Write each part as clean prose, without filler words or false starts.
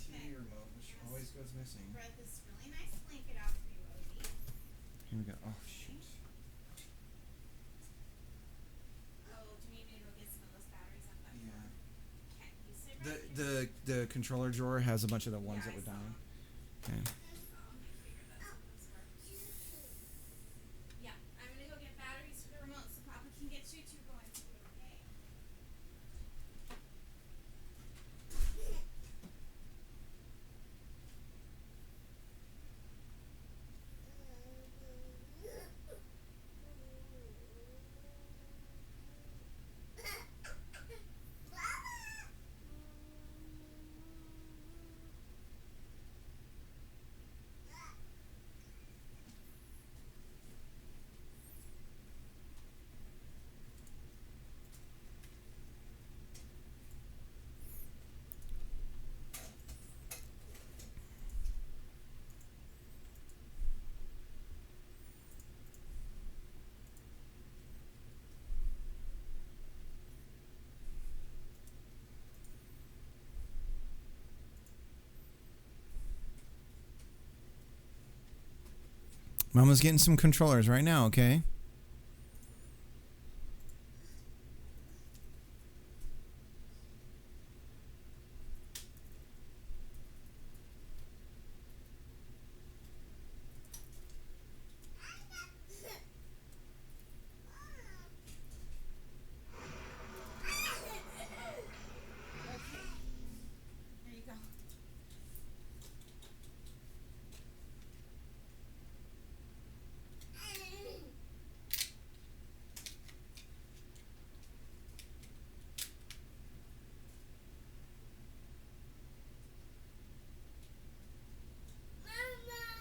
TV remote, which always goes missing. Spread this really nice blanket out for you, Odie. Here we go. Oh, shoot. Oh, do you need me to go get some of those batteries on that Yeah. floor? Okay, you sit right here. The controller drawer has a bunch of the ones that Yeah, were I saw down. 'em. Okay. I figured that's what those were. Yeah, I'm gonna go get batteries for the remote so Papa can get Choo-Choo going too, okay? Mama's getting some controllers right now, okay? Okay. There you go.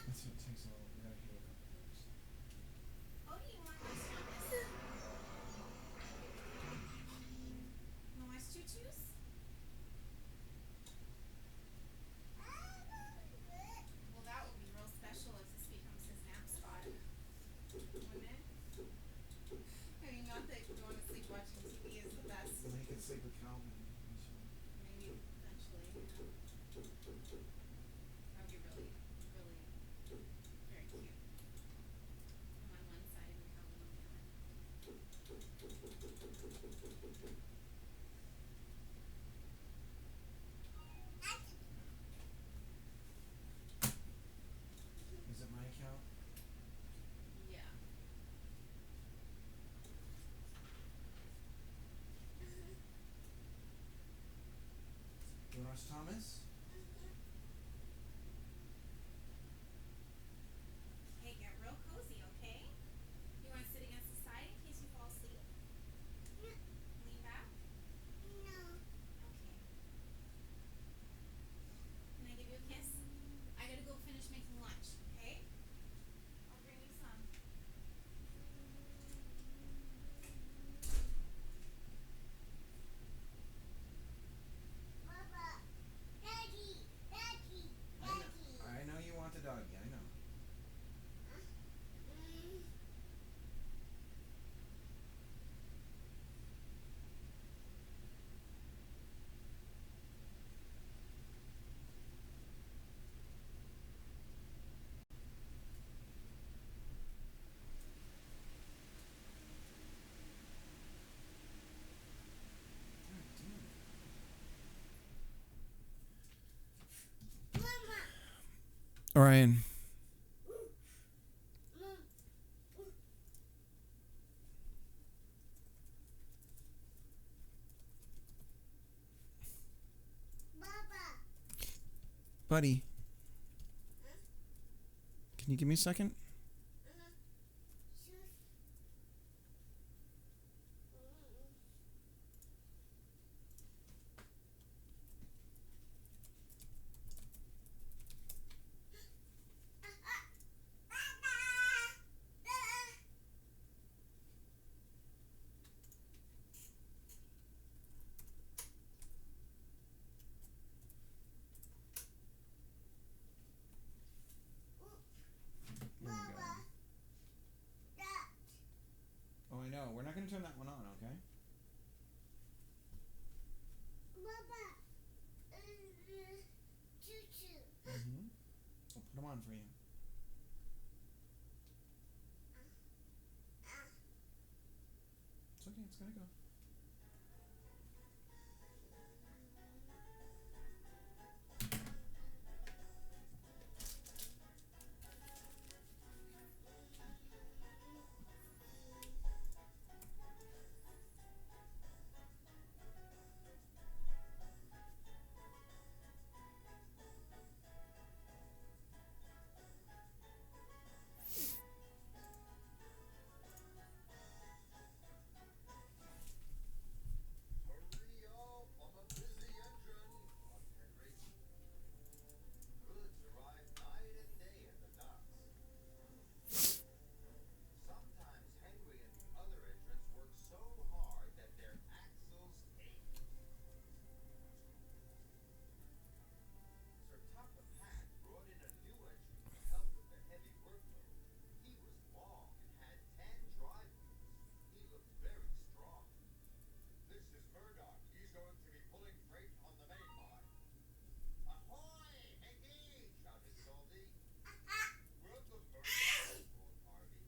That's what takes a little. We gotta heat it up first. Oh, do you want my Thomas? You want my Choo-Choos? Well, that would be real special if this becomes his nap spot. Wouldn't it? I mean, not that going to sleep watching TV is the best. Then he can sleep with Calvin. Maybe eventually, yeah. That would be really, really very cute. I'm on one side and Calvin on the other. Is it my account? Yeah. You wanna watch Thomas? Hey, get real cozy, okay? You want to sit against the side in case you fall asleep? Lean back? Okay. Can I give you a kiss? I gotta go finish making lunch, okay? I'll bring you some. I know you want the doggy. I know. Orion. Buddy. Can you give me a second? There we go. them on for you. It's okay. It's gonna go. Hurry up! I'm a busy engine! Thought Henry. Goods arrive night and day at the docks. Sometimes Henry and the other entrants work so hard that their axles ache. Sir Topham Hatt brought in a new entrant to help with the heavy workload. He was long and had 10 drive wheels. He looked very strong. This is Murdoch. He's going to be pulling freight on the main line. Ahoy! Engage! Shouted Salty. Welcome, Murdoch, called Harvey.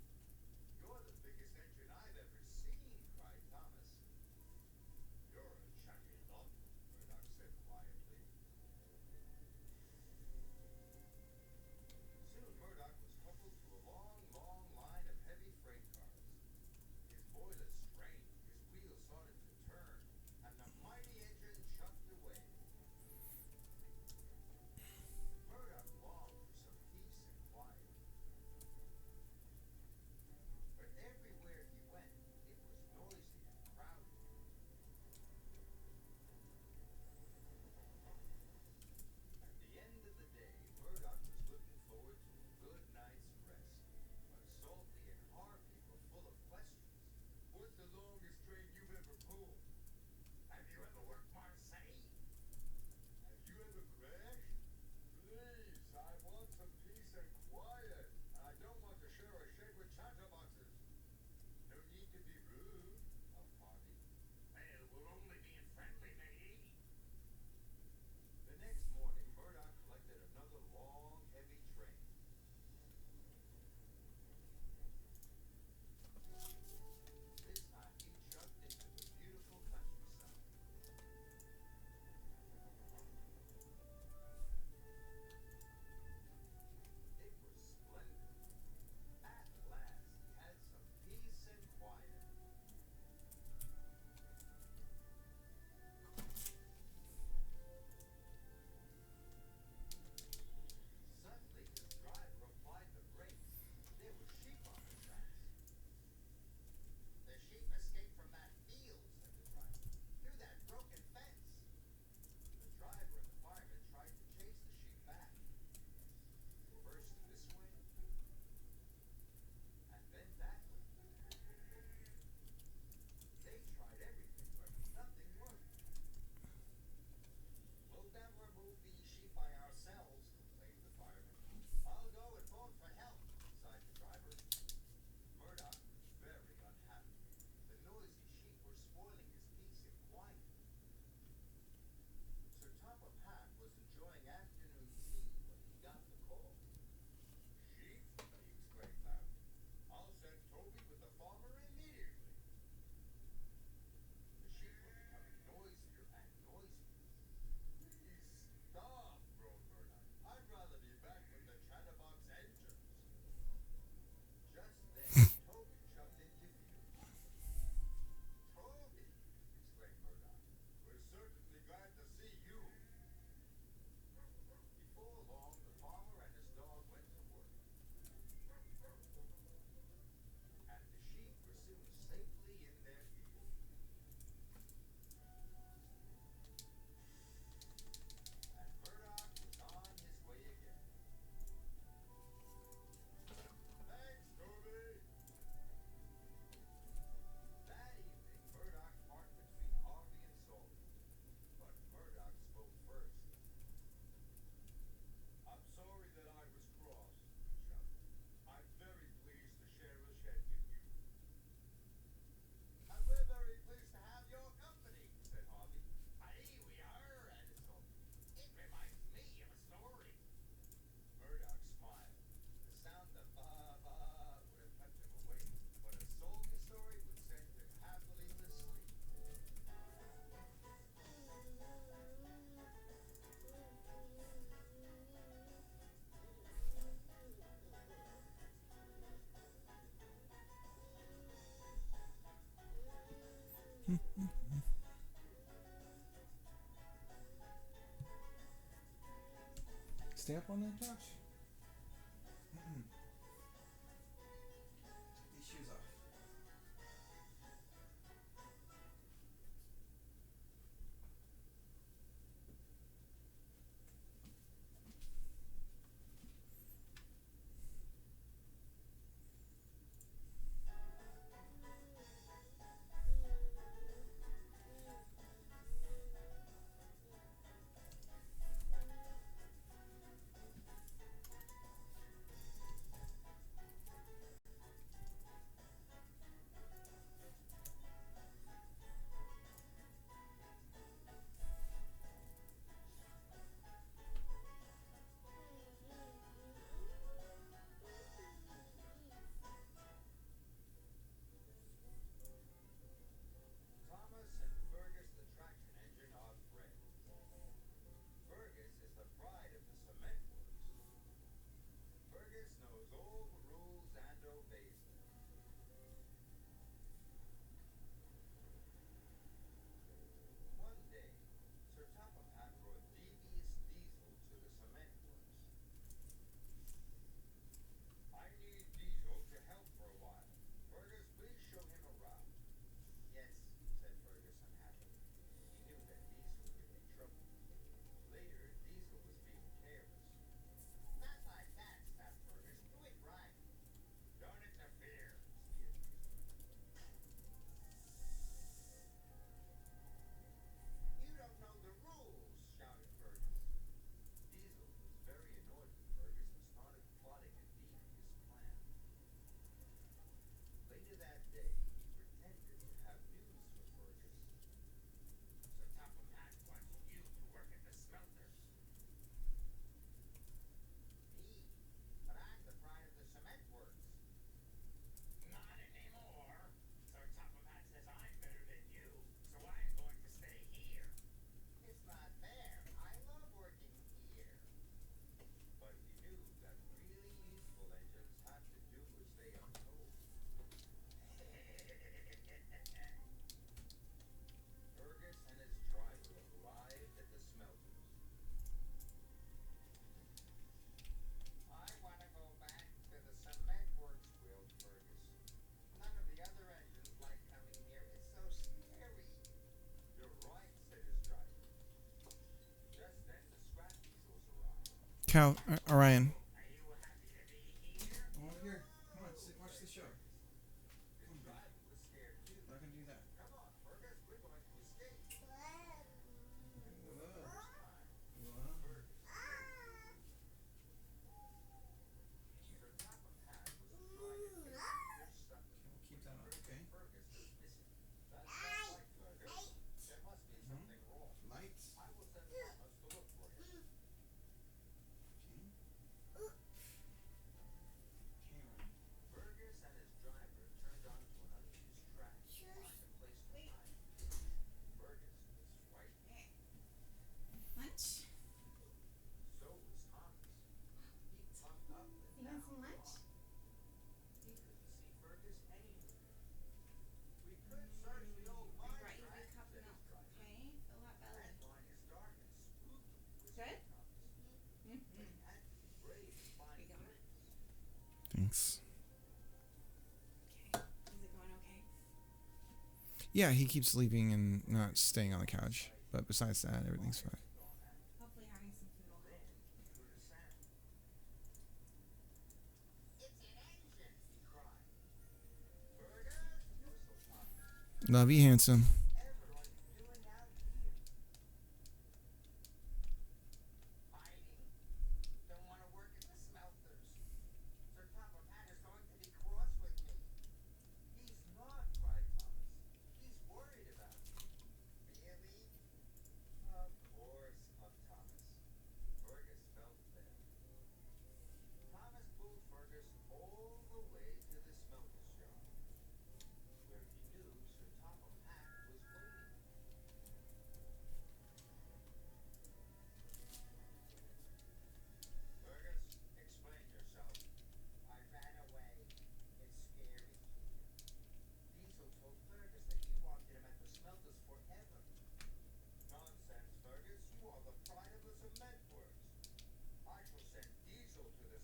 You're the biggest engine I've ever seen, cried Thomas. You're a chatty lump, Murdoch said quietly. Soon Murdoch was coupled to a long, long line of heavy freight cars. His boilers strained, his wheels started to turn, and the mighty engine chuffed away. Murdoch longed for some peace and quiet. But everywhere he went, it was noisy and crowded. At the end of the day, Murdoch was looking forward to a good night's rest. But Salty and Harvey were full of questions. What's the longest train you've ever pulled? Have you ever worked Marseille? Have you ever crashed? Please, I want some peace and quiet. I don't want to share a shed with chatterboxes. No need to be rude, Harvey. Well, we're only being friendly, matey. The next morning, Murdoch collected another long, heavy train. This time he chugged into the beautiful countryside. It was splendid. At last, Stay up on that couch. These shoes off. Thomas and Fergus the traction engine are friends. Fergus is the pride of the cement works. Fergus knows all the rules and obeys them. One day, Sir Topham Hatt brought Devious Diesel to the cement works. I need Diesel to help for a while. Fergus, please show him around. Yes, said Fergus unhappily. He knew that Diesel would be trouble. Later, Diesel was being careless. Not like that, snapped Fergus. Do it right. Don't interfere, sneered Diesel. You don't know the rules, shouted Fergus. Diesel was very annoyed with Fergus and started plotting a devious plan. Later that day, he pretended to have news for Fergus. Sir Topham Hatt wants you to work at the smelters. Me? But I'm the pride of the cement works. Not anymore. Sir Topham Hatt says I'm better than you, so I'm going to stay here. It's not fair. I love working here. But he knew that really useful engines have to do as they are told. Fergus and his driver arrived at the smelters. I want to go back to the cement works, wailed Fergus. None of the other engines like coming here. It's so scary. You're right, said his driver. Just then the scrap diesels arrived. Cal, Orion. Are you happy to be here? Over here. Come on, sit, watch the show. His driver was scared too. We're not gonna do that. Come on, Fergus, we're going to escape. Whoa. First time, Whoa. Fergus. Sir Topham Hatt was trying to fix fish supper. We'll keep that on, okay? Fergus was missing. That's not right, Fergus. There must be something wrong. Lights. I will send Thomas to look for him. Okay. Camera. Fergus and his driver turned onto an unused track to find a place to hide. Fergus was frightened. Lunch? So was Thomas. He pumped up and You down want some the lunch? line. He couldn't see Fergus anywhere. We could search the old I mine brought you a track, big cup of said milk. his driver. Okay, fill that belly. That line is dark and spooky, whispered Good? Thomas. But he had to be brave and find You got it? clues. Thanks. Okay. Is it going okay? Yeah, he keeps leaving and not staying on the couch. But besides that, everything's fine. Hopefully having some food will help. He heard a sound. It's an engine, he cried. Fergus, whistled Thomas. Love you, handsome. Whatever are you doing out here? Hiding. Don't want to work at the smelters. Sir Topham Hatt is going to be cross with me. He's not, cried Thomas. He's worried about me. Really? Of course, puffed Thomas. Fergus felt better. Thomas pulled Fergus all the way to the smelter's yard, where he knew Sir Topham Hatt was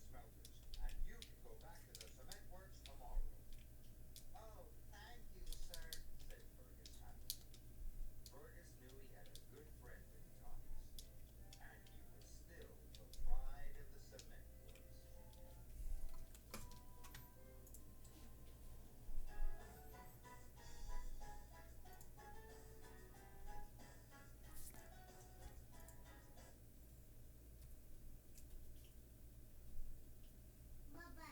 smelters, and you can go back to the cement works tomorrow. Oh, thank you, sir, said Fergus happily. Fergus knew he had a good friend in Thomas, and he was still the pride of the cement works. Baba,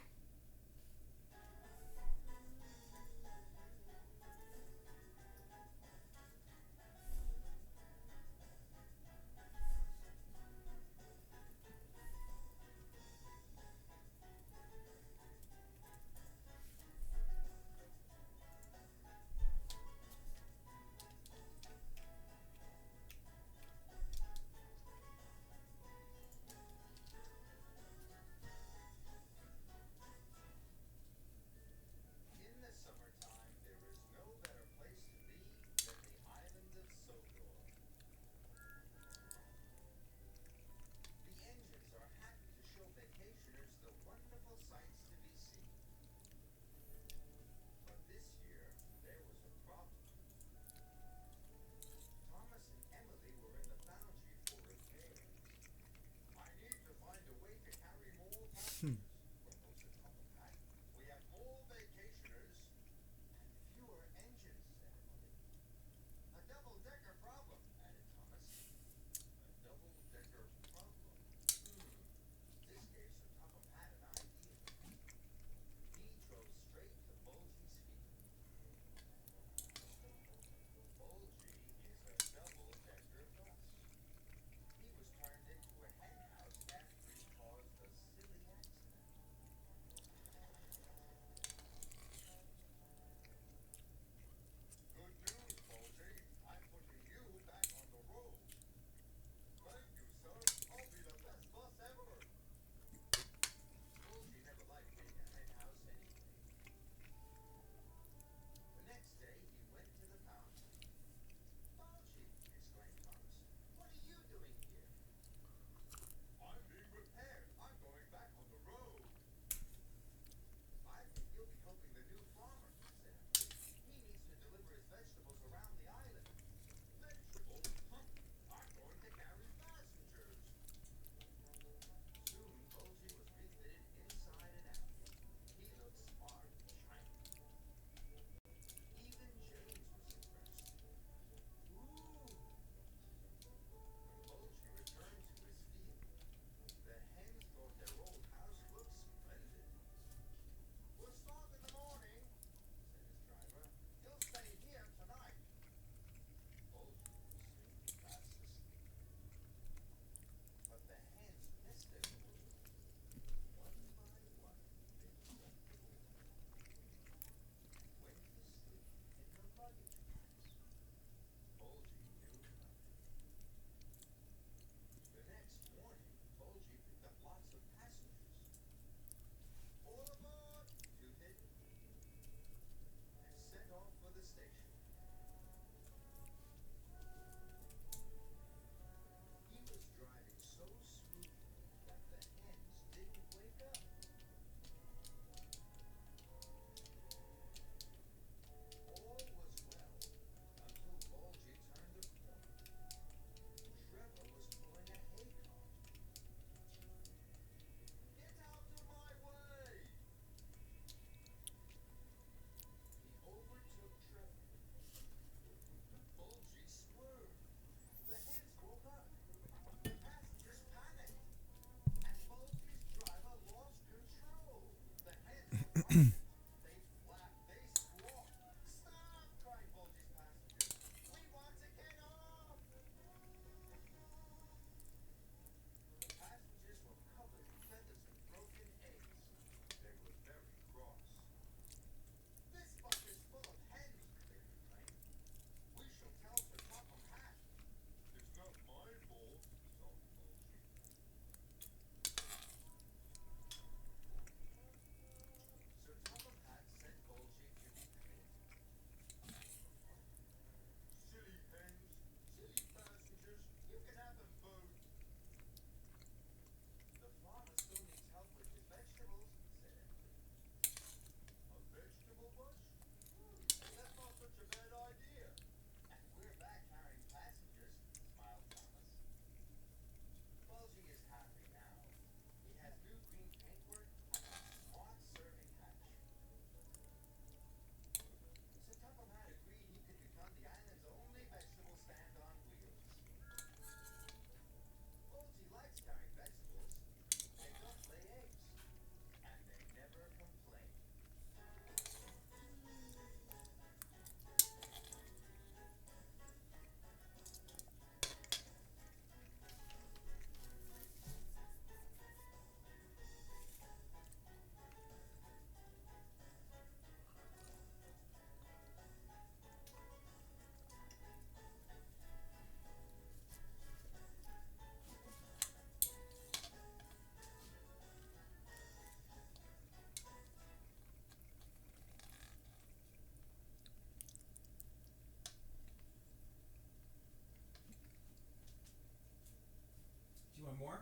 Want more?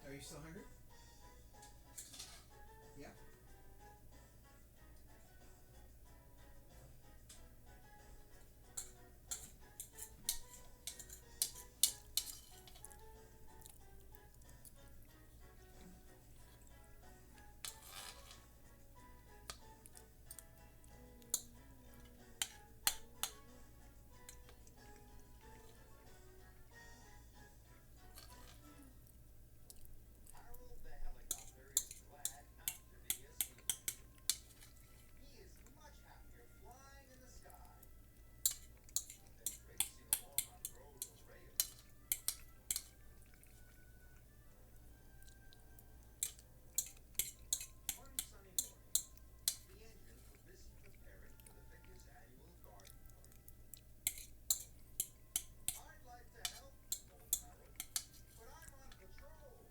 Are you still hungry? Yeah. Harold the helicopter is glad not to be asleep. He is much happier flying in the sky than racing along on road or rails. One sunny morning, the engines were busy preparing for the vicar's annual garden party. I'd like to help, told Harold, but I'm on patrol.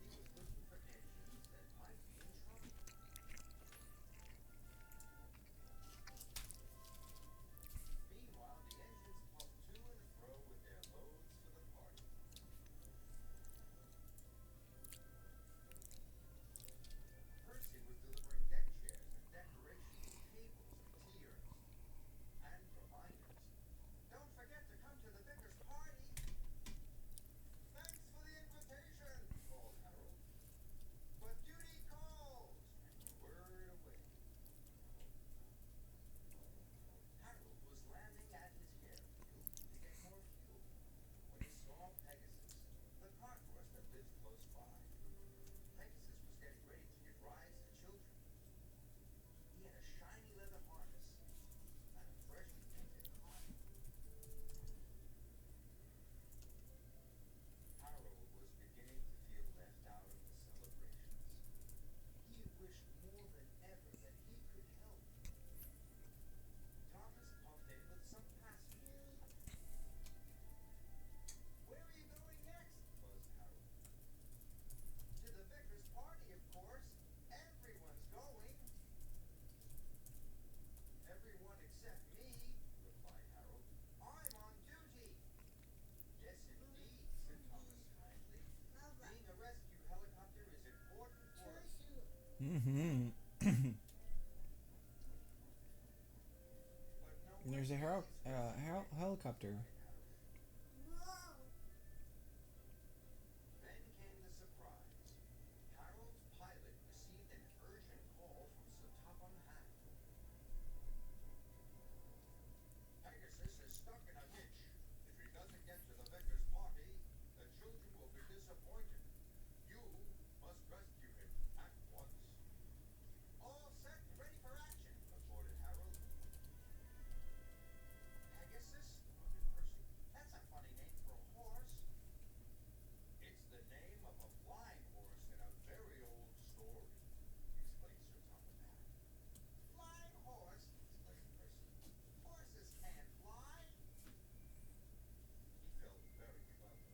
He was looking for engines that might be in trouble. Meanwhile, the engines puffed to and fro with their loads for the party. Percy was delivering deck chairs and decorations, tables and tea urns, and reminders. Don't forget to come to the vicar's party. Thanks for the invitation, called Harold. But duty calls, and he whirred away. Harold was landing at his airfield to get more fuel when he saw Pegasus, the cart horse that lived close by. Pegasus was getting ready to give rides to children. He had a shiny leather harness and a freshly painted cart. Harold was beginning to feel left out of the celebrations. He wished more than ever that he could help. Thomas puffed in with some passengers. Where are you going next? Buzzed Harold. To the vicar's party, of course. Everyone's going. Everyone except me, replied Harold. I'm on duty. Yes, indeed, said Thomas kindly. Being a rescue helicopter is important work. Mm-hmm. But no And there's a one helicopter. Then came the surprise. Harold's pilot received an urgent call from Sir Topham Hatt. Pegasus is stuck in a ditch. If he doesn't get to the vicar's party, the children will be disappointed. You must rescue him at once. All set and ready for action, reported Harold. Pegasus? Wondered Percy. That's a funny name for a horse. It's the name of a flying horse in a very old story, explained Sir Topham Hatt. Flying horse? Exclaimed Percy. Horses can't fly. He felt very clever.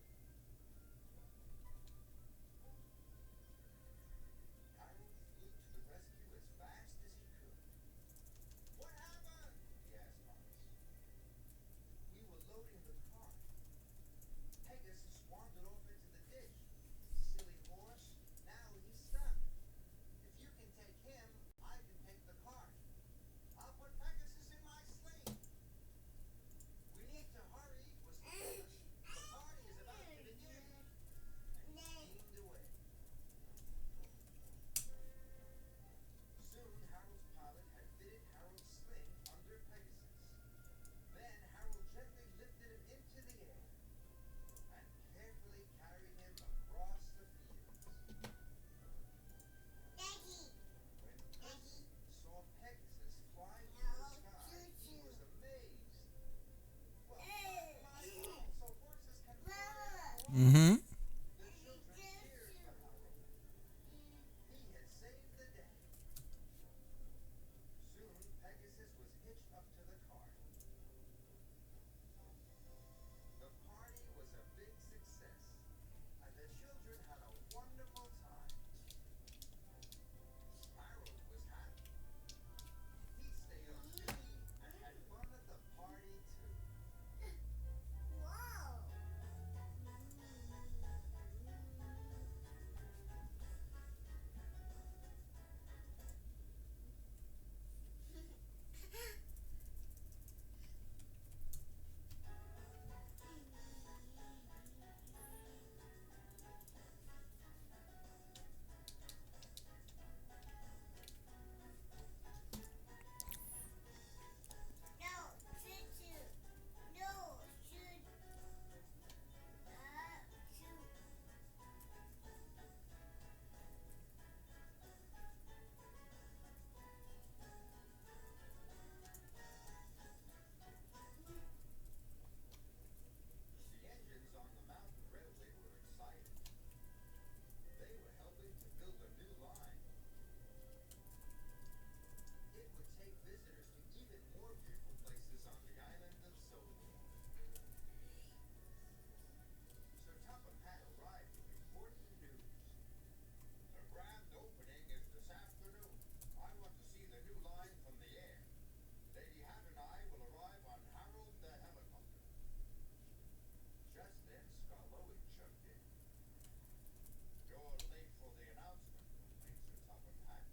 You're late for the announcement, complained Sir Topham Hatt.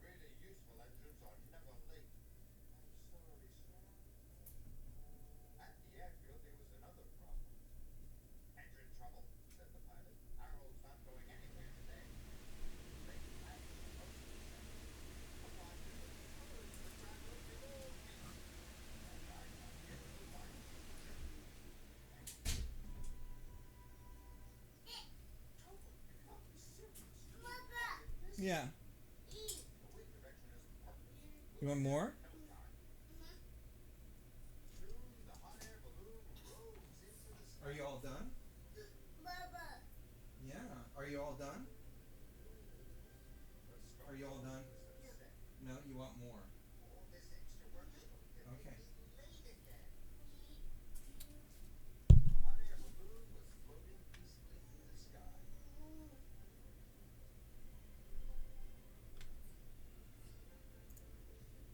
Really useful engines are never late. I'm sorry, sir. At the airfield, there was another problem. Engine trouble, said the pilot. Harold's not going anywhere today. Lady Hatt approached the center. Come on, the track will be all beat. And I'm not here to fight. Topham, you can't be serious. Yeah. The wind direction is perfect. You want more? No time. Soon the hot air balloon rose into the sky. Are you all done? Yeah. Are you all done? The Star Are you all done? was upset. No, you want more. All this extra work is going to Okay. make me late again. The hot air balloon was floating peacefully through the sky.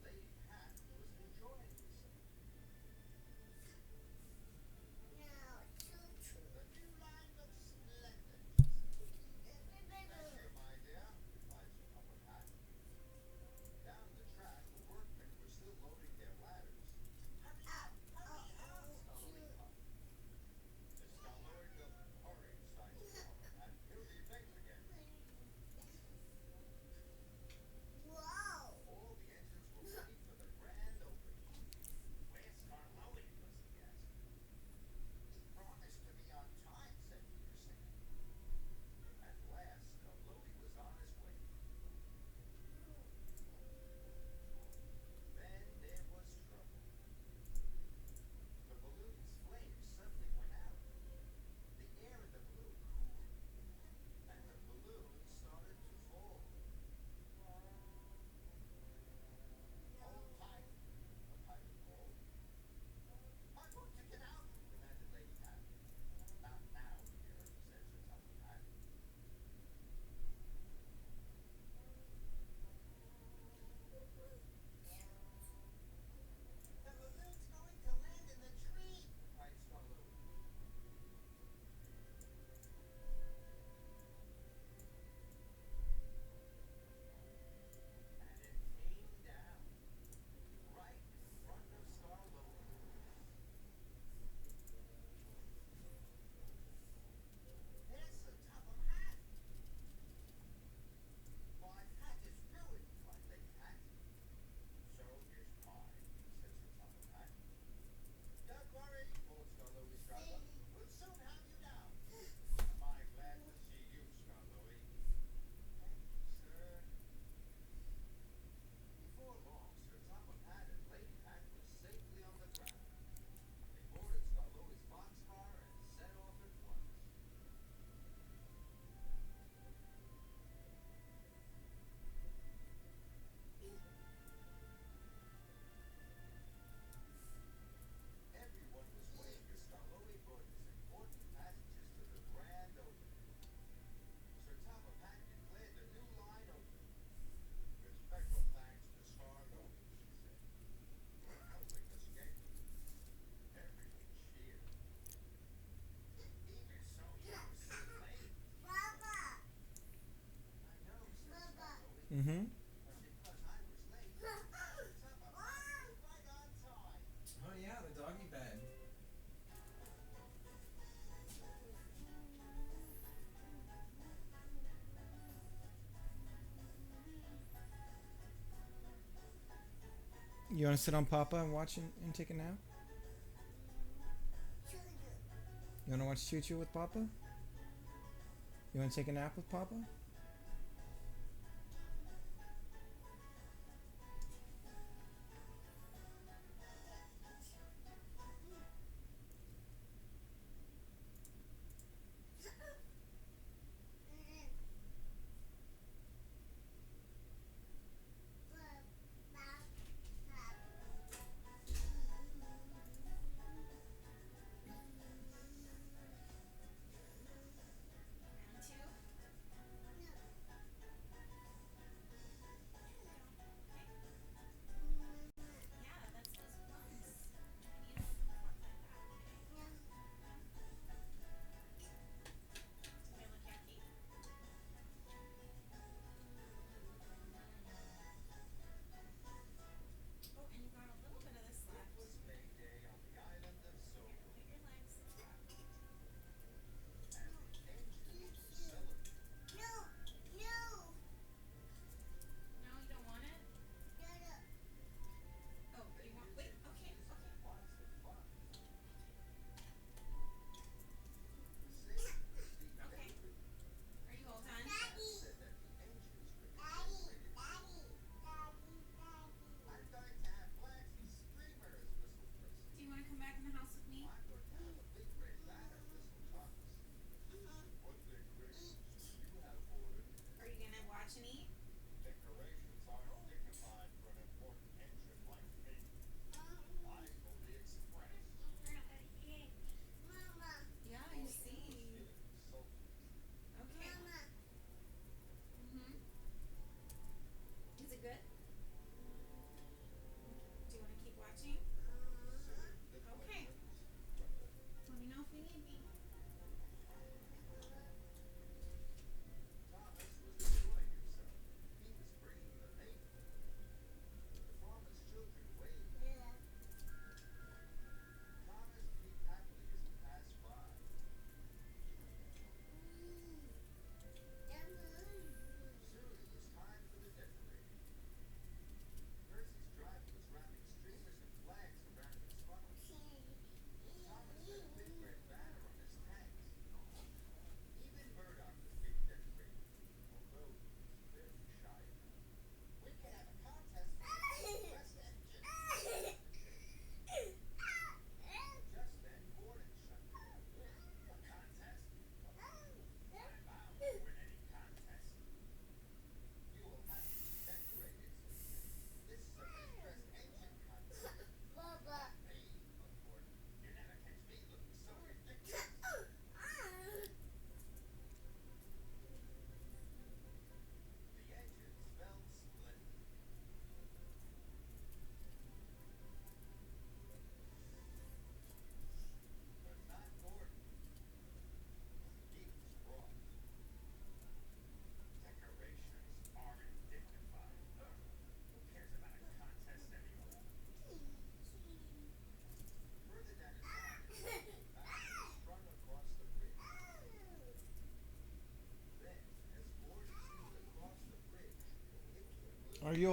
Lady Hatt was enjoying herself. The new line looks splendid, she said. Thank you, my dear, replied Sir Topham Hatt. Down the track, the workmen were still loading their ladders. Hurry up! Scullery puffed. Miss Scullery will hurry, sighed Sir Topham Hatt. He'll be late again. All the engines were ready for the grand opening. Where's Scarlotti? Gussie asked. He promised to be on time, said Peterson. At last, Scarlotti was on his way. Then there was trouble. The balloon's flames suddenly went out. The air in the balloon cooled, and the balloon started to fall. Hold tight, the pilot called. I want to get out, demanded Lady Hatt. Not now, dear, said Sir Topham Hatt. The balloon's going to land in the tree, cried Scarlotti. And it came down, right in front of Scarlotti. There's Sir Topham Hatt. My hat is ruined, cried Lady Hatt. So is mine, said Sir Topham Hatt. Don't worry, called Scarlotti's driver. We'll soon have you down. Am I glad to see you, Scarlotti? Thank you, sir. Before long, Sir Topham Hatt and Lady Hatt were safely on the ground. They boarded Scarlotti's boxcar and set off at once. Everyone was waiting as Scarlotti brought his important passengers to the grand opening. Sir Topham Hatt declared the new line open. With special thanks to Scarlotti, she said, for helping us get here. Everyone cheered. Even so, you were so late. I know, said Scarlotti. Mm-hmm. But because I was late, Sir Topham Hatt was right on time. Oh yeah, the doggy bed. You want to sit on Papa and watch and take a nap? You want to watch Choo Choo with Papa? You want to take a nap with Papa? Round two.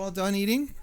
all done eating?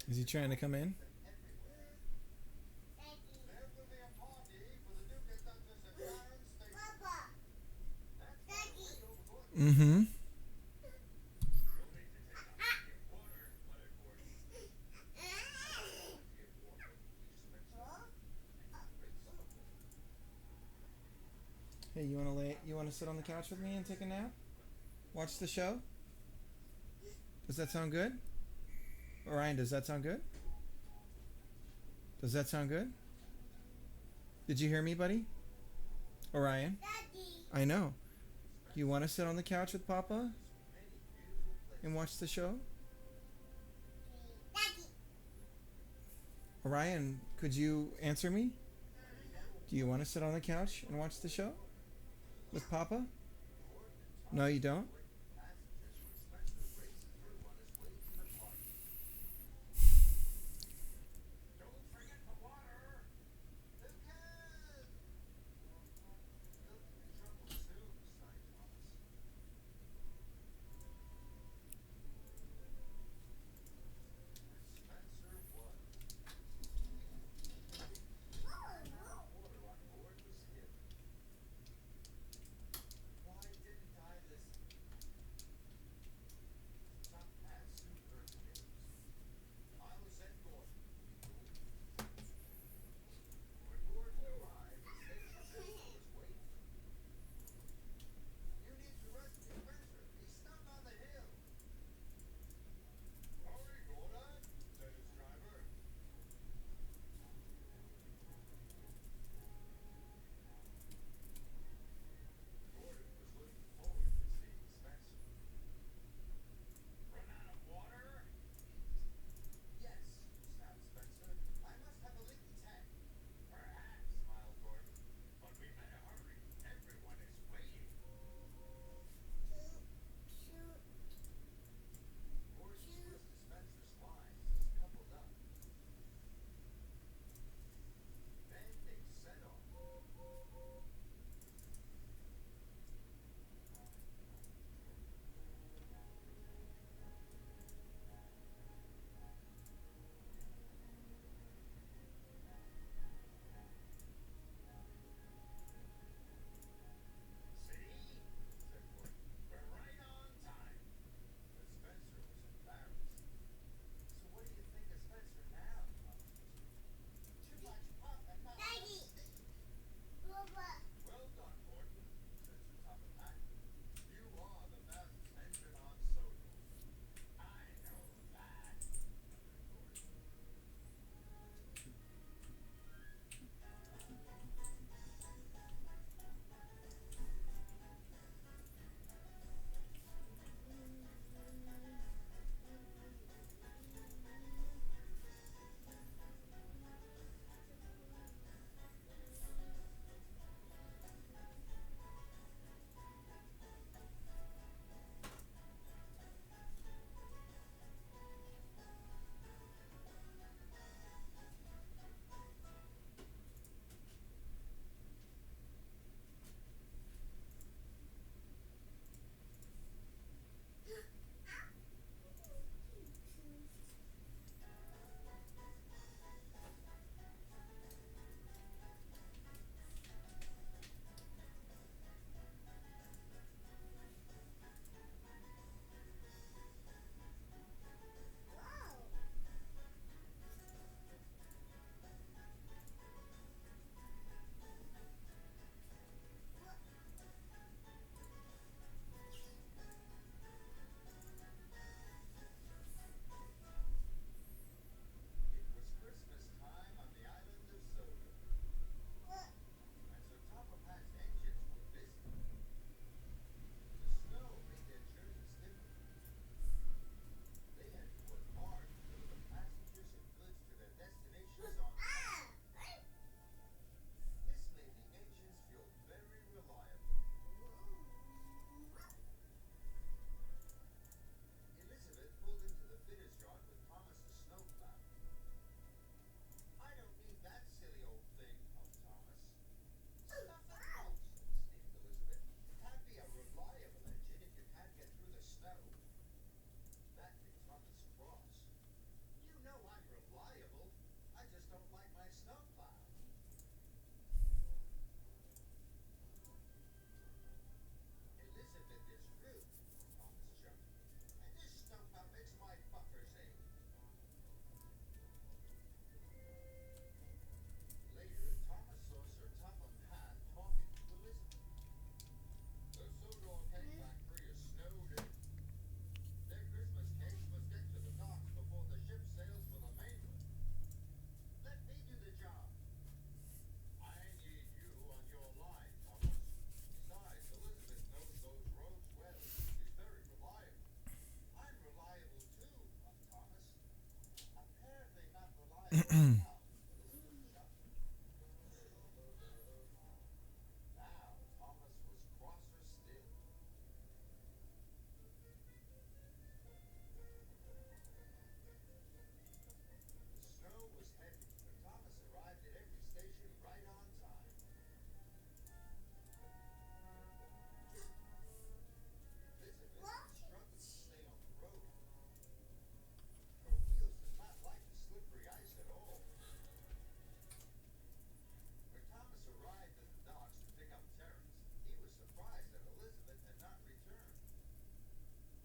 Is he trying to come in? Mm-hmm. Hey, you wanna sit on the couch with me and take a nap? Watch the show? Does that sound good? Orion, does that sound good? Does that sound good? Did you hear me, buddy? Orion? I know. Do you want to sit on the couch with Papa and watch the show? Orion, could you answer me? Do you want to sit on the couch and watch the show with Papa? No, you don't? Don't forget the water! Lucas! You'll be in trouble soon, sighed Thomas. Spencer won. Water on board was him. Why didn't I listen? Now Thomas was crosser still. The snow was heavy, but Thomas arrived at every station right on time. Elizabeth was struggling to stay on the road. Her wheels did not like the slippery ice at all. When Thomas arrived at the docks to pick up Terence, he was surprised that Elizabeth had not returned.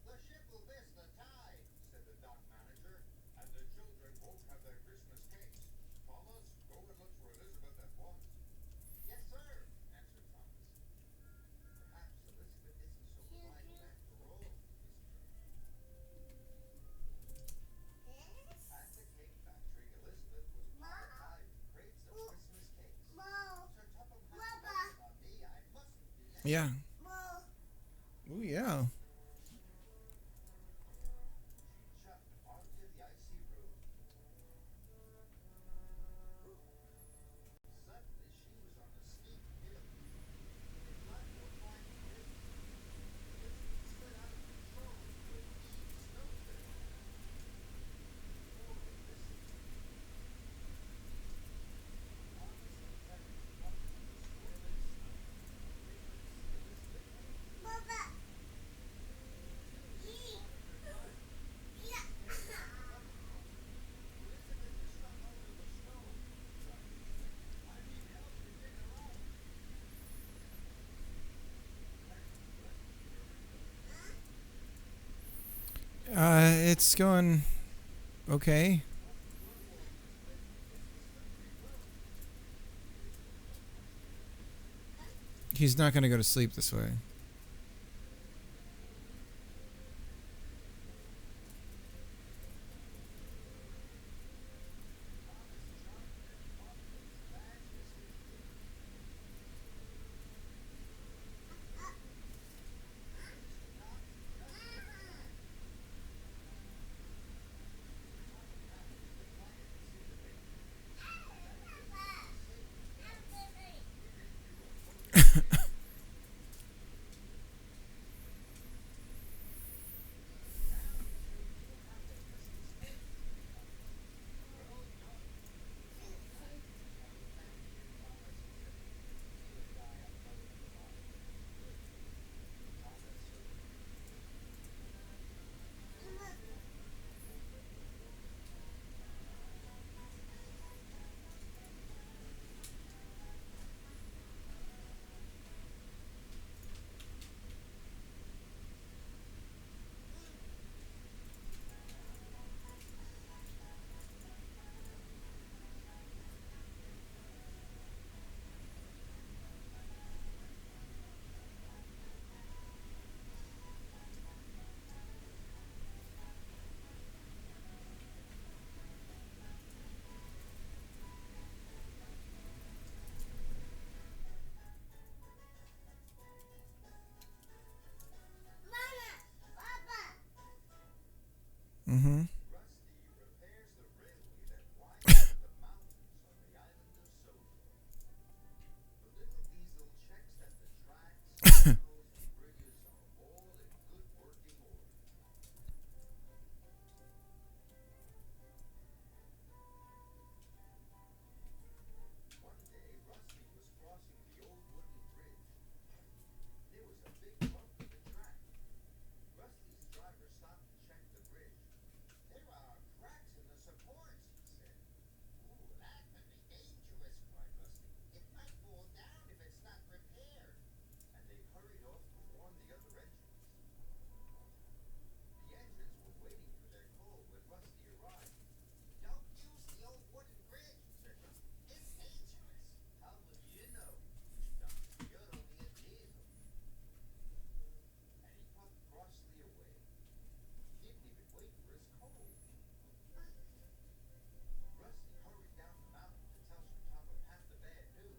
The ship will miss the tide, said the dock manager, and the children won't have their Christmas cakes. Thomas, go and look for Elizabeth at once. Yes, sir, answered Thomas. Perhaps Elizabeth isn't so frightened after all, he whispered. At the cake factory, Elizabeth was occupied with crates of Christmas cakes. Sir Topham has to on me. I mustn't be late. Yeah. Ooh, yeah. She jumped onto the icy road. Suddenly, she was on a steep hill. It got more climbing distance. Elizabeth slid out of control into a deep snowdrift. Oh, listened. Thomas and Terence walked through the swirling snow. They couldn't see Elizabeth anywhere. It's going okay. He's not going to go to sleep this way. Mm-hmm. Rusty repairs the railway that winds through the mountains on the island of Sodor. The little diesel checks that the tracks, tunnels, and bridges are all in good working order. One day, Rusty was crossing the old wooden bridge. There was a big bump in the track. Rusty's driver stopped to check the bridge. There are cracks in the supports, he said. Ooh, that could be dangerous, cried Rusty. It might fall down if it's not repaired. And they hurried off to warn the other engines. The engines were waiting for their call when Rusty arrived. Don't use the old wooden bridge, said Rusty. It's dangerous. How would you know? You're only a diesel. And he puffed crossly away. He didn't even wait for his coal. Rusty hurried down the mountain to tell Sir Topham Hatt the bad news.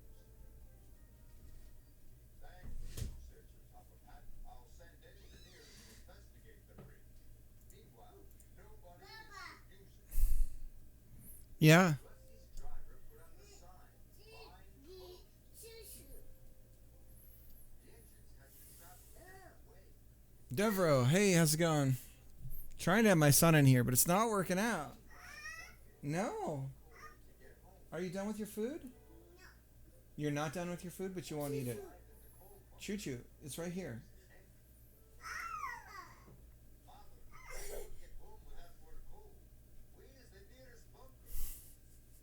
Thank you, said Sir Topham Hatt. I'll send engineers to investigate the bridge. Meanwhile, nobody is using it. Yeah. Rusty Devereaux, hey, how's it going? Trying to have my son in here, but it's not working out. No. Are you done with your food? You're not done with your food, but you won't eat it. Choo choo. It's right here. Get home without where to go. Where's the nearest bunker?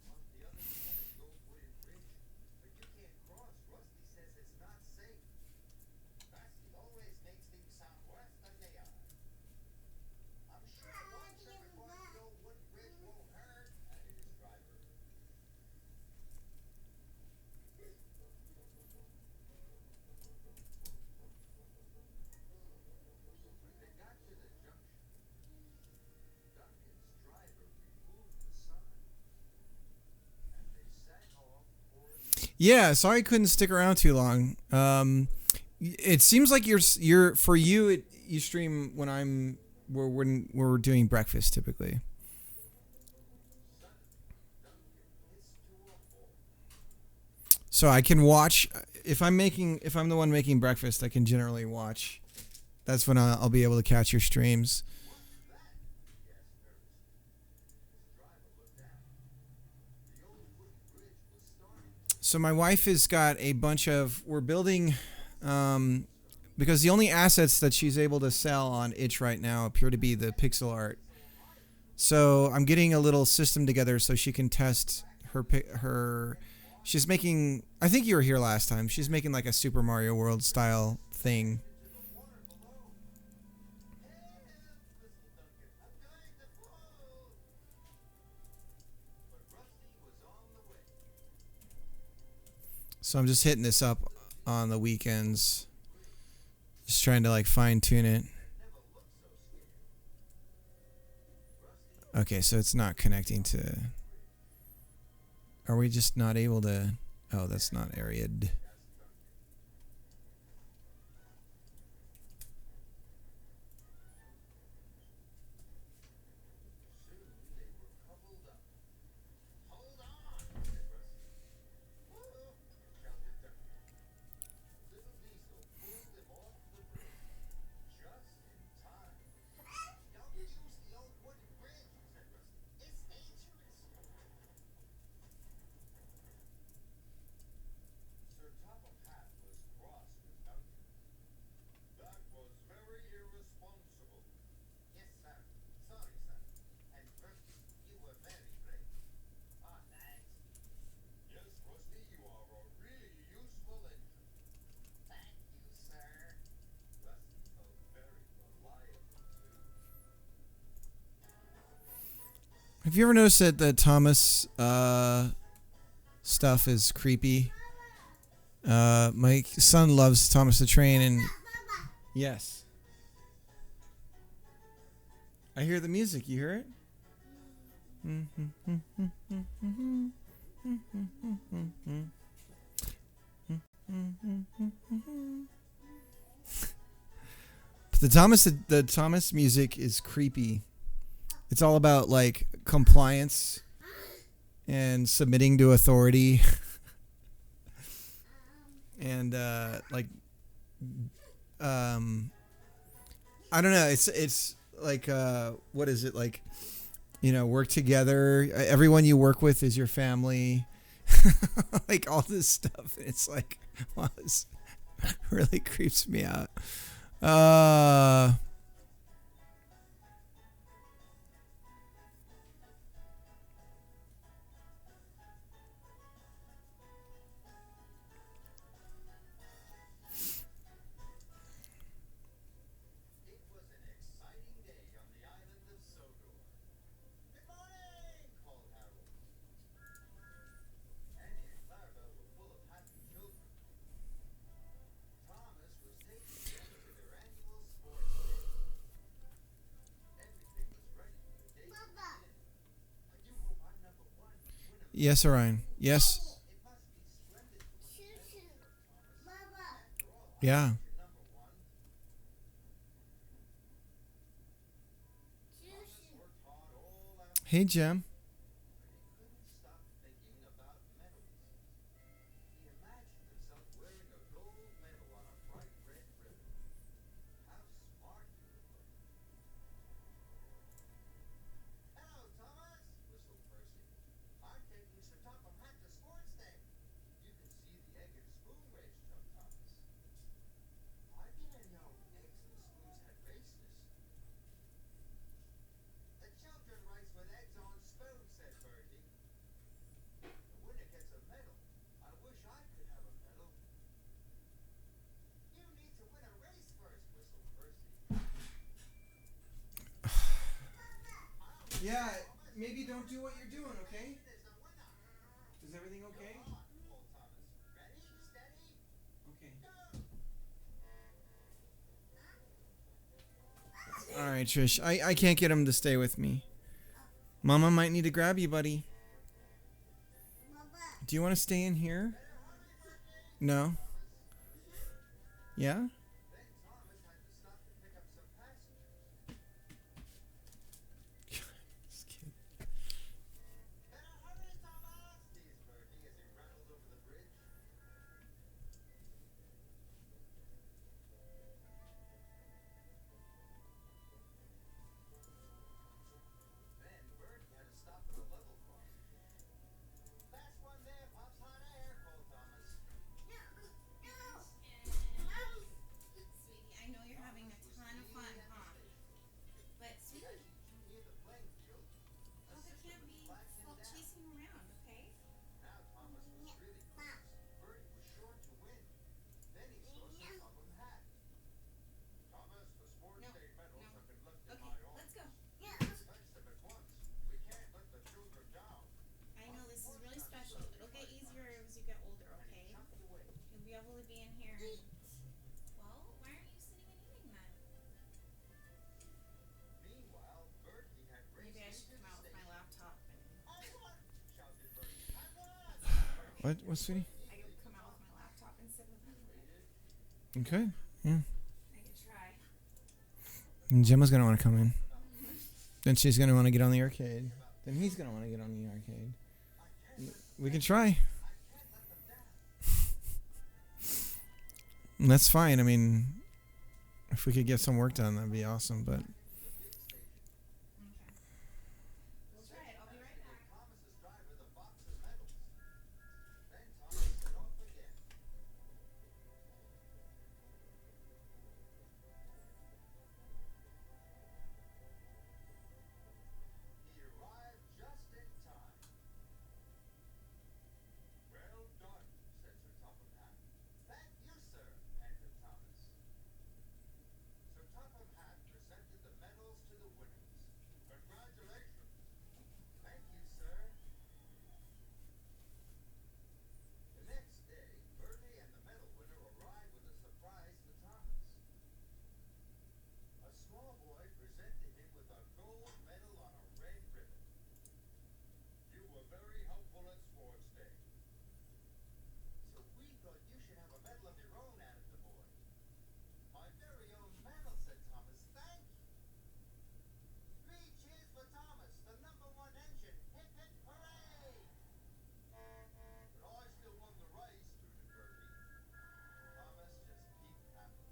On the other side of the old wooden bridge. But you can't cross. Rusty says it's not safe. Rusty always makes things sound worse than they are. I'm sure once everybody the old wooden bridge won't hurt, added his driver. When they got to the junction, Duncan's driver removed the sign, and they set off for Yeah, sorry I couldn't stick around too long. It seems like you're for you. You stream when we're doing breakfast typically. So I can watch if I'm the one making breakfast. I can generally watch. That's when I'll be able to catch your streams. So my wife has got a bunch of. We're building, because the only assets that she's able to sell on Itch right now appear to be the pixel art. So I'm getting a little system together so she can test her. She's making. I think you were here last time. She's making like a Super Mario World style thing. So I'm just hitting this up on the weekends. Just trying to like fine tune it. Okay, so it's not connecting to. Are we just not able to? Oh, that's not Ariad. Have you ever noticed that the Thomas stuff is creepy? My son loves Thomas the Train, and yes, I hear the music. You hear it? But the Thomas music is creepy. It's all about like compliance and submitting to authority. And like I don't know, it's like what is it like, work together, everyone you work with is your family. Like all this stuff. It's like, wow, this really creeps me out. Yes, Orion. Yes. Yeah. Hey, Jem. Yeah, maybe don't do what you're doing, okay? Is everything okay? Cole Thomas. Ready, steady, Okay. go! All right, Trish. I can't get him to stay with me. Mama might need to grab you, buddy. Do you want to stay in here? No. Yeah? Then Thomas had to stop to pick up some passengers. This kid. Better hurry, Thomas! Teased Bertie as he rattled over the bridge. Then Bertie had to stop at a level crossing. Last one there, Pops hot air, Cole Thomas. Sweetie, I know you're having a ton of fun, huh? But sweetie, Near the playing field, Papa can't be chasing around, okay? now Thomas was really close. Bertie was sure to win. Then he saw Sir Topham Hatt. Thomas, the sports No, day medals no. have been left in Okay, my office. let's go. Fetch them at once. We can't let the children down. I know this is really special. It'll get easier as you get older, okay? Chopped away. You'll be able to be in here. Well, why aren't you sitting and eating then? Meanwhile, Bertie had raced Maybe I should into come out the with my station. laptop and I won! Shouted Bertie. I won! What? What, sweetie? I could come out with my laptop and sit with them. Okay. Yeah. I could try. And Gemma's gonna want to come in. Then she's gonna want to get on the arcade. Then he's gonna want to get on the arcade. We can try. That's fine. I mean, if we could get some work done, that'd be awesome. But Okay. We'll try it. I'll be right back. Thomas's driver the box of medals. Then Thomas set off again. He arrived just in time. Well done, said Sir Topham Hatt. Thank you, sir, answered Thomas. Sir Topham Hatt presented the medals to the winners. Congratulations. Thank you, sir. The next day, Bertie and the medal winner arrived with a surprise for Thomas. A small boy presented him with a gold medal on a red ribbon. You were very helpful at sports day. So we thought you should have a medal of your own, added the boy. My very own medal, said Thomas. Thank you. 3 cheers for Thomas, the #1 engine. Hip hip hooray! But I still won the race, tooted Bertie. Thomas just keep happy.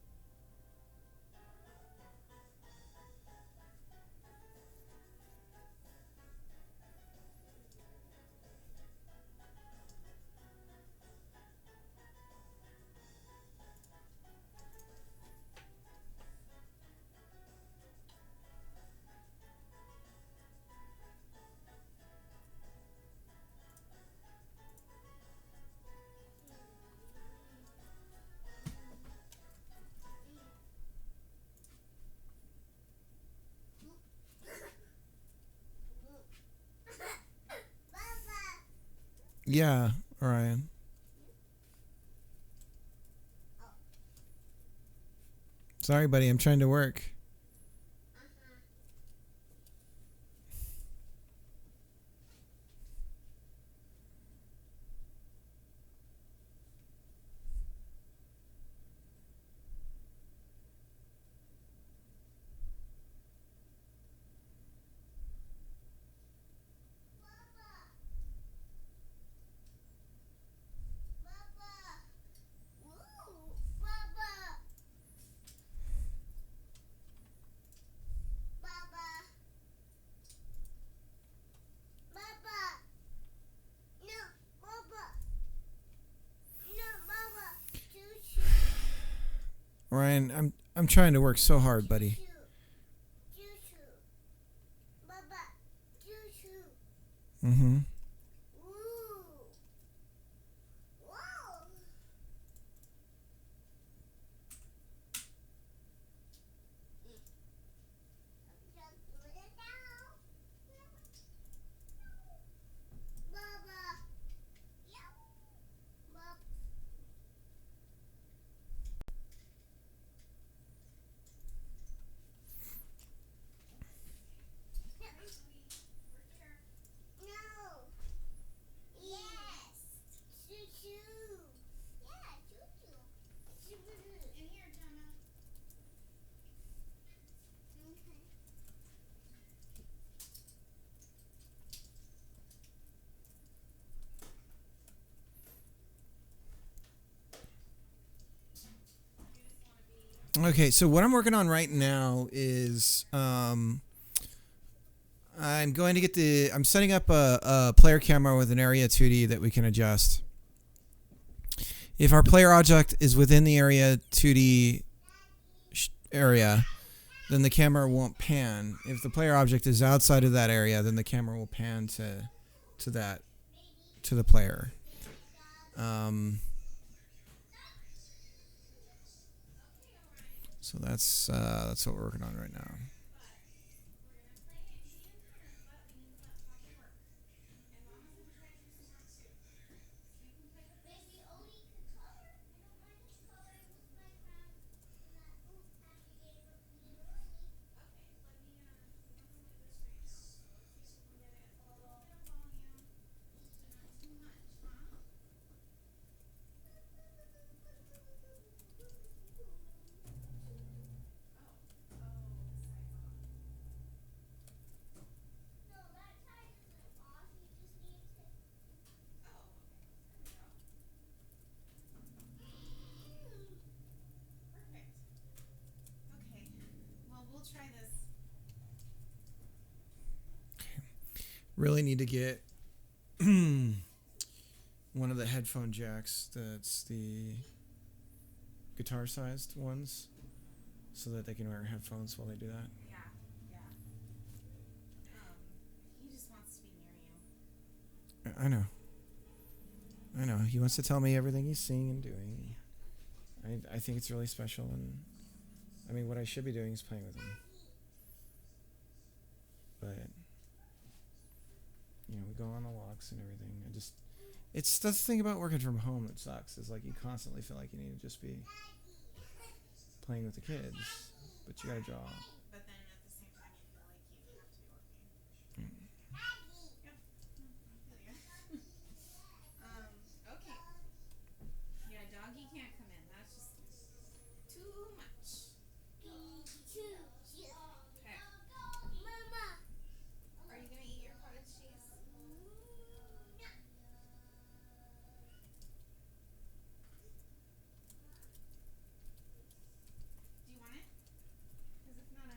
yeah, Ryan. Sorry, buddy. I'm trying to work. Ryan, I'm trying to work so hard, buddy. Mm-hmm. Okay, so what I'm working on right now is I'm going to get I'm setting up a player camera with an area 2D that we can adjust. If our player object is within the area 2D area, then the camera won't pan. If the player object is outside of that area, then the camera will pan to the player. So that's what we're working on right now. Perfect. Okay. Well, we'll try this. Really need to get one of the headphone jacks that's the guitar sized ones so that they can wear headphones while they do that. Yeah. Yeah. He just wants to be near you. I know. He wants to tell me everything he's seeing and doing. I think it's really special, and I mean, what I should be doing is playing with him. But we go on the walks and everything. It's that's the thing about working from home that sucks. Is like you constantly feel like you need to just be playing with the kids, but you gotta draw. But then at the same time, you feel like you have to be working. Yep. I feel you. Okay. Yeah, doggy can't come in. That's just too much. Okay. Are you gonna eat your cottage cheese? Do you want it? Because if not,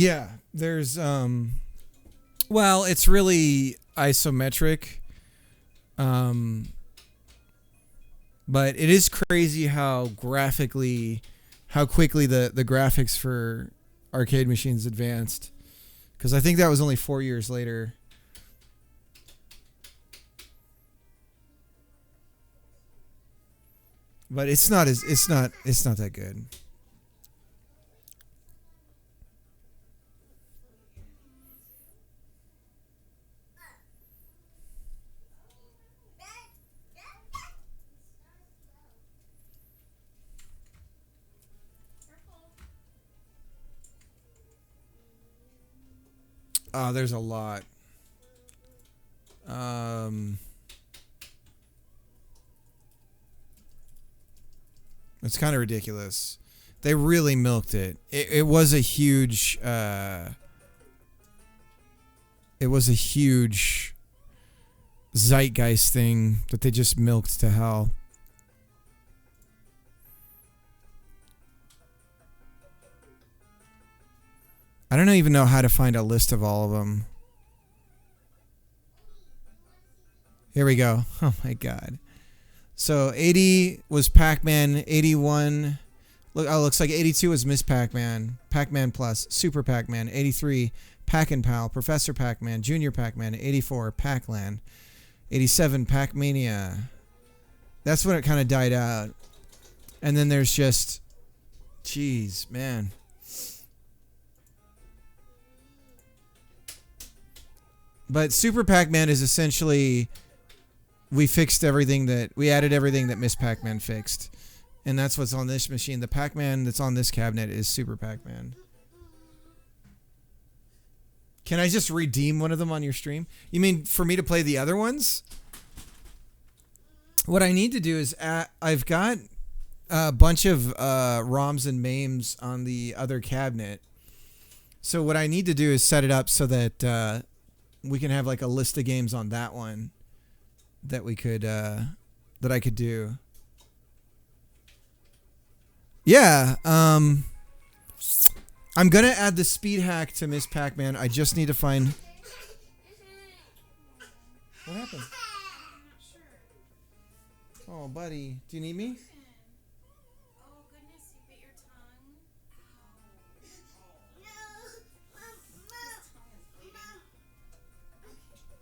Yeah, there's well, it's really isometric. Um but it is crazy how how quickly the graphics for arcade machines advanced, cuz I think that was only 4 years later. But it's not that good. Oh, there's a lot. Um, it's kind of ridiculous. They really milked it. It was a huge. It was a huge zeitgeist thing that they just milked to hell. I don't even know how to find a list of all of them. Here we go. Oh my god. So 80 was Pac-Man, 81 looks like 82 was Miss Pac-Man, Pac-Man Plus, Super Pac-Man, 83 Pac-and-Pal, Professor Pac-Man, Junior Pac-Man, 84 Pac-Land, 87 Pac-Mania. That's when it kind of died out. And then there's just jeez, man. But Super Pac-Man is essentially we added everything that Miss Pac-Man fixed. And that's what's on this machine. The Pac-Man that's on this cabinet is Super Pac-Man. Can I just redeem one of them on your stream? You mean for me to play the other ones? What I need to do is I've got a bunch of ROMs and MAMEs on the other cabinet. So what I need to do is set it up so that we can have like a list of games on that one that we could that I could do. Yeah, I'm gonna add the speed hack to Miss Pac-Man. I just need to find. What happened? Oh, buddy, do you need me? Oh goodness, you bit your tongue.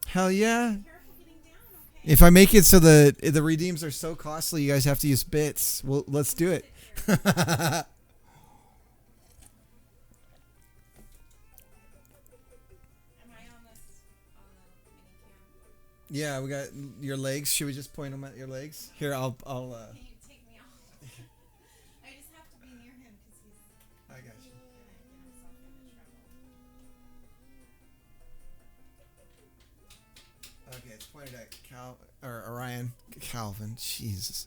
Hell yeah! Careful getting down, okay? If I make it so the redeems are so costly, you guys have to use bits. Well, let's do it. Am I on the mini cam? Yeah, we got your legs. Should we just point them at your legs? Here, I'll. Can you take me off? I just have to be near him because he's I got you. gonna get himself into trouble. Okay, it's pointed at Orion. Calvin. Jesus.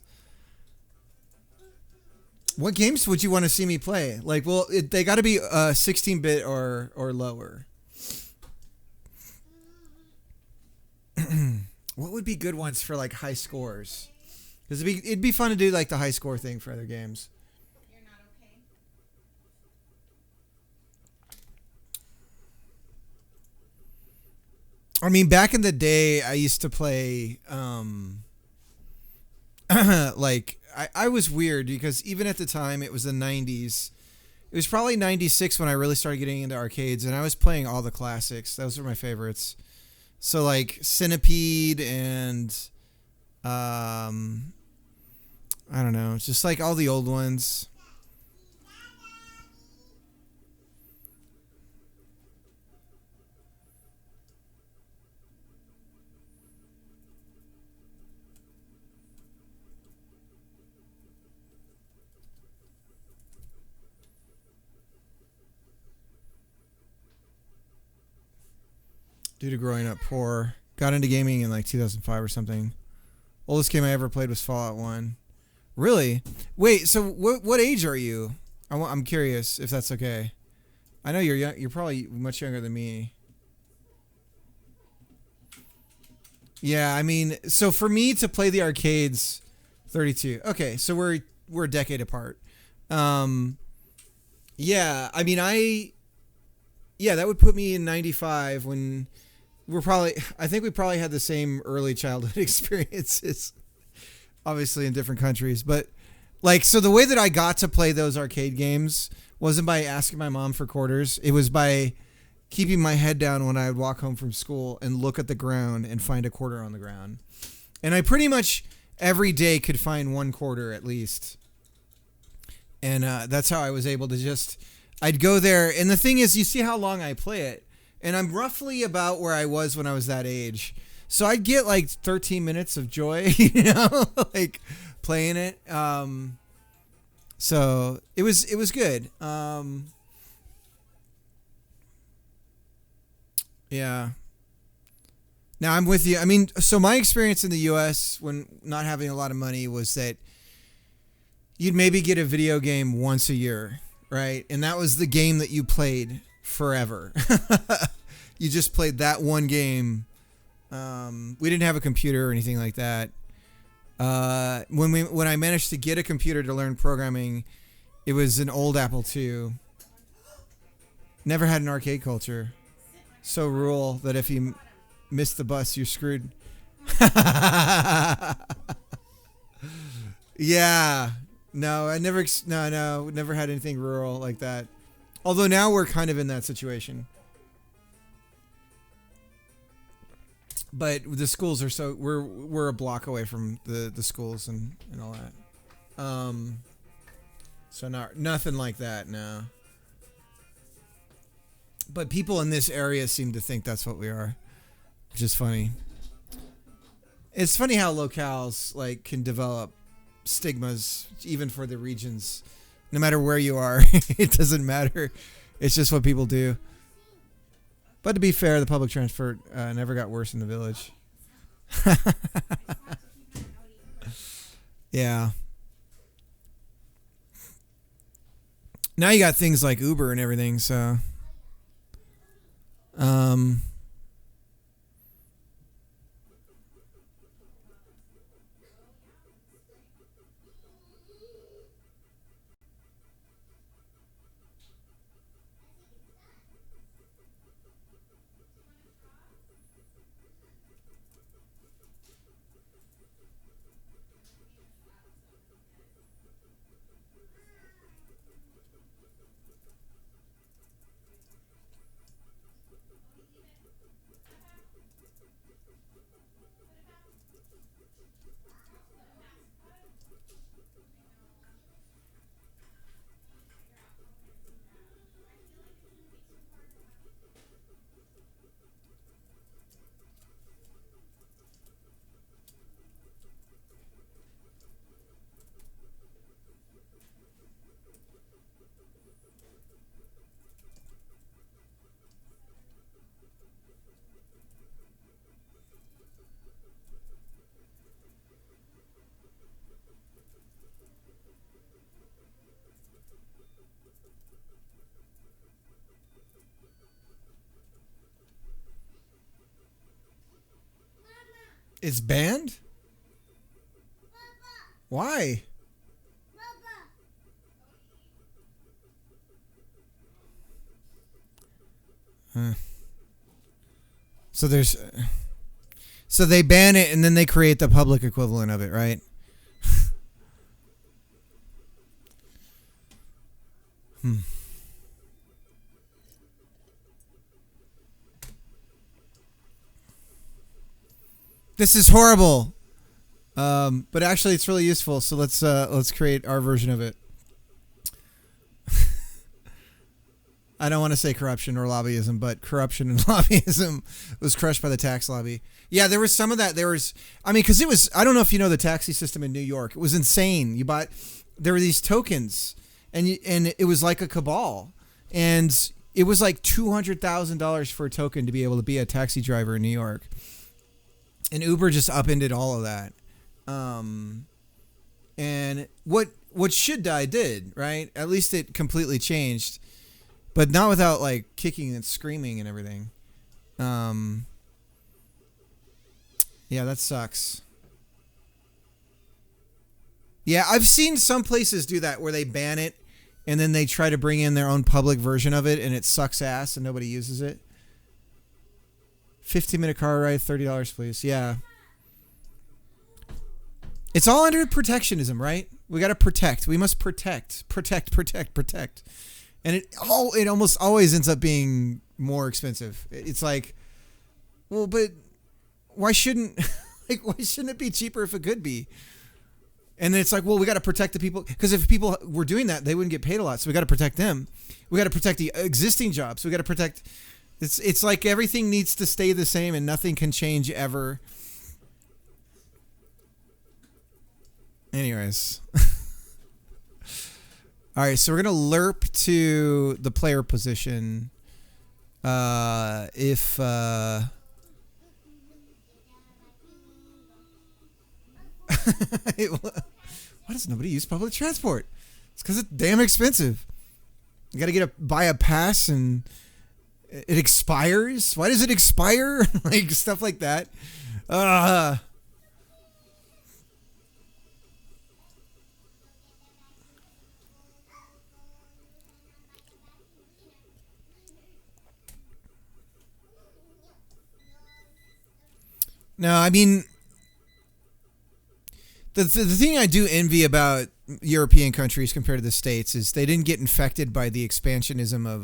What games would you want to see me play? Like, well, they got to be 16-bit or lower. What would be good ones for like high scores? Because it'd be fun to do like the high score thing for other games. You're not okay? I mean, back in the day, I used to play like I was weird because even at the time it was the 90s. It was probably 96 when I really started getting into arcades, and I was playing all the classics. Those were my favorites. So like Centipede and I don't know, just like all the old ones. Due to growing up poor, got into gaming in like 2005 or something. Oldest game I ever played was Fallout 1. Really? Wait, so what age are you? I'm curious if that's okay. I know you're young, you're probably much younger than me. Yeah, I mean, so for me to play the arcades, 32. Okay, so we're a decade apart. Yeah, I mean, Yeah, that would put me in 95 when I think we probably had the same early childhood experiences, obviously in different countries. But like, so the way that I got to play those arcade games wasn't by asking my mom for quarters. It was by keeping my head down when I would walk home from school and look at the ground and find a quarter on the ground. And I pretty much every day could find one quarter at least. And that's how I was able to I'd go there. And the thing is, you see how long I play it. And I'm roughly about where I was when I was that age. So I'd get like 13 minutes of joy, like playing it. So it was good. Yeah. Now I'm with you. I mean, so my experience in the US when not having a lot of money was that you'd maybe get a video game once a year, right? And that was the game that you played forever. You just played that one game. We didn't have a computer or anything like that. When I managed to get a computer to learn programming, it was an old Apple II. Never had an arcade culture. So rural that if you missed the bus, you're screwed. Yeah. No, I never. Never had anything rural like that. Although now we're kind of in that situation. But the schools are we're a block away from the schools and all that. So nothing like that, no. But people in this area seem to think that's what we are, which is funny. It's funny how locales like can develop stigmas even for the regions. No matter where you are, it doesn't matter. It's just what people do. But to be fair, the public transport never got worse in the village. Yeah. Now you got things like Uber and everything, so it's banned? Why? Huh. So they ban it and then they create the public equivalent of it, right? This is horrible. But actually it's really useful, so let's create our version of it. I don't want to say corruption or lobbyism, but corruption and lobbyism was crushed by the tax lobby. Yeah, there was some of that. Because it was, I don't know if you know the taxi system in New York. It was insane. There were these tokens, and it was like a cabal. And it was like $200,000 for a token to be able to be a taxi driver in New York. And Uber just upended all of that. And what should die did, right? At least it completely changed. But not without like kicking and screaming and everything. Yeah, that sucks. Yeah, I've seen some places do that where they ban it and then they try to bring in their own public version of it, and it sucks ass, and nobody uses it. 15-minute car ride, $30, please. Yeah. It's all under protectionism, right? We got to protect. We must protect. And it almost always ends up being more expensive. It's like, well, but why shouldn't it be cheaper if it could be? And then it's like, well, we got to protect the people, because if people were doing that, they wouldn't get paid a lot. So we got to protect them. We got to protect the existing jobs. We got to protect. It's like everything needs to stay the same and nothing can change ever. Anyways. All right, so we're going to lerp to the player position. Why does nobody use public transport? It's because it's damn expensive. You got to buy a pass and it expires. Why does it expire? Like stuff like that. No, I mean, the thing I do envy about European countries compared to the States is they didn't get infected by the expansionism of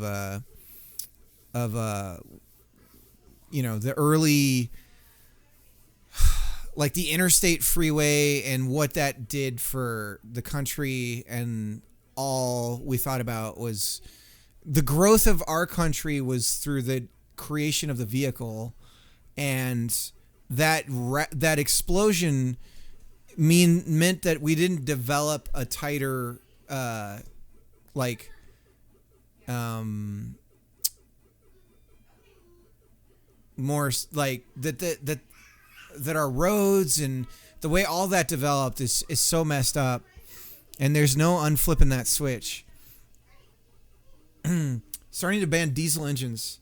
the early, like the interstate freeway and what that did for the country, and all we thought about was the growth of our country was through the creation of the vehicle, and that explosion meant that we didn't develop a tighter more like that our roads and the way all that developed is so messed up, and there's no unflipping that switch. Starting to ban diesel engines.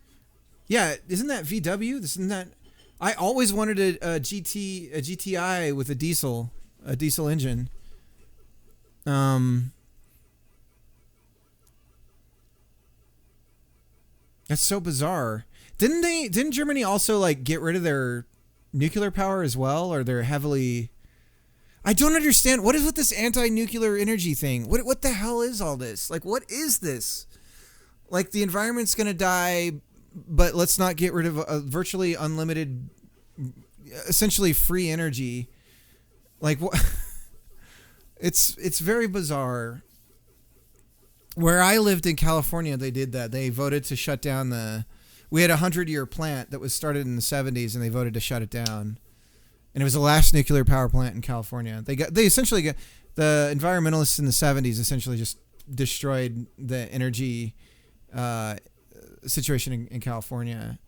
Yeah, isn't that VW? Isn't that? I always wanted a GTI with a diesel engine. That's so bizarre. Didn't Germany also like get rid of their nuclear power as well, or they're heavily? I don't understand. What is with this anti-nuclear energy thing? What the hell is all this? Like, what is this? Like, the environment's gonna die, but let's not get rid of a virtually unlimited, essentially free energy. Like, what? It's very bizarre. Where I lived in California, they did that. They voted to shut down we had a 100-year plant that was started in the 70s, and they voted to shut it down. And it was the last nuclear power plant in California. They essentially got the environmentalists in the 70s essentially just destroyed the energy situation in California.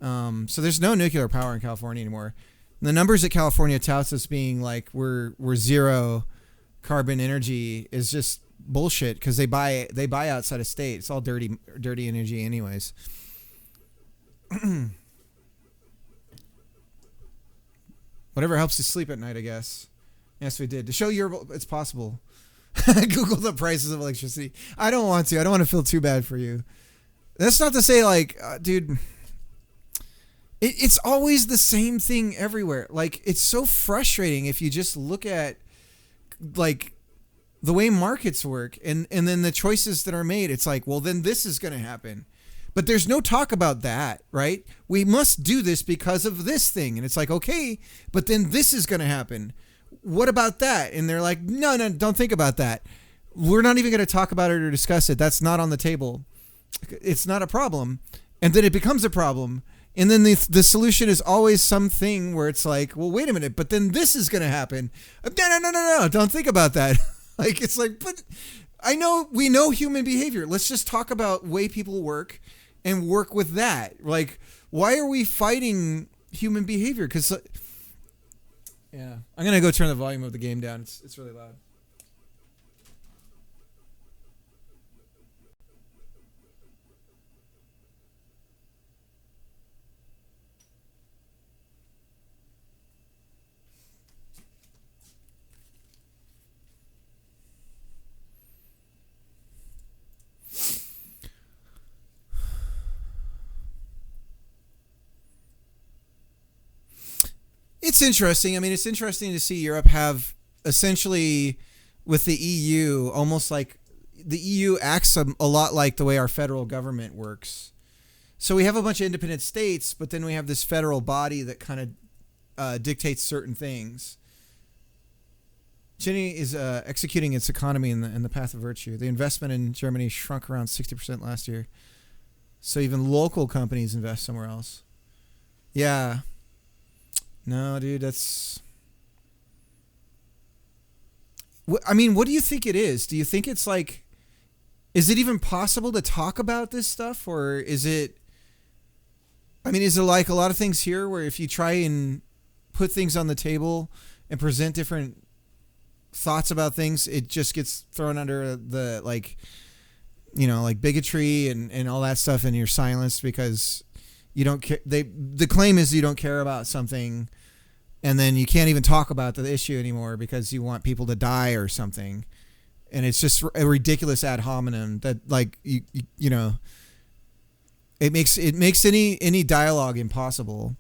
So there's no nuclear power in California anymore. And the numbers that California touts as being like we're zero carbon energy is just bullshit, because they buy outside of state. It's all dirty energy anyways. Whatever helps you sleep at night, I guess. Yes, we did. To show it's possible. Google the prices of electricity. I don't want to. I don't want to feel too bad for you. That's not to say, like, dude, it's always the same thing everywhere. Like, it's so frustrating if you just look at, like, the way markets work and then the choices that are made. It's like, well, then this is going to happen. But there's no talk about that, right? We must do this because of this thing. And it's like, okay, but then this is going to happen. What about that? And they're like, no, don't think about that. We're not even going to talk about it or discuss it. That's not on the table. It's not a problem. And then it becomes a problem. And then the solution is always something where it's like, well, wait a minute, but then this is going to happen. No, don't think about that. Like, it's like, but we know human behavior. Let's just talk about way people work and work with that. Like, why are we fighting human behavior? Because, yeah, I'm going to go turn the volume of the game down. It's really loud. It's interesting. I mean, it's interesting to see Europe have essentially, with the EU, almost like the EU acts a lot like the way our federal government works. So we have a bunch of independent states, but then we have this federal body that kind of dictates certain things. Germany is executing its economy in the path of virtue. The investment in Germany shrunk around 60% last year. So even local companies invest somewhere else. Yeah. No, dude, that's... I mean, what do you think it is? Do you think it's like... Is it even possible to talk about this stuff? Or is it... I mean, is it like a lot of things here where if you try and put things on the table and present different thoughts about things, it just gets thrown under the, like, you know, like bigotry and all that stuff, and you're silenced because you don't care. The claim is you don't care about something, and then you can't even talk about the issue anymore because you want people to die or something. And it's just a ridiculous ad hominem that, like, you know, it makes any dialogue impossible.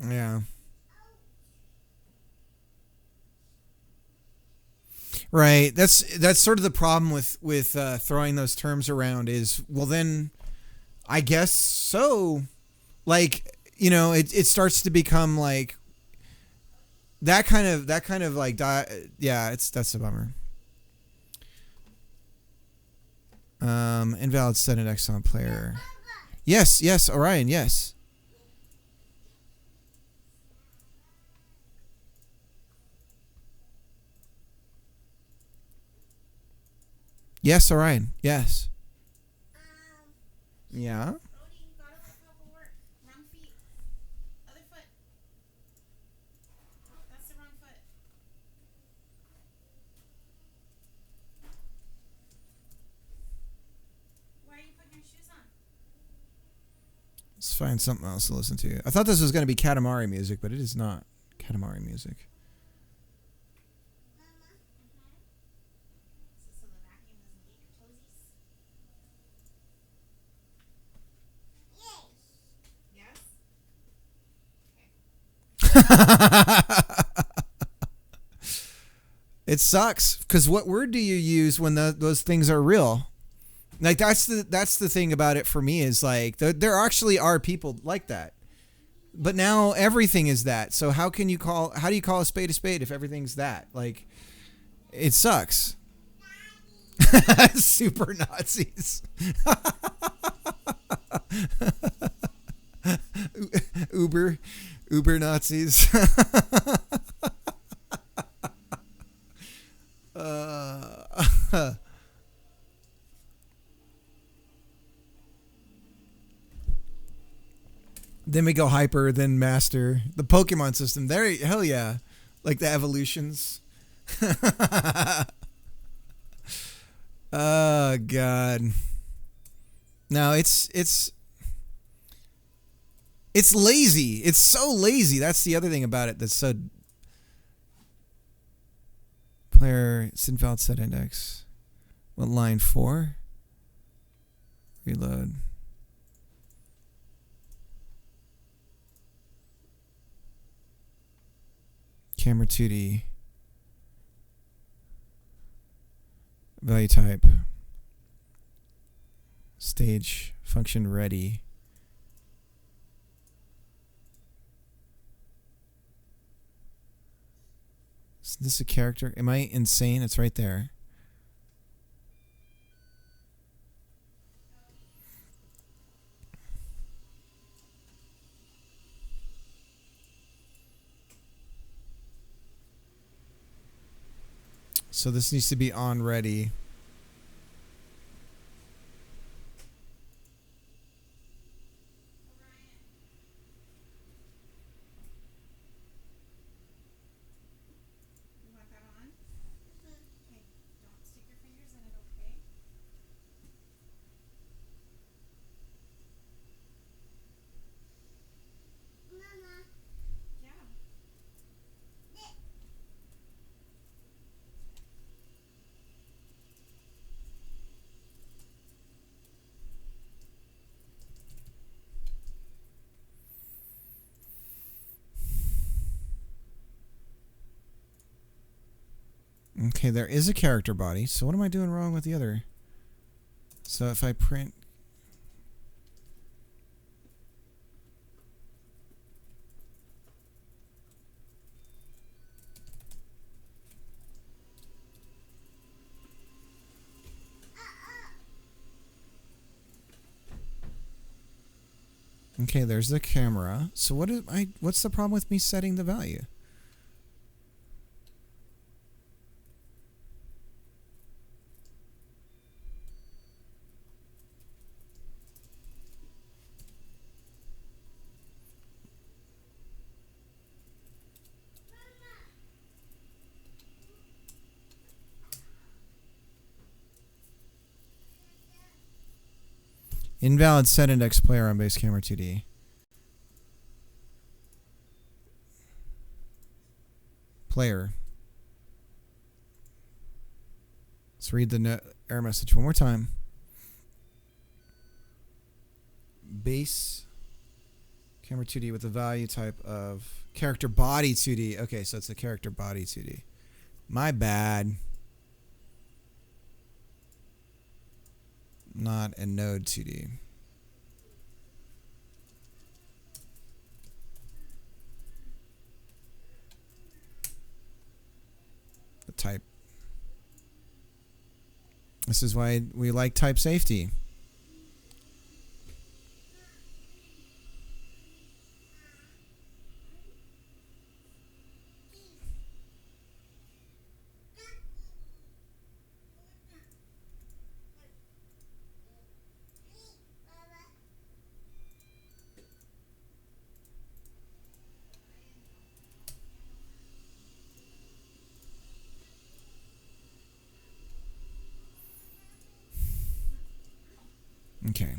Yeah. Right. That's sort of the problem with throwing those terms around is, well, then I guess so. Like, you know, it starts to become like that kind of like yeah, that's a bummer. Invalid set an excellent player. Yes, Orion, yes. Yes, Orion. Yes. Yeah. Brody, you gotta let Papa work. Wrong feet. Other foot. That's the wrong foot. Why are you putting your shoes on? Let's find something else to listen to. I thought this was going to be Katamari music, but it is not Katamari music. So the vacuum doesn't get your toesies? Yes? It sucks because what word do you use when those things are real? Like that's the thing about it for me is like there actually are people like that, but now everything is that. So how do you call a spade if everything's that? Like, it sucks. Super Nazis. Uber Nazis. Then we go hyper, then master. The Pokemon system. There, hell yeah. Like the evolutions. Oh God. No, it's lazy. It's so lazy. That's the other thing about it that's so. Player Sinvalid set index. What, line 4? Reload. Camera 2D. Value type. Stage function ready. Is this a character? Am I insane? It's right there. So this needs to be on ready. You want that on? Okay. Don't stick your fingers in it, okay? Yeah. Okay, there is a character body. So what am I doing wrong with the other? So if I print... Okay, there's the camera. So what's the problem with me setting the value? Invalid set index player on base camera 2D. Player. Let's read the error message one more time. Base camera 2D with the value type of character body 2D. Okay, so it's a character body 2D. My bad. Not a node 2D. The type. This is why we like type safety. Okay.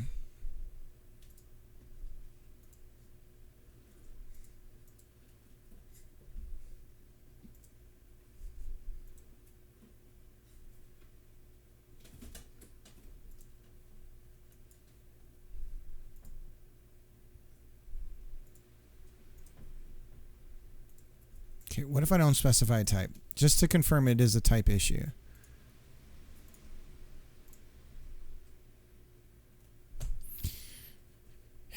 Okay, what if I don't specify a type? Just to confirm it is a type issue.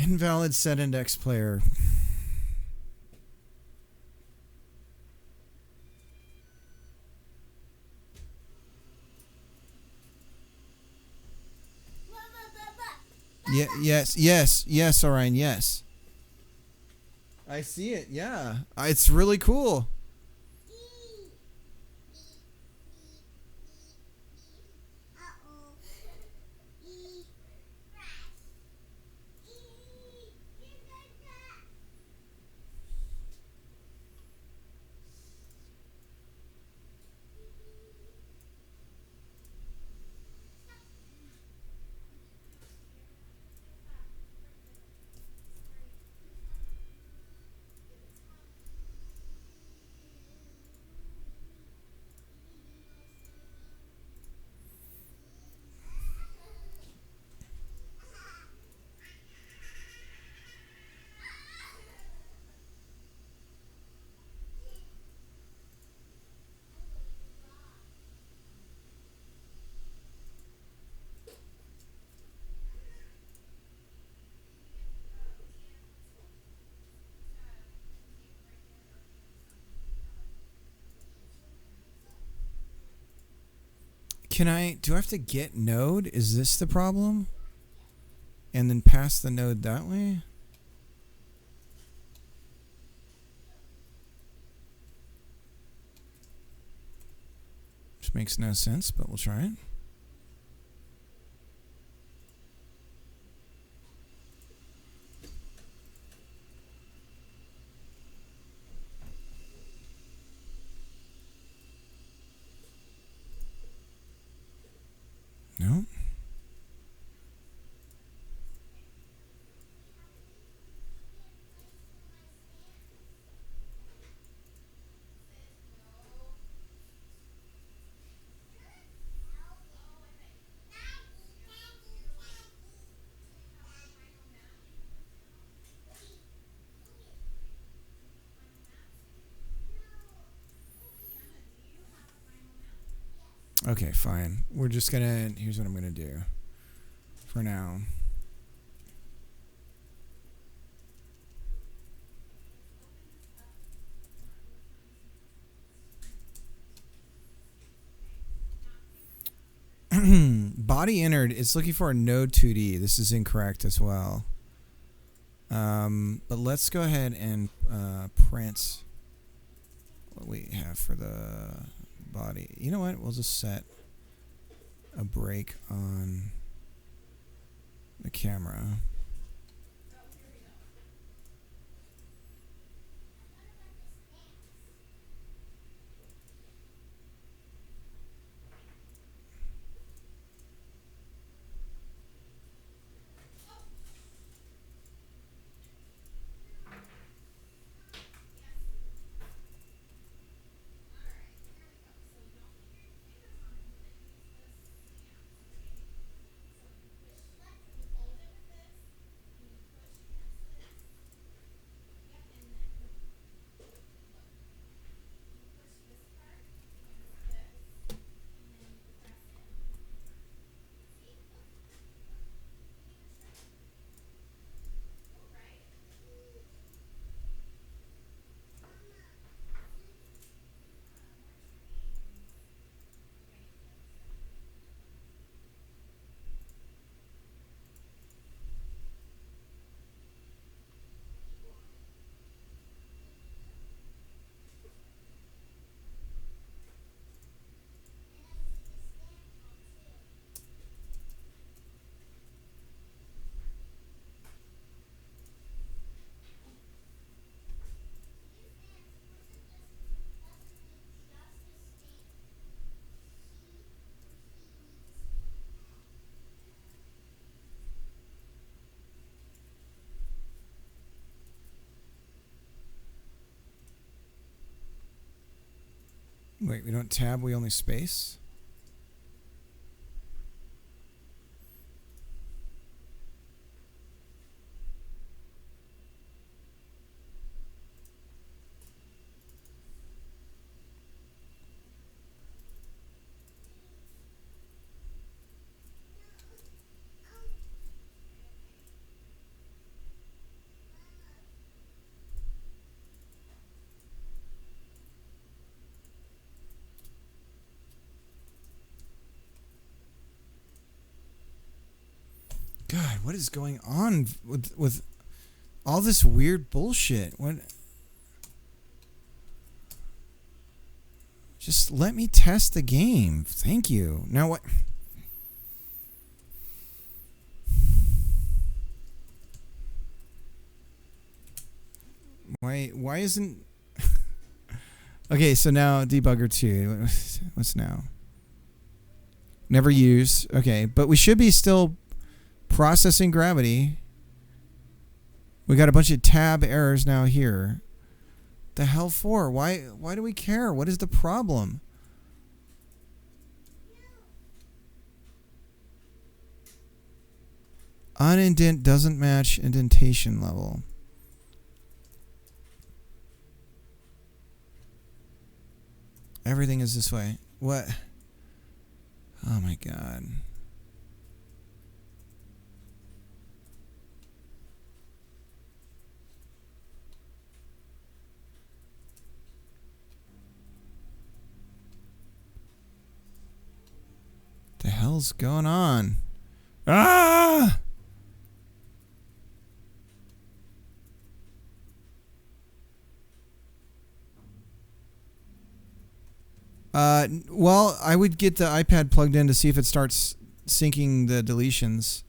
Invalid set index player. Yes, Orion, yes. I see it, yeah. It's really cool. do I have to get node? Is this the problem? And then pass the node that way? Which makes no sense, but we'll try it. No. Okay, fine. We're just gonna, here's what I'm gonna do for now. Body entered, it's looking for a node 2D. This is incorrect as well. But let's go ahead and print what we have for the body. You know what? We'll just set a break on the camera. Wait, we don't tab, we only space? God, what is going on with all this weird bullshit? What? Just let me test the game. Thank you. Now what? Why isn't... Okay, so now debugger 2. What's now? Never use. Okay, but we should be still processing gravity. We got a bunch of tab errors now here. The hell for? Why do we care? What is the problem? Unindent doesn't match indentation level. Everything is this way. What? Oh my God. hell's going on? Ah! Well, I would get the iPad plugged in to see if it starts syncing the deletions.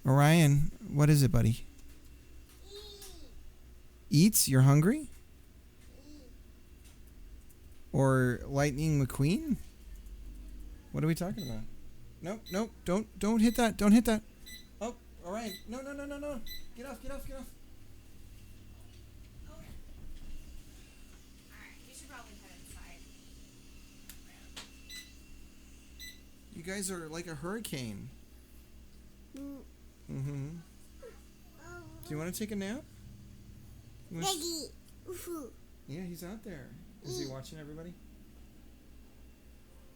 Orion, what is it, buddy? Eats? You're hungry? Or Lightning McQueen? What are we talking about? Nope, don't hit that. Don't hit that. Oh, Orion. No. Get off. Alright, you should probably head inside. You guys are like a hurricane. Mm-hmm. Do you want to take a nap? Daddy. Yeah, he's out there. Is he watching everybody?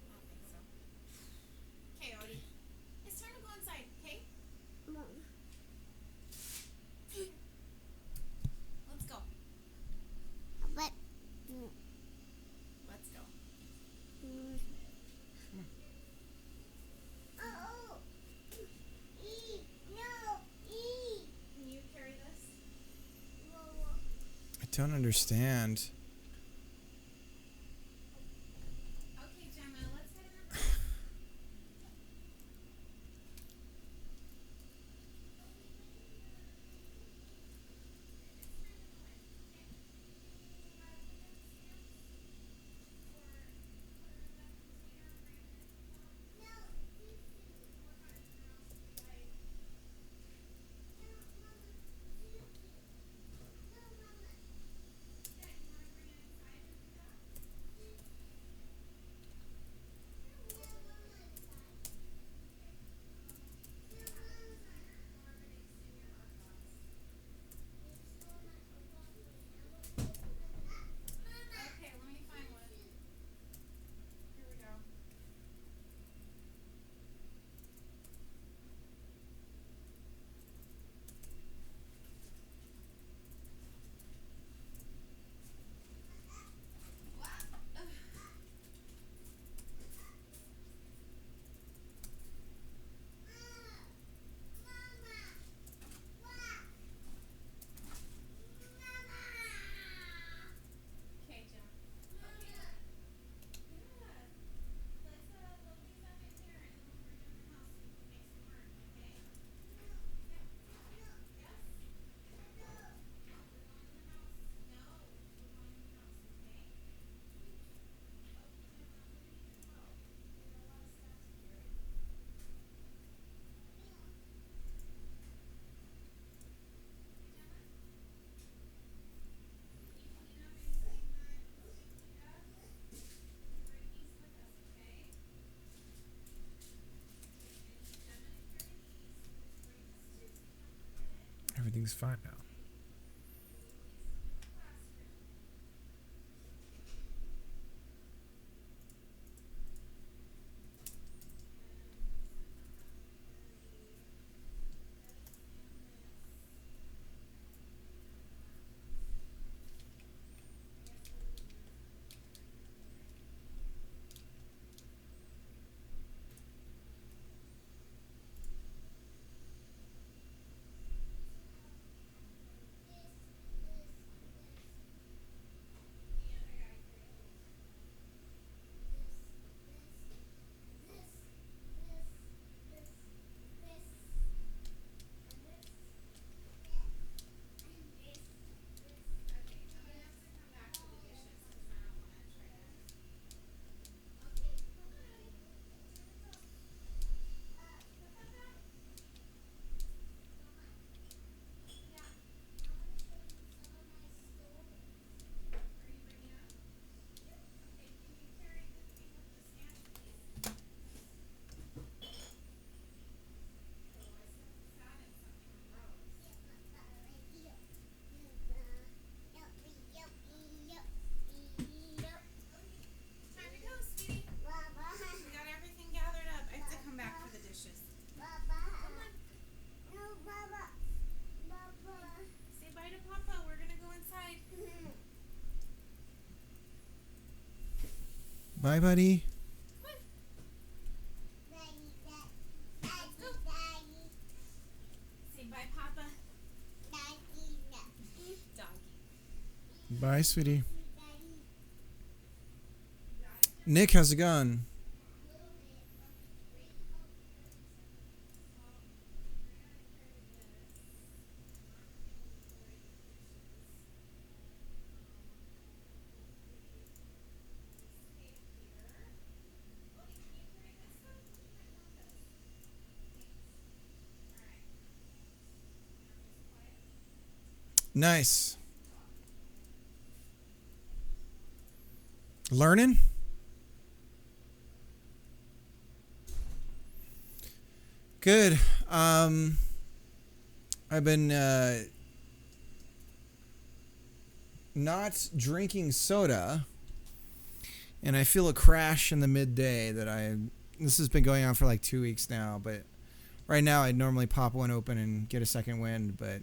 I don't think so. Okay, Odie. It's time to go inside, okay? Let's go. But Let's go. oh, no, Can you carry this? I don't understand. Okay, Gemma, let's head in. Okay, let me find one. Here we go. Okay, Gemma. Okay. Yeah. Let's load these up in here and then when we're done the house, we can make some work, okay? Yeah. Yes? We're going in the house. No. We're going in the house, okay? Okay, Gemma, we need your help. We got a lot of stuff to carry. Okay, Gemma? Can you clean up anything that needs to be cleaned up? Bring these with us, okay? And Gemma to carry these. Bring this too so you don't forget it. Everything's fine now. Classroom. Bye, buddy. Say bye, Papa. Doggy. Bye, sweetie. Nick, how's it going? Nice. Learning? Good. I've been not drinking soda, and I feel a crash in the midday that this has been going on for like 2 weeks now, but right now I'd normally pop one open and get a second wind, but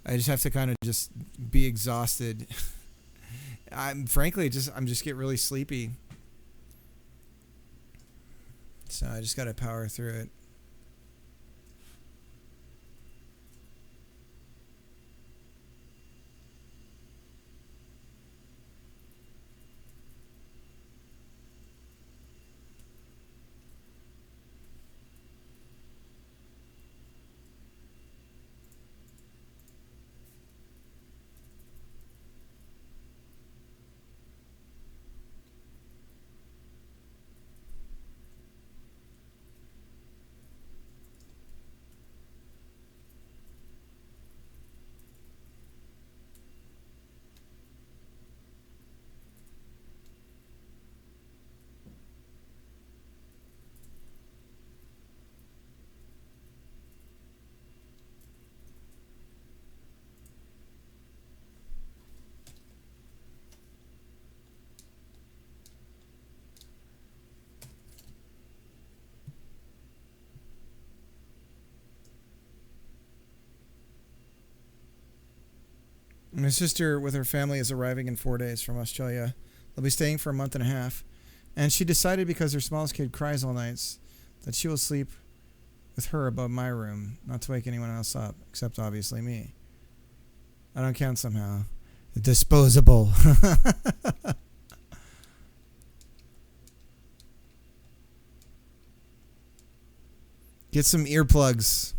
I just have to kind of just be exhausted. I'm just get really sleepy. So I just got to power through it. My sister with her family is arriving in 4 days from Australia. They'll be staying for a month and a half. And she decided, because her smallest kid cries all nights, that she will sleep with her above my room, not to wake anyone else up, except obviously me. I don't count somehow. Disposable. Get some earplugs.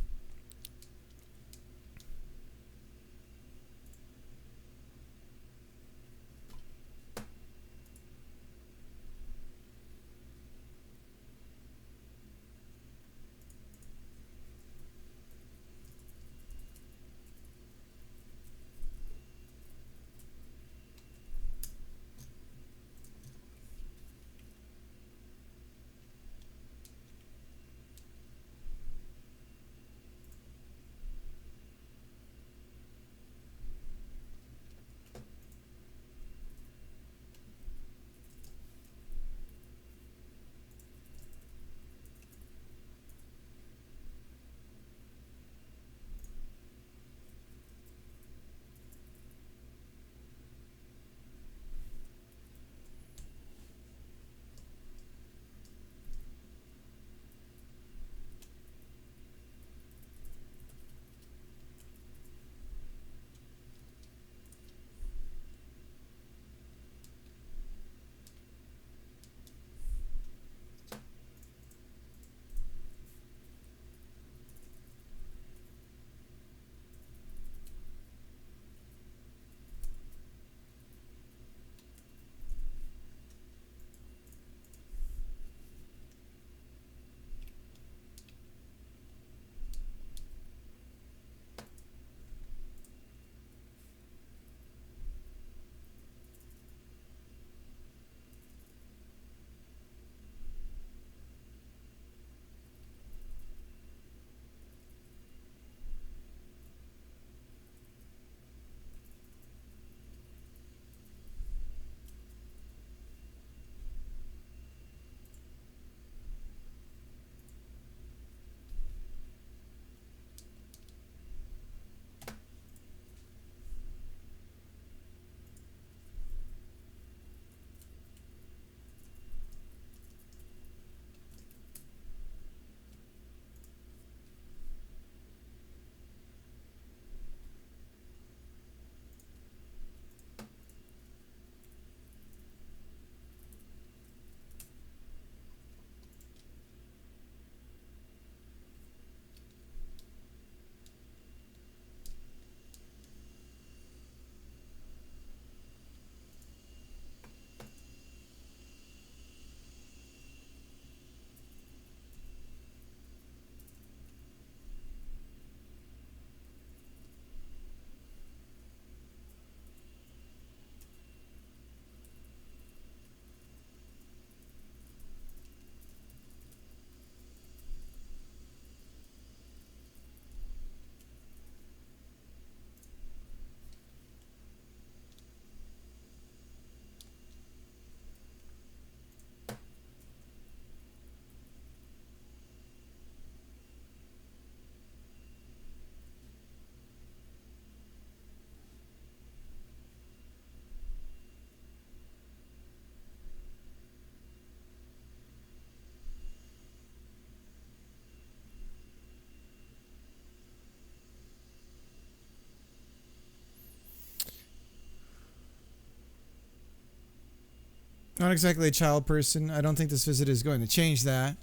Not exactly a child person. I don't think this visit is going to change that.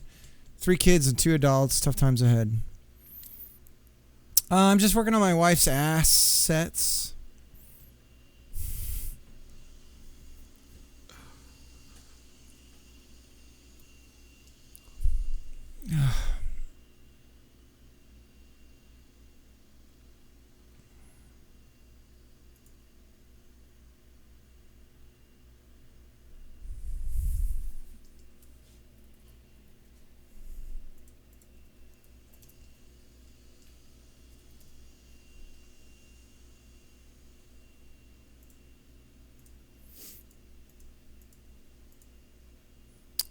3 kids and 2 adults. Tough times ahead. I'm just working on my wife's assets.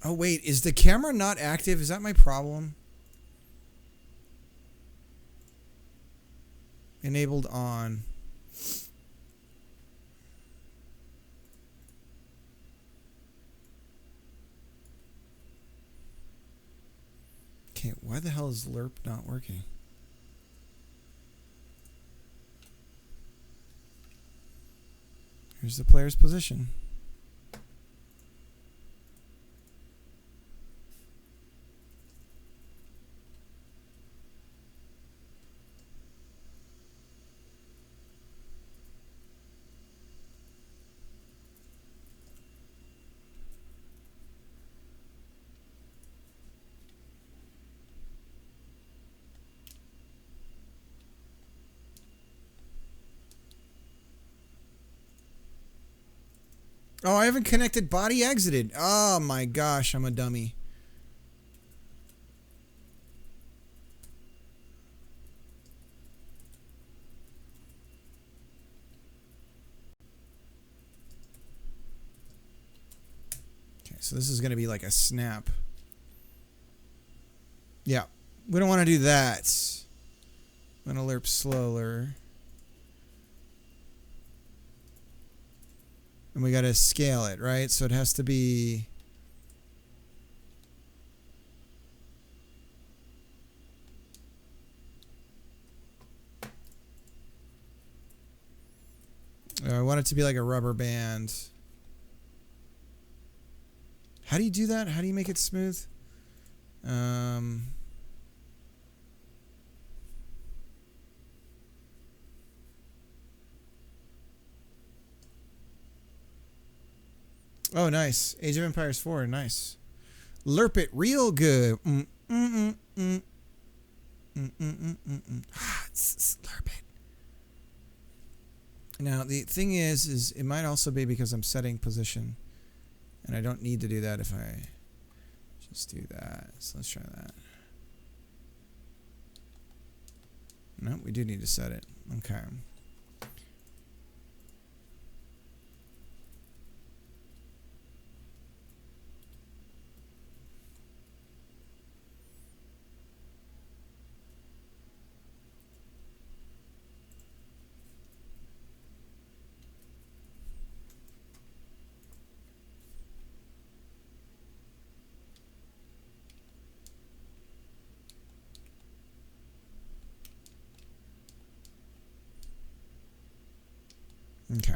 Oh, wait. Is the camera not active? Is that my problem? Enabled on. Okay, why the hell is LERP not working? Here's the player's position. Oh, I haven't connected body exited. Oh my gosh, I'm a dummy. Okay, so this is going to be like a snap. Yeah, we don't want to do that. I'm going to lerp slower. And we got to scale it, right? So it has to be... I want it to be like a rubber band. How do you do that? How do you make it smooth? Oh, nice. Age of Empires 4, nice. Lerp it real good. Lerp it. Now, the thing is it might also be because I'm setting position. And I don't need to do that if I just do that. So let's try that. No, we do need to set it. Okay. Okay.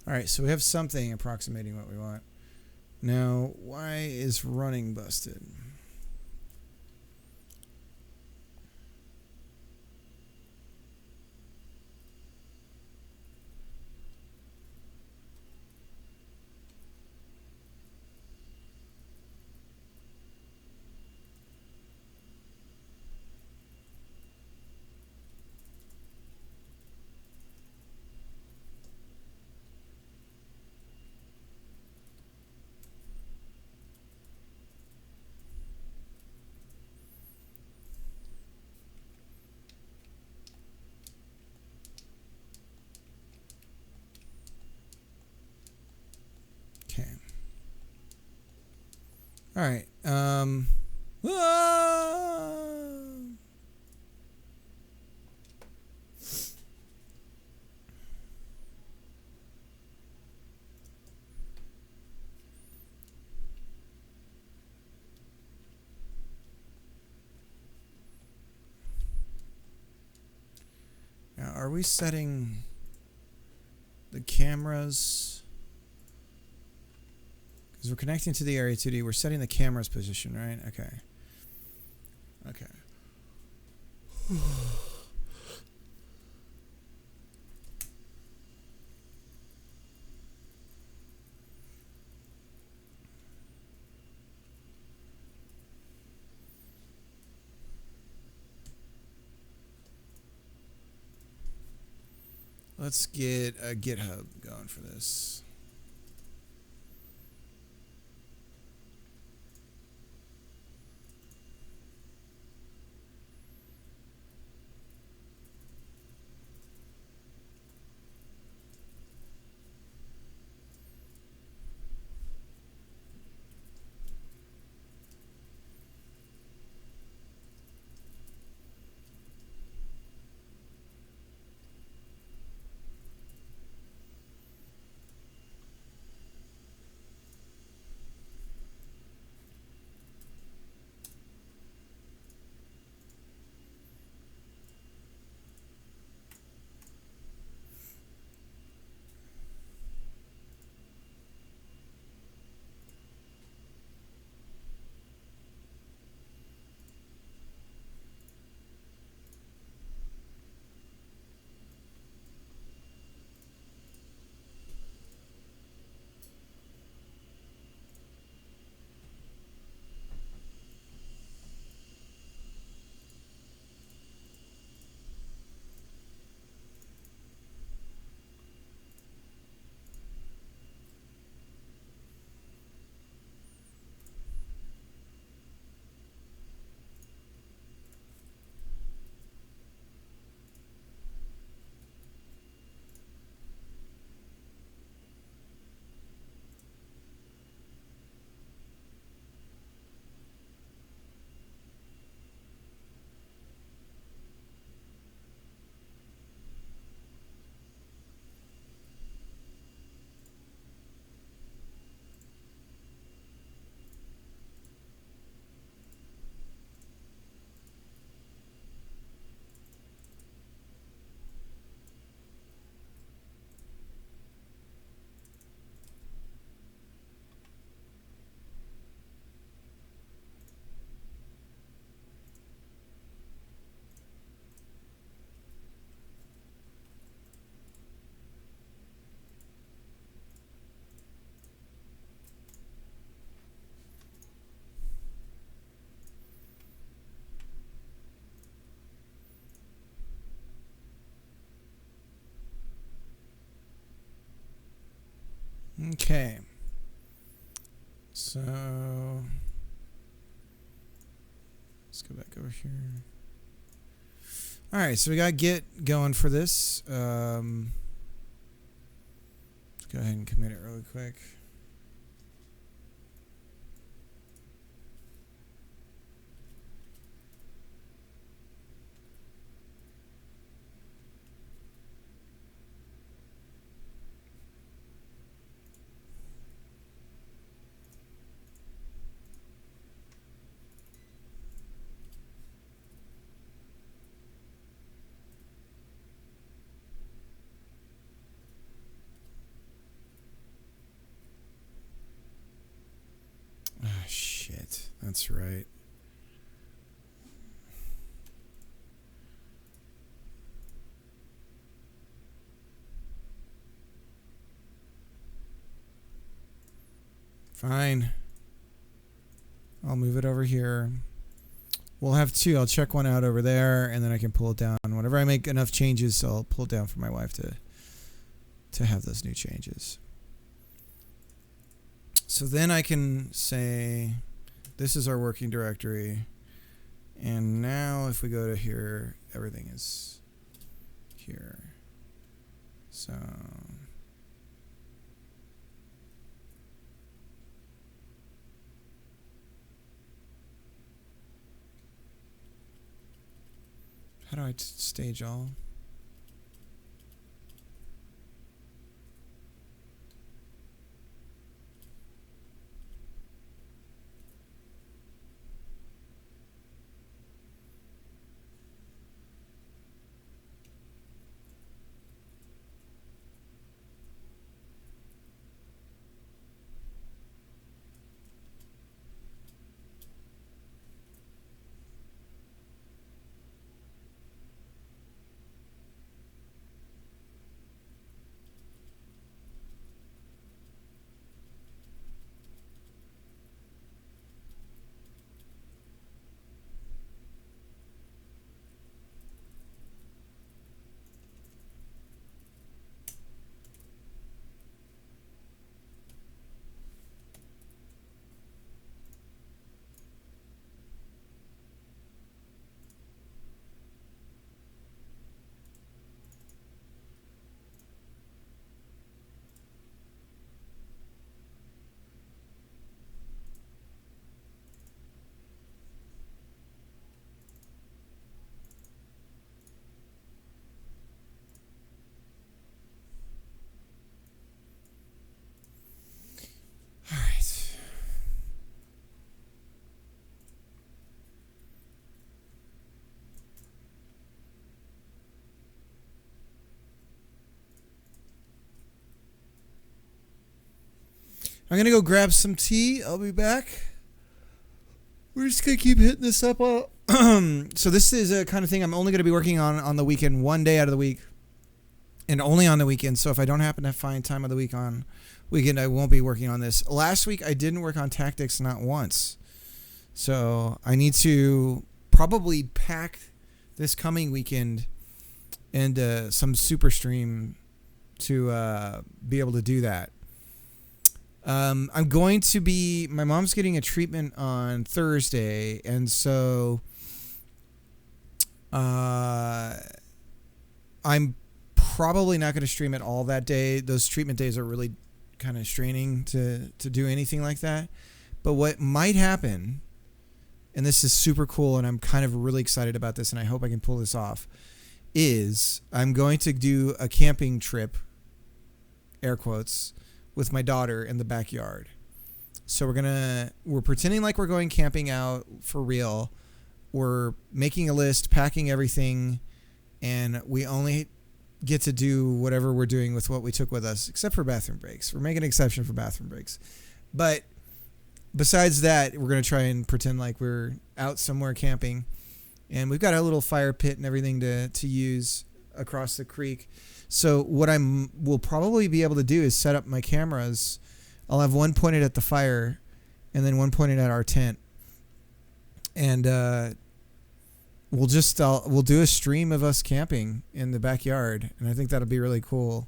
All right, so we have something approximating what we want. Now, why is running busted? Okay. All right. Now, are we setting the cameras? Because we're connecting to the Area 2D. We're setting the camera's position, right? Okay. Okay. Let's get a GitHub going for this. Okay. So let's go back over here. All right, so we got Git going for this. Let's go ahead and commit it really quick. Ah, shit. That's right. Fine. I'll move it over here. We'll have two. I'll check one out over there, and then I can pull it down. Whenever I make enough changes, I'll pull it down for my wife to have those new changes. So then I can say, this is our working directory. And now if we go to here, everything is here. So how do I stage all? I'm gonna go grab some tea. I'll be back. We're just gonna keep hitting this up. So this is a kind of thing I'm only gonna be working on the weekend, one day out of the week, and only on the weekend. So if I don't happen to find time of the week on weekend, I won't be working on this. Last week I didn't work on tactics, not once. So I need to probably pack this coming weekend into some super stream to be able to do that. I'm going to be, my mom's getting a treatment on Thursday, and so I'm probably not going to stream it all that day. Those treatment days are really kind of straining to do anything like that. But what might happen, and this is super cool, and I'm kind of really excited about this, and I hope I can pull this off, is I'm going to do a camping trip, air quotes, with my daughter in the backyard. So we're pretending like we're going camping out for real. We're making a list, packing everything, and we only get to do whatever we're doing with what we took with us, except for bathroom breaks. We're making an exception for bathroom breaks. But besides that, we're going to try and pretend like we're out somewhere camping. And we've got a little fire pit and everything to use across the creek. So what will probably be able to do is set up my cameras. I'll have one pointed at the fire and then one pointed at our tent. And we'll do a stream of us camping in the backyard, and I think that'll be really cool.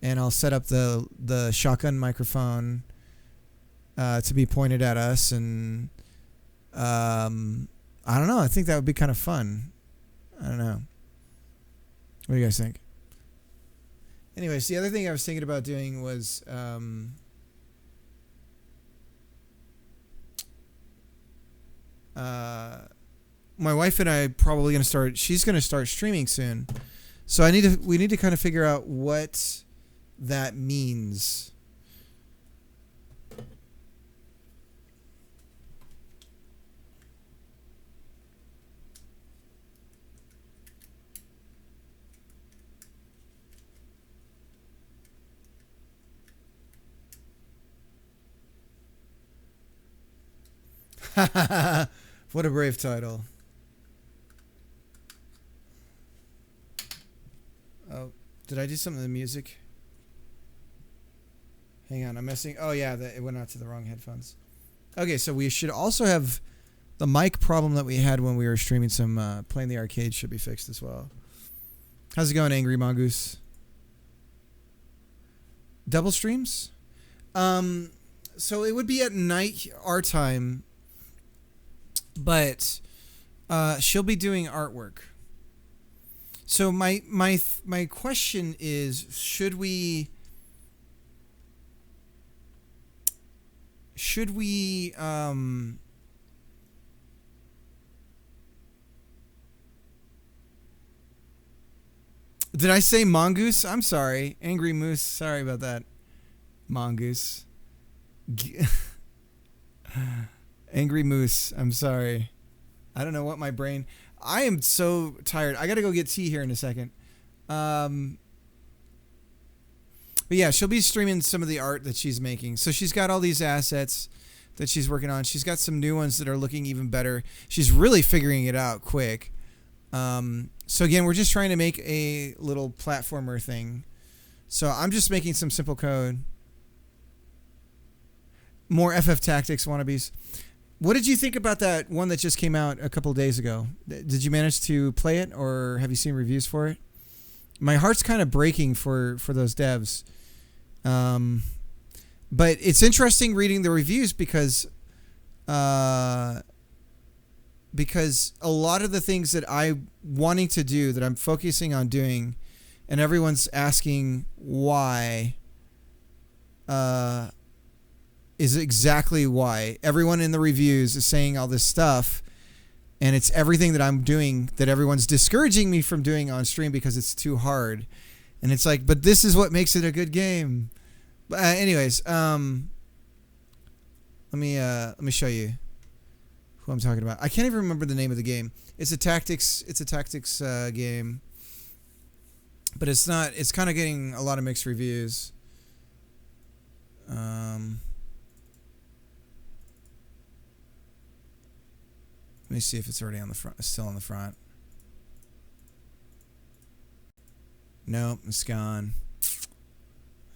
And I'll set up the shotgun microphone to be pointed at us, and I don't know. I think that would be kind of fun. I don't know. What do you guys think? Anyways, the other thing I was thinking about doing was my wife and I probably going to start. She's going to start streaming soon, so we need to kind of figure out what that means. What a brave title. Oh, did I do something to the music? Hang on, I'm messing. Oh yeah, it went out to the wrong headphones. Okay, so we should also have the mic problem that we had when we were streaming some Playing the Arcade should be fixed as well. How's it going, Angry Mongoose? Double streams? So it would be at night our time, but she'll be doing artwork. So my question is, should we did I say mongoose? I'm sorry. Angry Moose. Sorry about that. Mongoose. Angry Moose. I'm sorry. I don't know what my brain... I am so tired. I got to go get tea here in a second. But yeah, she'll be streaming some of the art that she's making. So she's got all these assets that she's working on. She's got some new ones that are looking even better. She's really figuring it out quick. So again, we're just trying to make a little platformer thing. So I'm just making some simple code. More FF Tactics wannabes. What did you think about that one that just came out a couple of days ago? Did you manage to play it, or have you seen reviews for it? My heart's kind of breaking for those devs. But it's interesting reading the reviews because a lot of the things that I'm wanting to do, that I'm focusing on doing, and everyone's asking why, is exactly why. Everyone in the reviews is saying all this stuff, and it's everything that I'm doing that everyone's discouraging me from doing on stream because it's too hard. And it's like, but this is what makes it a good game. But anyways, let me show you who I'm talking about. I can't even remember the name of the game. It's a tactics game, but it's not. It's kind of getting a lot of mixed reviews. Let me see if it's already on the front. Still on the front. Nope, it's gone.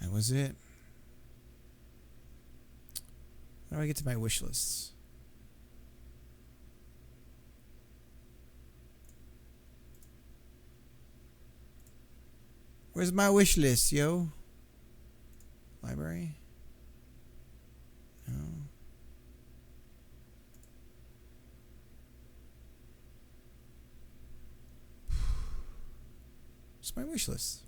That was it. How do I get to my wish lists? Where's my wish list, yo? Library? No. What's my wish list?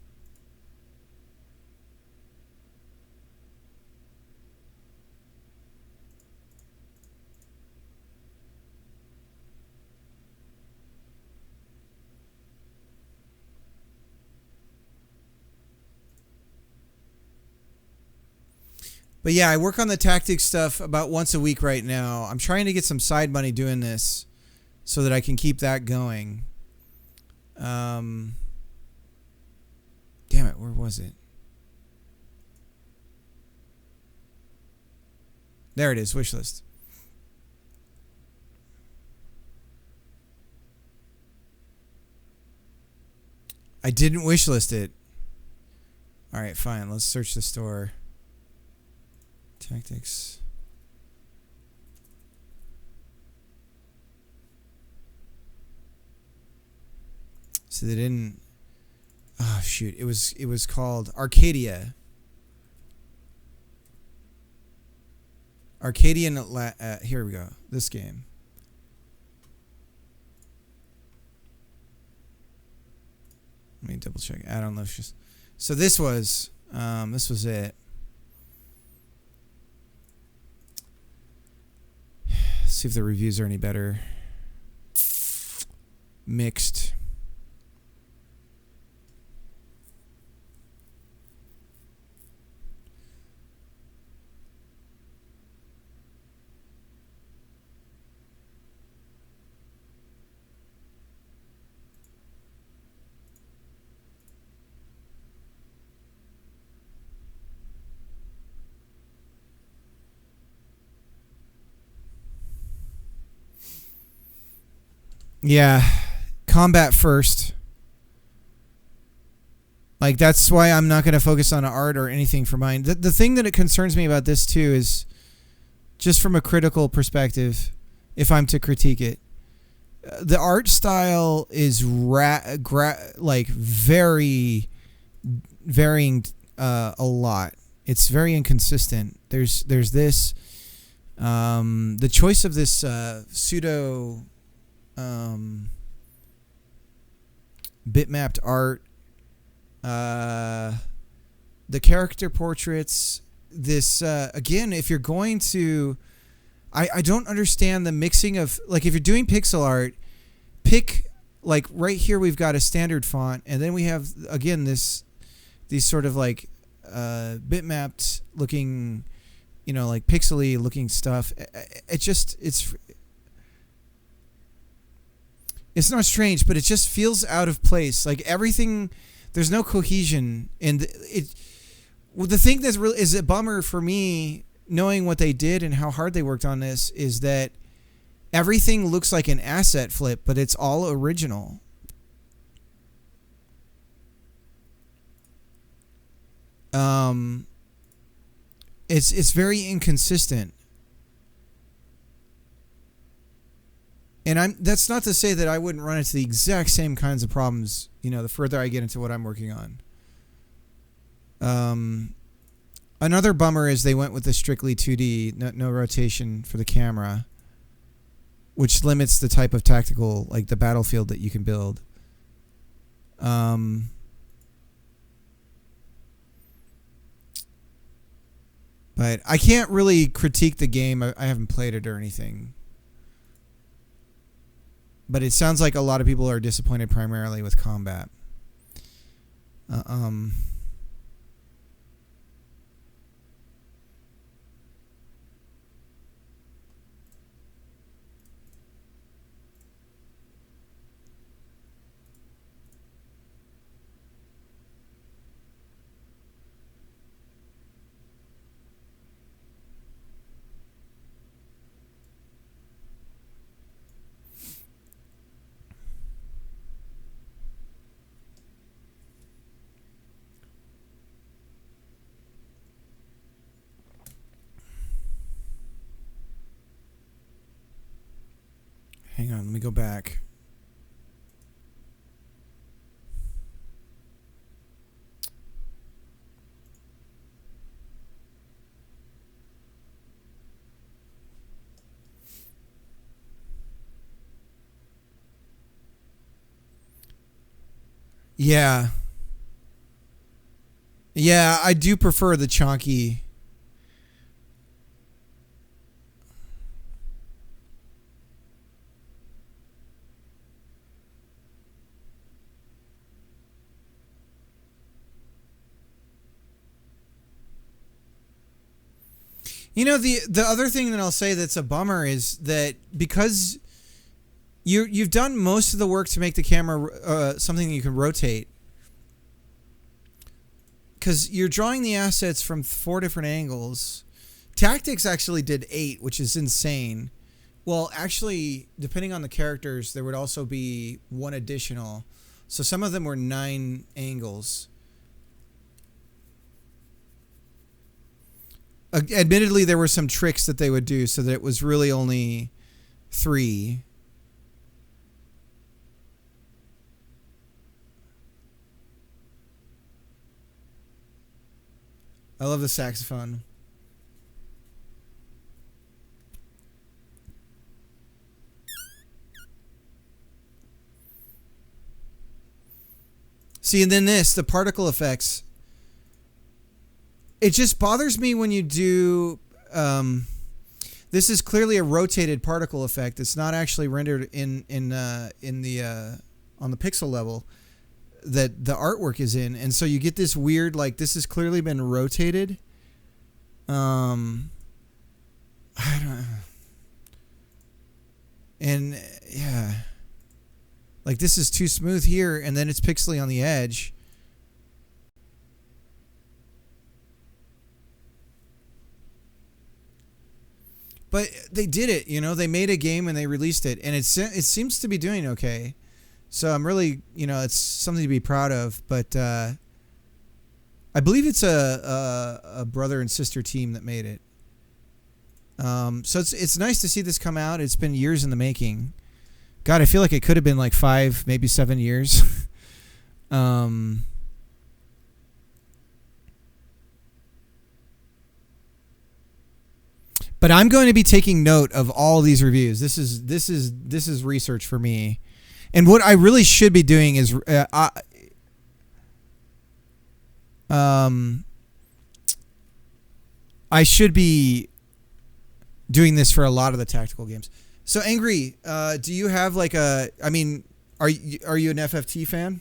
But yeah, I work on the tactics stuff about once a week right now. I'm trying to get some side money doing this so that I can keep that going. Damn it, where was it? There it is, wish list. I didn't wish list it. All right, fine. Let's search the store. Tactics. So they didn't. Oh shoot! It was called Arcadia. Arcadian. Here we go. This game. Let me double check. I don't know. So this was it. See if the reviews are any better. Mixed. Yeah, combat first. Like, that's why I'm not going to focus on art or anything for mine. The thing that it concerns me about this, too, is just from a critical perspective, if I'm to critique it, the art style is like very varying a lot. It's very inconsistent. There's this, the choice of this pseudo bitmapped art, the character portraits, this again, if you're going to, I don't understand the mixing of, like, if you're doing pixel art, pick, like, right here we've got a standard font, and then we have again these sort of like bitmapped looking, you know, like pixely looking stuff. It's not strange, but it just feels out of place. Like everything, there's no cohesion, and it. Well, the thing that's really is a bummer for me, knowing what they did and how hard they worked on this, is that everything looks like an asset flip, but it's all original. It's very inconsistent. And that's not to say that I wouldn't run into the exact same kinds of problems, you know, the further I get into what I'm working on. Another bummer is they went with the strictly 2D, no rotation for the camera, which limits the type of tactical, like the battlefield that you can build. But I can't really critique the game. I haven't played it or anything. But it sounds like a lot of people are disappointed primarily with combat. hang on, let me go back. Yeah. Yeah, I do prefer the chonky. You know, the other thing that I'll say that's a bummer is that because you've done most of the work to make the camera something that you can rotate, because you're drawing the assets from 4 different angles. Tactics actually did 8, which is insane. Well, actually, depending on the characters, there would also be 1 additional. So some of them were 9 angles. Admittedly, there were some tricks that they would do so that it was really only 3. I love the saxophone. See, and then the particle effects. It just bothers me when you do. This is clearly a rotated particle effect. It's not actually rendered in the on the pixel level that the artwork is in, and so you get this weird, like, this has clearly been rotated. I don't know. And yeah, like, this is too smooth here, and then it's pixely on the edge. But they did it, you know. They made a game and they released it, and it seems to be doing okay. So I'm really, you know, it's something to be proud of. But I believe it's a brother and sister team that made it. So it's nice to see this come out. It's been years in the making. God, I feel like it could have been like 5, maybe 7 years. But I'm going to be taking note of all these reviews. This is research for me. And what I really should be doing is I should be doing this for a lot of the tactical games. So, Angry, do you have like a? I mean, are you an FFT fan?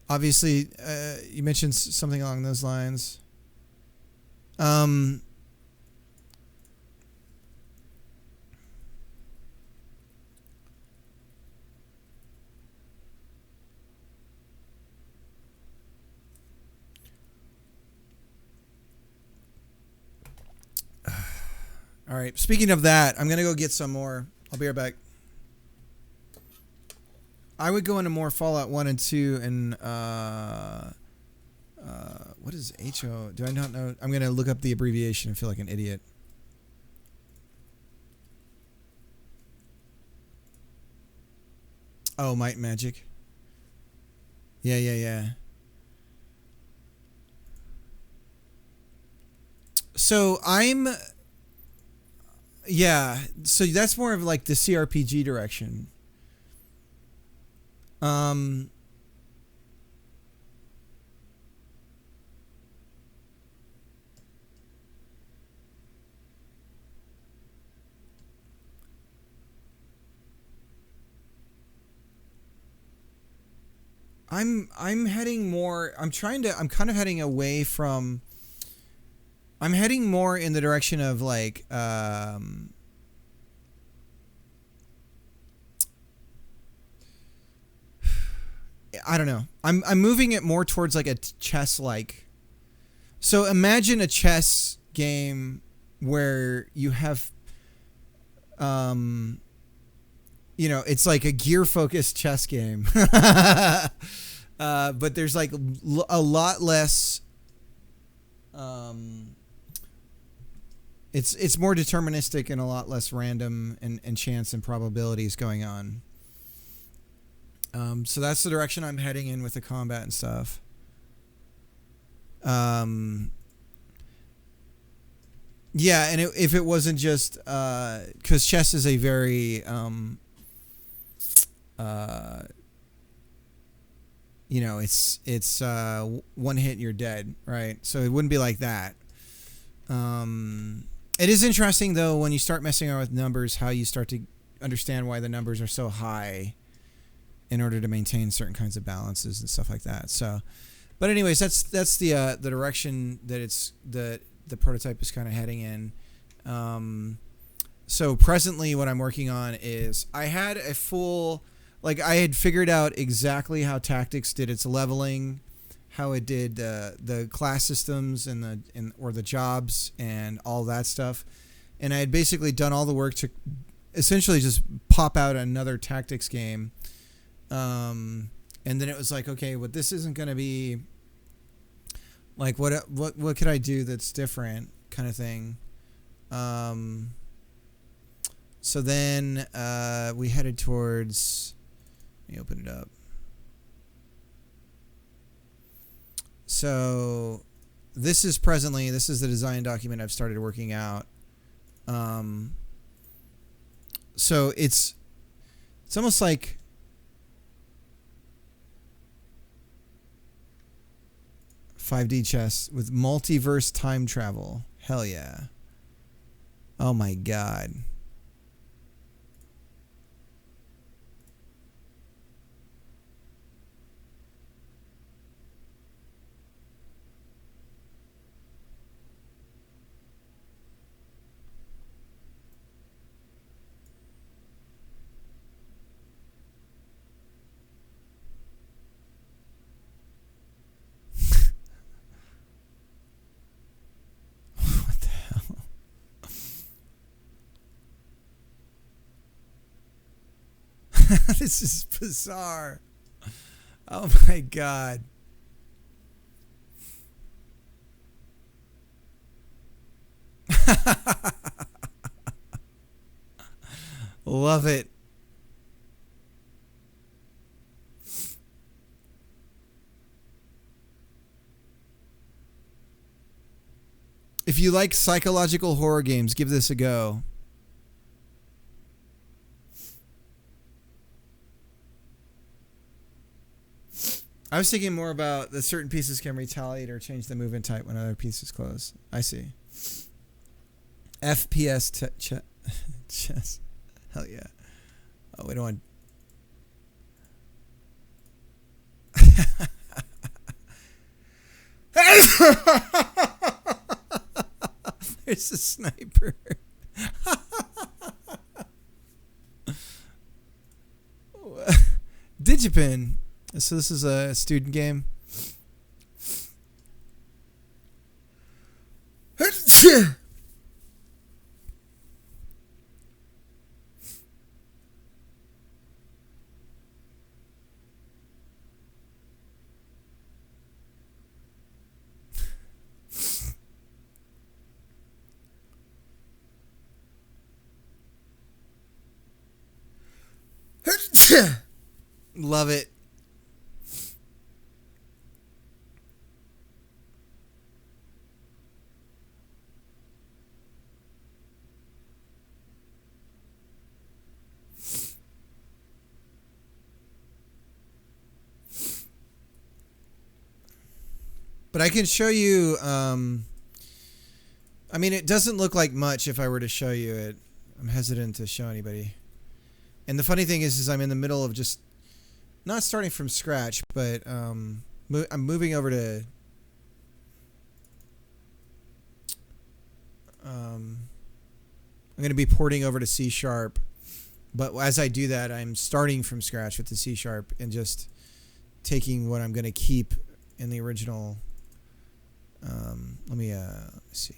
Obviously, you mentioned something along those lines. All right. Speaking of that, I'm going to go get some more. I'll be right back. I would go into more Fallout 1 and 2 and what is HO? Do I not know? I'm going to look up the abbreviation and feel like an idiot. Oh, Might and Magic. Yeah. So so that's more of like the CRPG direction. I'm heading more. I'm kind of heading away from. I'm heading more in the direction of like. I don't know. I'm moving it more towards like a chess like. So imagine a chess game where you have. You know, it's like a gear-focused chess game. But there's like a lot less It's more deterministic and a lot less random and chance and probabilities going on. So that's the direction I'm heading in with the combat and stuff. Yeah, and if it wasn't just because chess is a very it's one hit and you're dead, right? So it wouldn't be like that. It is interesting though when you start messing around with numbers, how you start to understand why the numbers are so high in order to maintain certain kinds of balances and stuff like that. So, but anyways, that's the direction that the prototype is kind of heading in. So presently what I'm working on is I had a full, like I had figured out exactly how Tactics did its leveling, how it did the class systems and the jobs and all that stuff. And I had basically done all the work to essentially just pop out another Tactics game. And then it was like, okay, well, this isn't going to be like, what could I do that's different kind of thing. So then, we headed towards, let me open it up. So this is the design document I've started working out. So it's almost like, .5D chess with multiverse time travel. Hell yeah. Oh my god. This is bizarre. Oh my god. Love it. If you like psychological horror games, give this a go. I was thinking more about that certain pieces can retaliate or change the movement type when other pieces close. I see. FPS chess. Hell yeah. Oh, we don't want... There's a sniper. Digipin. So this is a student game. Love it. But I can show you, I mean, it doesn't look like much if I were to show you it. I'm hesitant to show anybody. And the funny thing is I'm in the middle of just, not starting from scratch, but I'm moving over to, I'm going to be porting over to C#. But as I do that, I'm starting from scratch with the C# and just taking what I'm going to keep in the original. Let me see.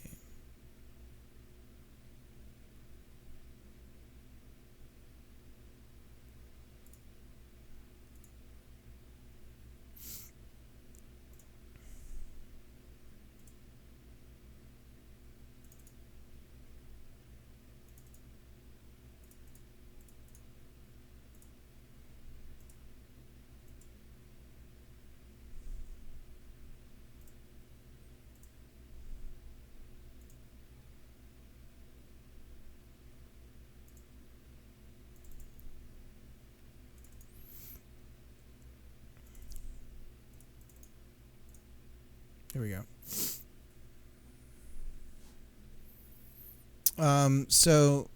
Here we go. So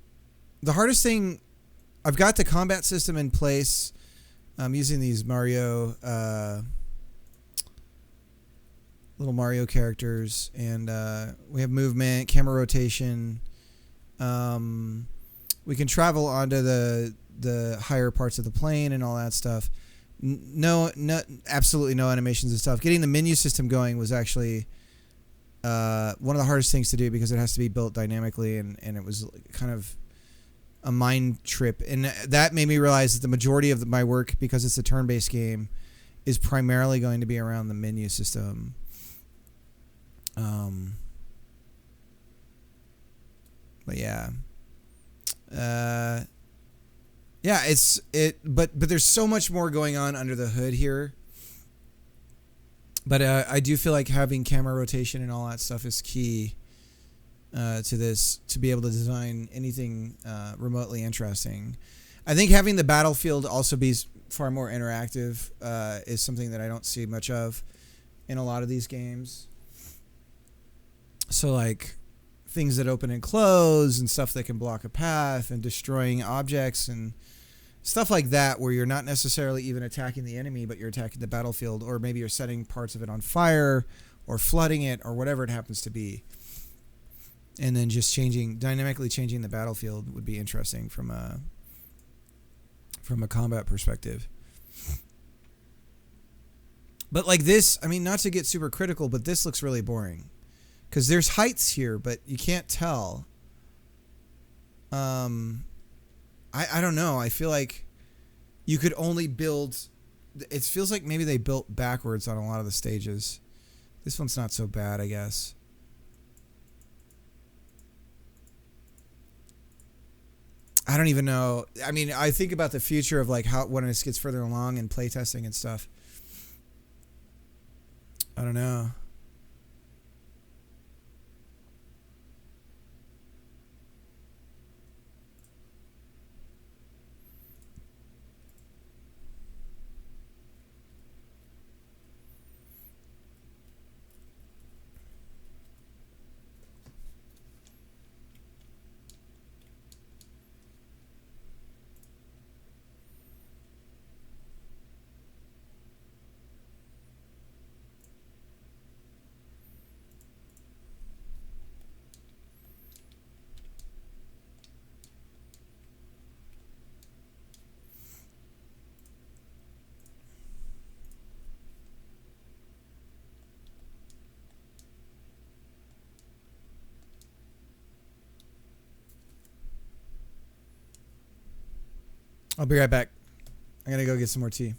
the hardest thing, I've got the combat system in place. I'm using these Mario, little Mario characters, and we have movement, camera rotation. We can travel onto the higher parts of the plane and all that stuff. No, absolutely no animations and stuff. Getting the menu system going was actually one of the hardest things to do because it has to be built dynamically, and it was kind of a mind trip. And that made me realize that the majority of my work, because it's a turn-based game, is primarily going to be around the menu system. But yeah. But there's so much more going on under the hood here. But I do feel like having camera rotation and all that stuff is key to this, to be able to design anything remotely interesting. I think having the battlefield also be far more interactive is something that I don't see much of in a lot of these games. So like things that open and close and stuff that can block a path and destroying objects and stuff like that, where you're not necessarily even attacking the enemy, but you're attacking the battlefield, or maybe you're setting parts of it on fire or flooding it or whatever it happens to be. And then just dynamically changing the battlefield would be interesting from a combat perspective. But like this, I mean, not to get super critical, but this looks really boring. Because there's heights here, but you can't tell. I don't know. I feel like you could only build... It feels like maybe they built backwards on a lot of the stages. This one's not so bad, I guess. I don't even know. I mean, I think about the future of like how when this gets further along in playtesting and stuff. I don't know. I'll be right back. I gotta go get some more tea.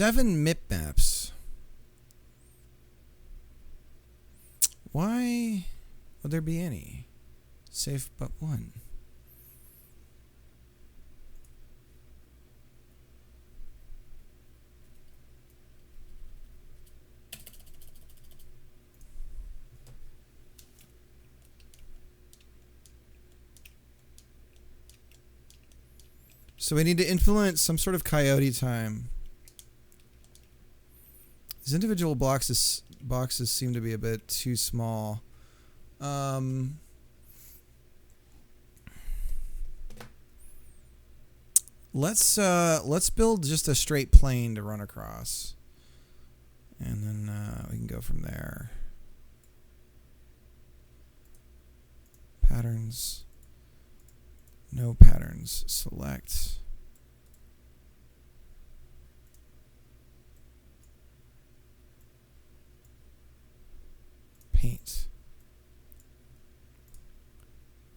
7 MIP maps. Why would there be any? Save but one. So we need to influence some sort of coyote time. These individual boxes seem to be a bit too small. Let's build just a straight plane to run across, and then we can go from there. Patterns. No patterns. Select. Paint.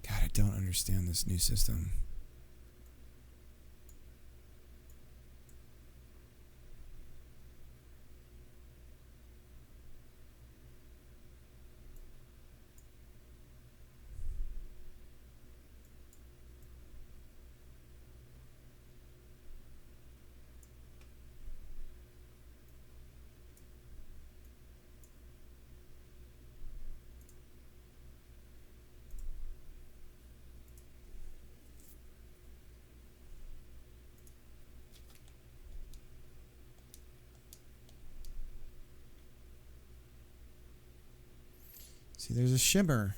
God, I don't understand this new system. See, there's a shimmer.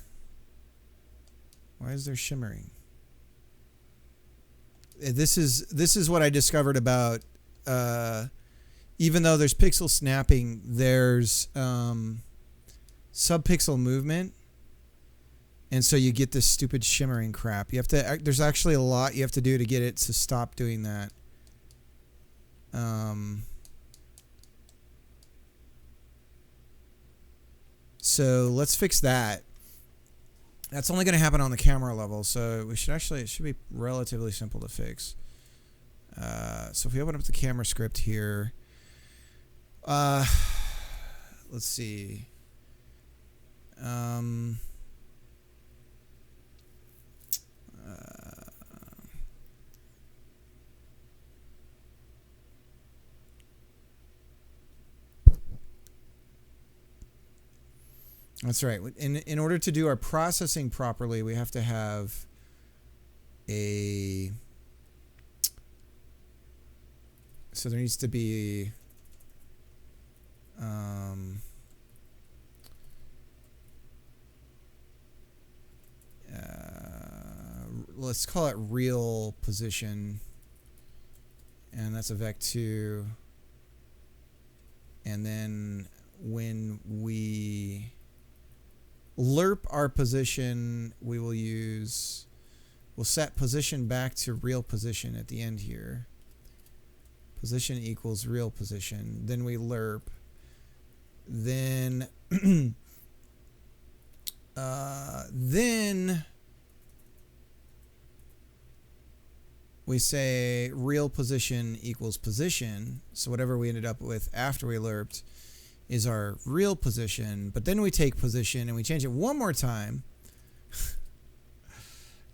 Why is there shimmering? This is what I discovered about even though there's pixel snapping, there's subpixel movement, and so you get this stupid shimmering crap. You have to there's actually a lot you have to do to get it to stop doing that. So let's fix that. That's only going to happen on the camera level, so it should be relatively simple to fix. So if we open up the camera script here, let's see. That's right. In order to do our processing properly, we have to have a... So there needs to be... let's call it real position. And that's a vec2. And then when we... lerp our position, we'll set position back to real position at the end here. Position equals real position. Then we lerp. Then then we say real position equals position. So whatever we ended up with after we lerped is our real position, but then we take position and we change it one more time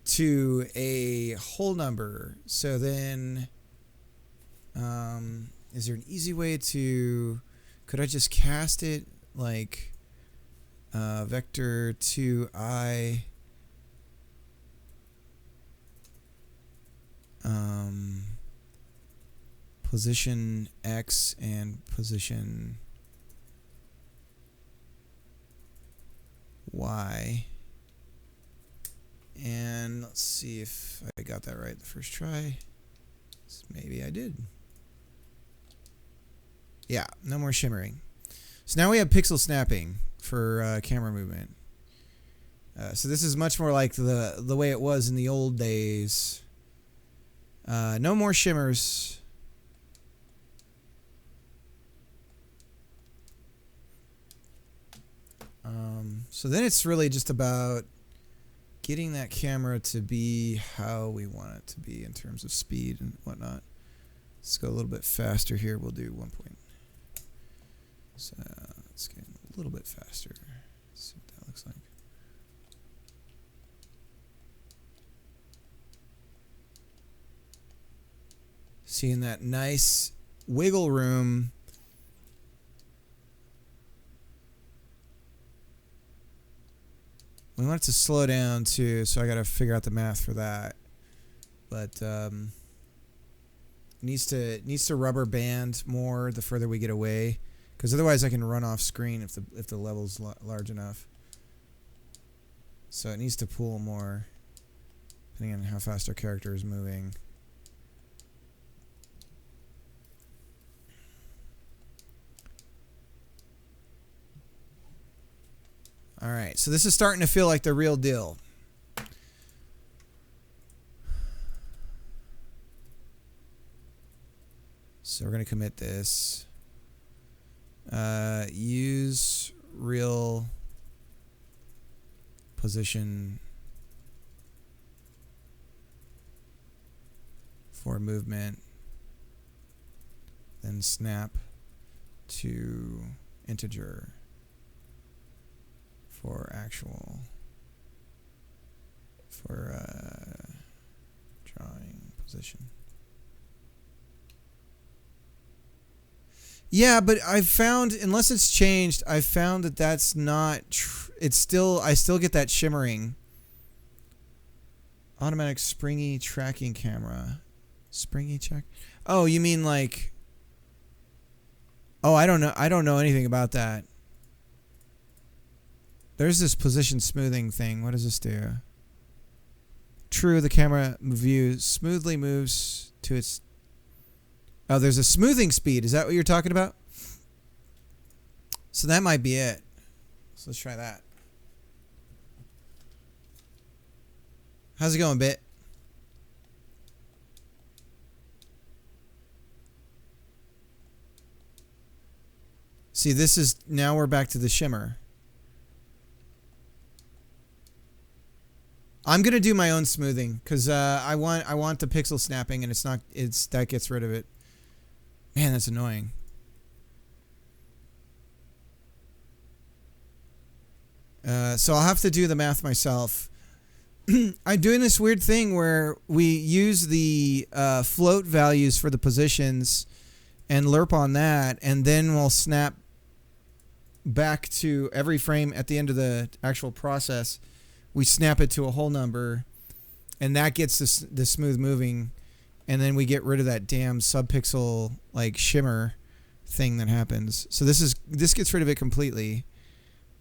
to a whole number. So then, is there an easy way to, could I just cast it like vector 2i position x and position y, and let's see if I got that right the first try. Maybe I did. Yeah, no more shimmering. So now we have pixel snapping for camera movement. So this is much more like the way it was in the old days. No more shimmers. So then it's really just about getting that camera to be how we want it to be in terms of speed and whatnot. Let's go a little bit faster here. We'll do 1 point. So let's get a little bit faster. Let's see what that looks like. Seeing that nice wiggle room. We want it to slow down too, so I got to figure out the math for that. But needs to rubber band more the further we get away, because otherwise I can run off screen if the level's large enough. So it needs to pull more, depending on how fast our character is moving. All right, so this is starting to feel like the real deal. So we're going to commit this. Use real position for movement. Then snap to integer for actual, for drawing position. Yeah, but I've found, unless it's changed, I've found that that's not, it's still, I still get that shimmering. Automatic springy tracking camera. Springy check? Oh, you mean like, oh, I don't know anything about that. There's this position smoothing thing. What does this do? True, the camera view smoothly moves to its... Oh, there's a smoothing speed. Is that what you're talking about? So that might be it. So let's try that. How's it going, Bit? See, this is... Now we're back to the shimmer. I'm gonna do my own smoothing because I want the pixel snapping, and that gets rid of it. Man, that's annoying. So I'll have to do the math myself. I'm doing this weird thing where we use the float values for the positions and lerp on that, and then we'll snap back to every frame at the end of the actual process. We snap it to a whole number, and that gets the smooth moving, and then we get rid of that damn subpixel like shimmer thing that happens. So this gets rid of it completely.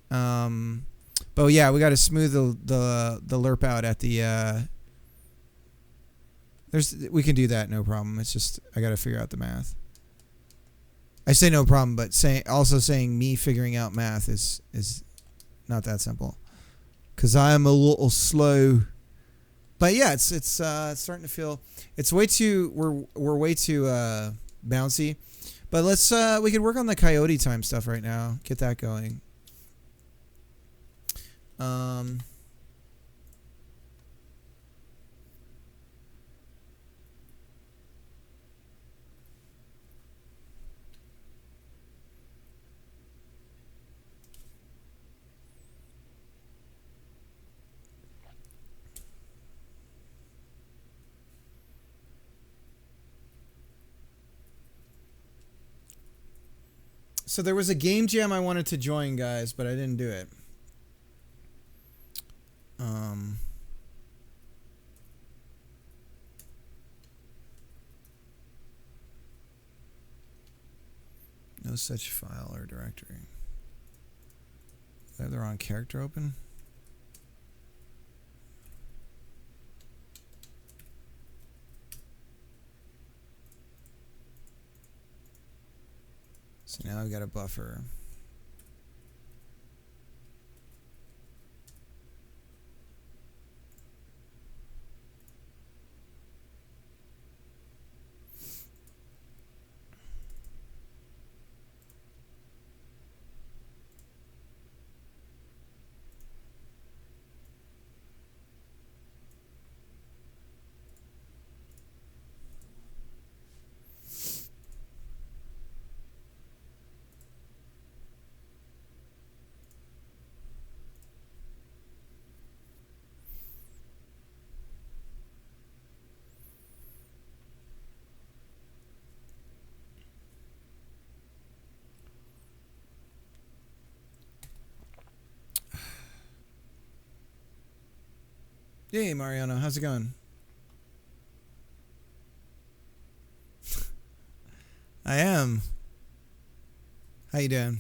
But yeah, we got to smooth the lerp out at the. We can do that, no problem. It's just I got to figure out the math. I say no problem, but saying me figuring out math is not that simple. Because I am a little slow, but yeah, it's starting to feel it's way too we're way too bouncy. But let's we could work on the coyote time stuff right now. Get that going. So there was a game jam I wanted to join, guys, but I didn't do it. No such file or directory. I have the wrong character open. So now I've got a buffer. Hey, Mariano, how's it going? I am. How you doing?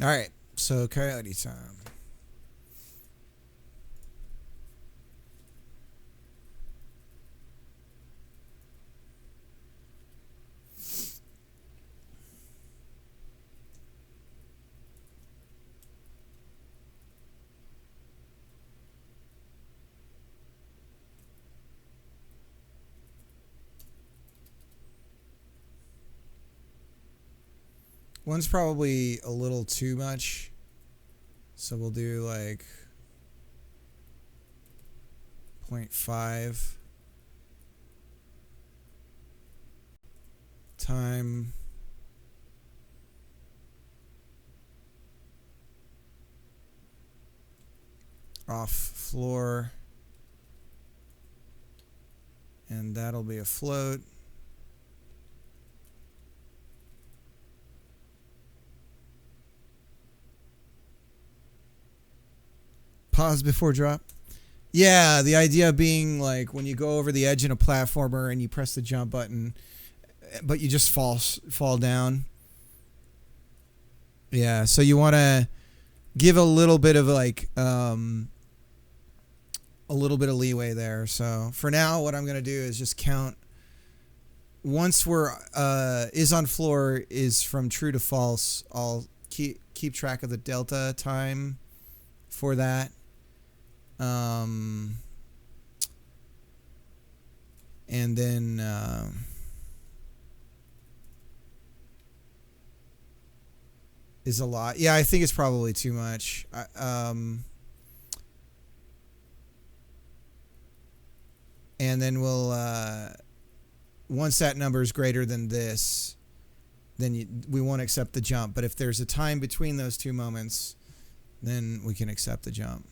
All right, so coyote time. One's probably a little too much, so we'll do like 0.5 time off floor, and that'll be a float. Pause before drop. Yeah, the idea being like when you go over the edge in a platformer and you press the jump button, but you just fall down. Yeah, so you want to give a little bit of like a little bit of leeway there. So for now, what I'm gonna do is just count. Once we're is on floor is from true to false, I'll keep track of the delta time for that. And then is a lot. Yeah, I think it's probably too much. And then we'll once that number is greater than this, then we won't accept the jump. But if there's a time between those two moments, then we can accept the jump.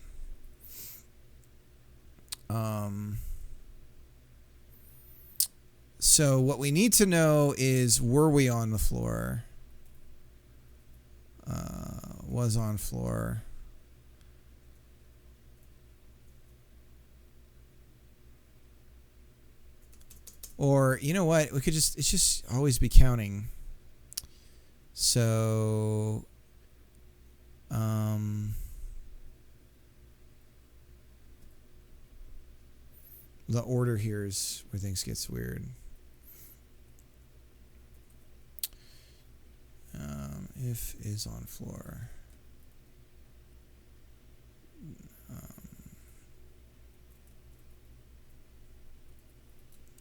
So what we need to know is, were we on the floor? Was on floor. Or, you know what? We could just, it's just always be counting. So, the order here is where things gets weird. If is on floor.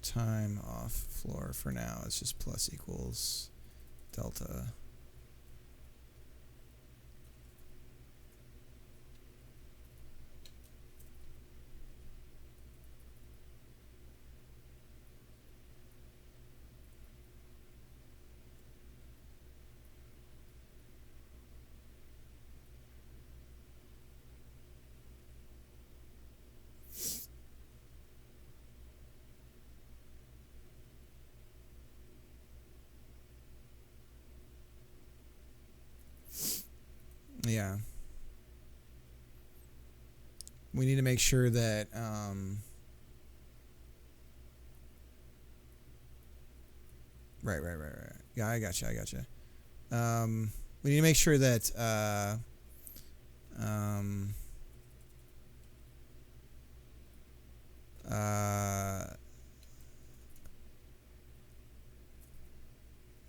Time off floor for now is just plus equals delta. Yeah. We need to make sure that right. Yeah, I gotcha. We need to make sure that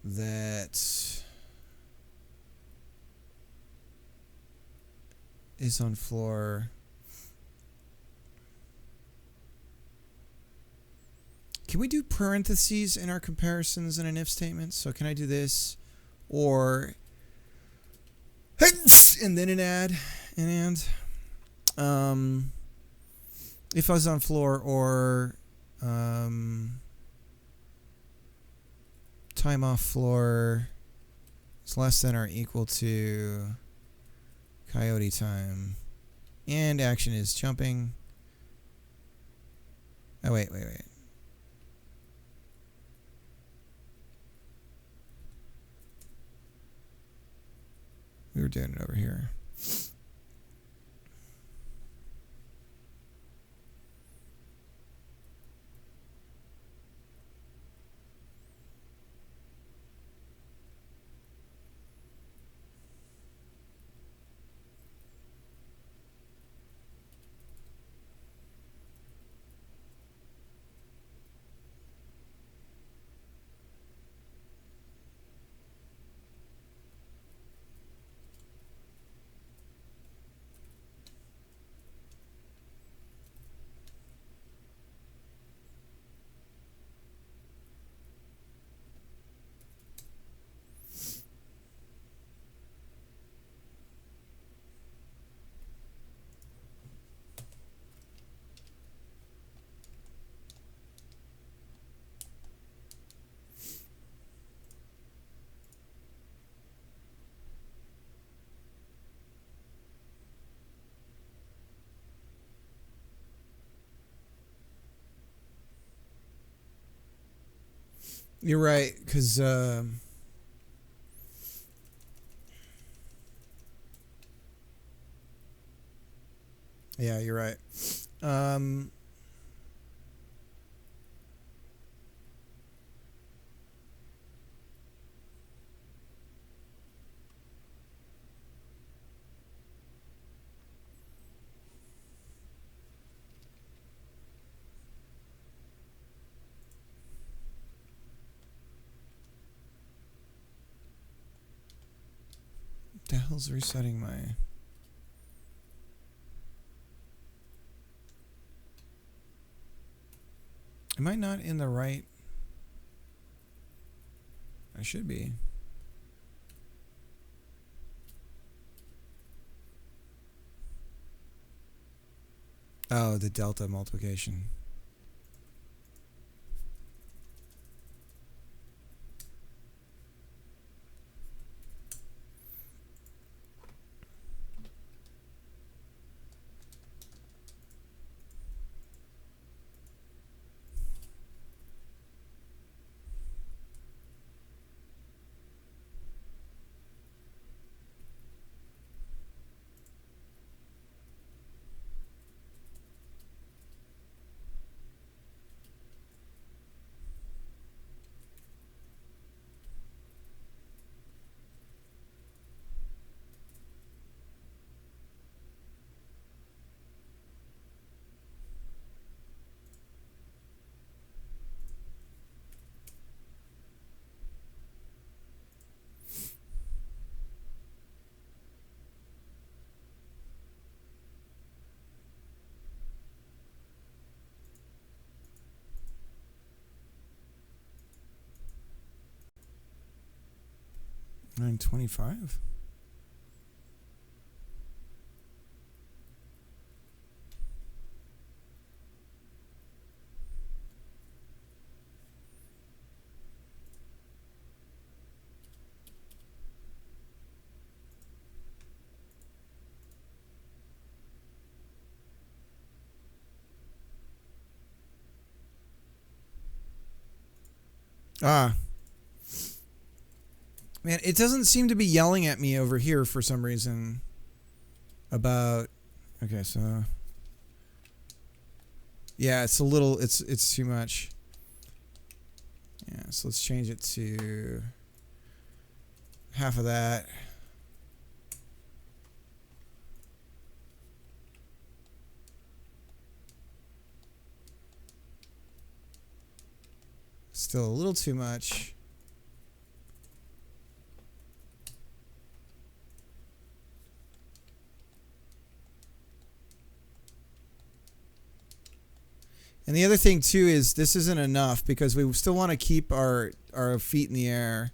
that is on floor. Can we do parentheses in our comparisons in an if statement? So can I do this, or and then an add, and if I was on floor, or Time off floor is less than or equal to coyote time. And action is jumping. Oh, wait. We were doing it over here. You're right, because yeah, you're right. What the hell's resetting my... Am I not in the right... I should be. Oh, the delta multiplication. $9.25. Ah. Man, it doesn't seem to be yelling at me over here for some reason about... Okay, so... Yeah, it's a little... It's too much. Yeah, so let's change it to... half of that. Still a little too much. And the other thing too is this isn't enough because we still want to keep our feet in the air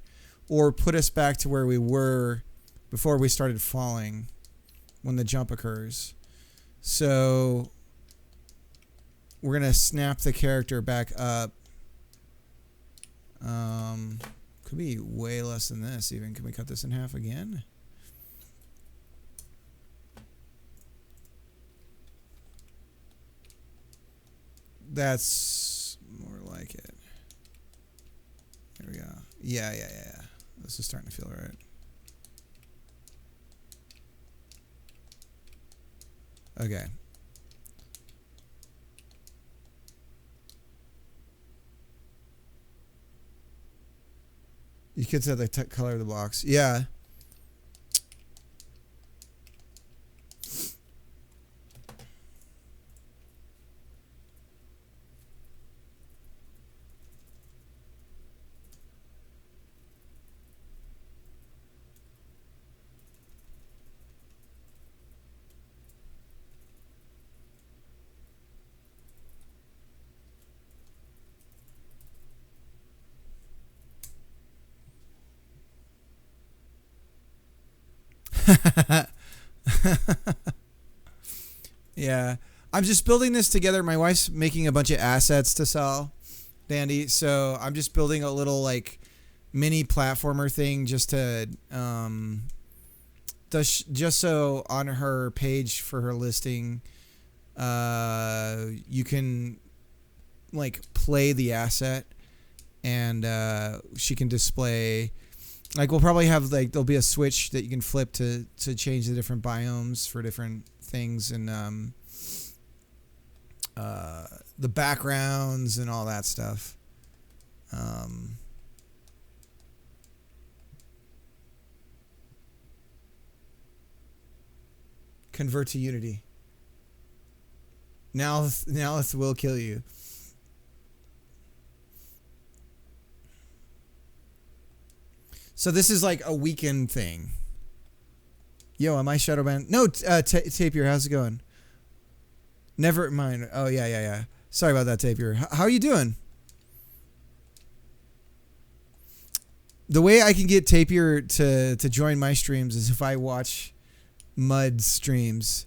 or put us back to where we were before we started falling when the jump occurs. So we're gonna snap the character back up. Could be way less than this even. Can we cut this in half again? That's more like it. There we go. Yeah. This is starting to feel right. Okay. You could set the color of the box. Yeah. Yeah. I'm just building this together. My wife's making a bunch of assets to sell, Dandy. So I'm just building a little like mini platformer thing just to just so on her page for her listing you can like play the asset and she can display. Like we'll probably have like there'll be a switch that you can flip to change the different biomes for different things and the backgrounds and all that stuff. Convert to Unity. Now it will kill you. So this is like a weekend thing. Yo, am I Shadowban? No, Tapier, how's it going? Never mind. Oh, yeah. Sorry about that, Tapier. How are you doing? The way I can get Tapier to join my streams is if I watch Mud streams.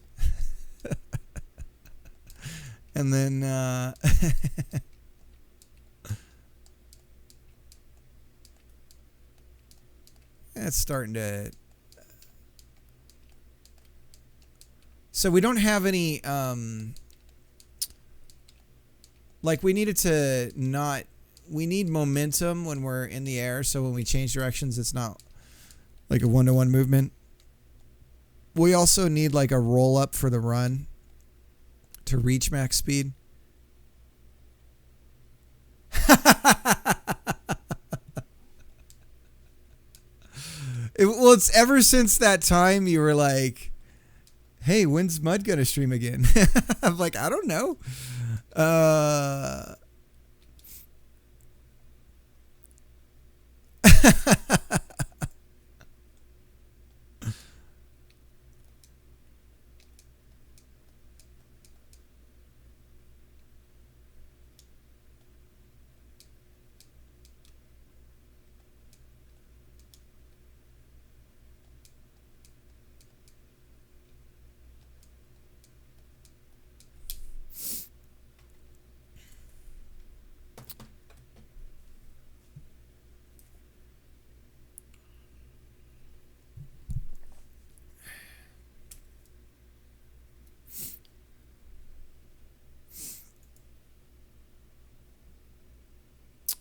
And then... It's starting to... So we don't have any... like we needed to not... We need momentum when we're in the air, so when we change directions, it's not like a one-to-one movement. We also need like a roll-up for the run to reach max speed. Well, it's ever since that time you were like, hey, when's Mud going to stream again? I'm like, I don't know.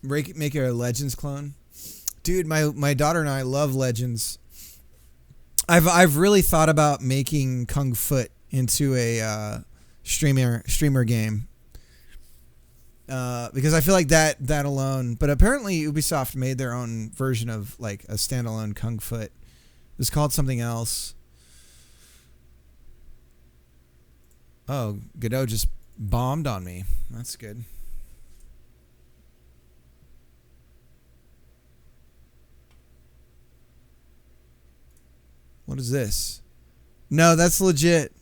Make a Legends clone. Dude, my daughter and I love Legends. I've really thought about making Kung Foot into a streamer game. Because I feel like that alone, but apparently Ubisoft made their own version of like a standalone Kung Foot. It was called something else. Oh, Godot just bombed on me. That's good. What is this? No, that's legit.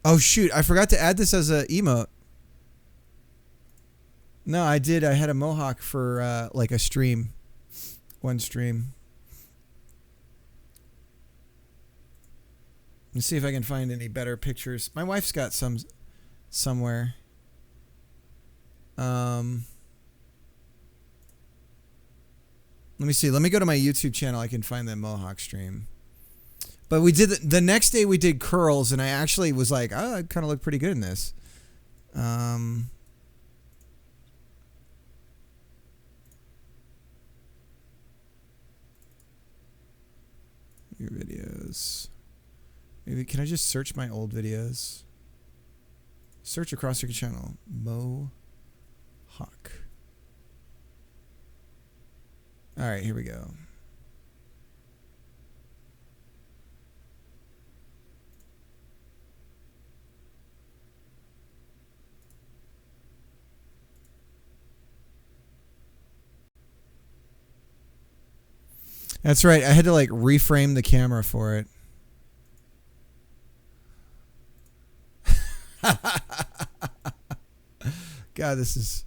Oh, shoot. I forgot to add this as an emote. No, I did. I had a mohawk for like a stream. One stream. Let's see if I can find any better pictures. My wife's got some somewhere. Let me see. Let me go to my YouTube channel. I can find that Mohawk stream. But we did the next day we did curls, and I actually was like, oh, I kind of look pretty good in this. Your videos. Maybe can I just search my old videos? Search across your channel. Mohawk. All right, here we go. That's right. I had to like reframe the camera for it. God, this is...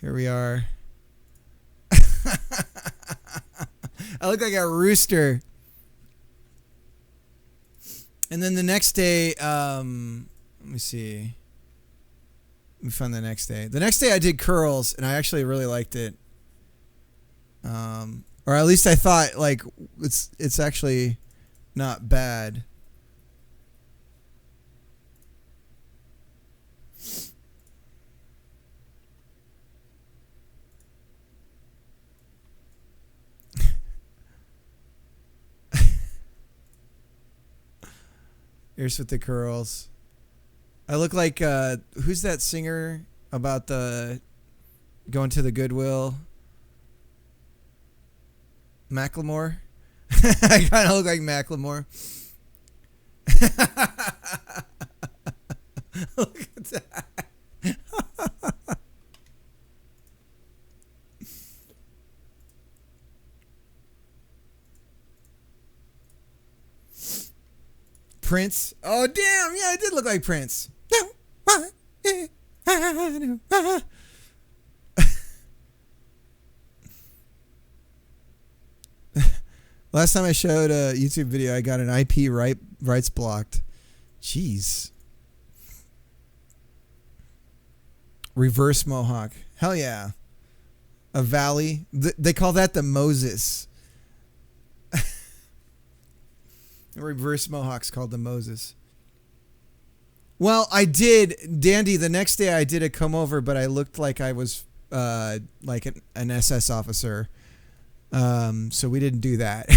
Here we are. I look like a rooster. And then the next day, let me see. Let me find the next day. The next day I did curls, and I actually really liked it. Or at least I thought like it's actually not bad. Here's with the curls. I look like who's that singer about the going to the Goodwill? Macklemore. I kind of look like Macklemore. Look at that. Prince. Oh, damn. Yeah, I did look like Prince. Last time I showed a YouTube video, I got an IP rights blocked. Jeez. Reverse Mohawk. Hell yeah. A valley. They call that the Moses. Reverse Mohawk's called the Moses. Well, I did, Dandy, the next day I did a come over, but I looked like I was like an SS officer. So we didn't do that.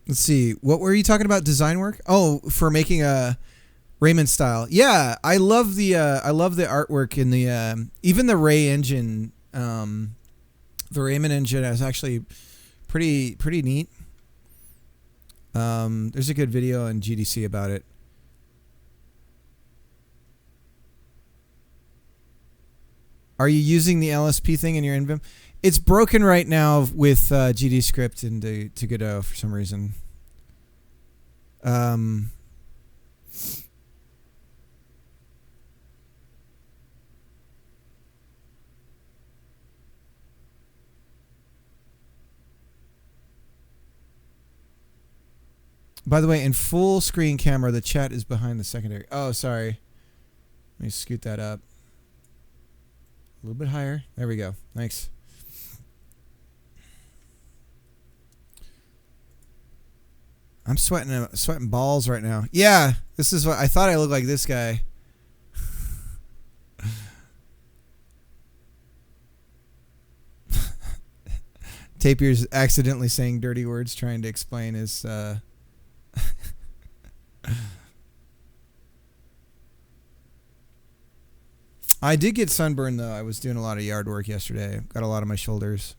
Let's see. What were you talking about? Design work? Oh, for making a Raymond style. Yeah, I love the artwork in the even the Ray engine. The Raymond engine is actually pretty neat. There's a good video on GDC about it. Are you using the LSP thing in your NVIM? It's broken right now with GDScript into Godot for some reason. By the way, in full screen camera, the chat is behind the secondary. Oh, sorry. Let me scoot that up. A little bit higher. There we go. Thanks. I'm sweating balls right now. Yeah, this is what I thought I looked like. This guy. Tapier's accidentally saying dirty words, trying to explain his. I did get sunburned though. I was doing a lot of yard work yesterday. Got a lot on my shoulders.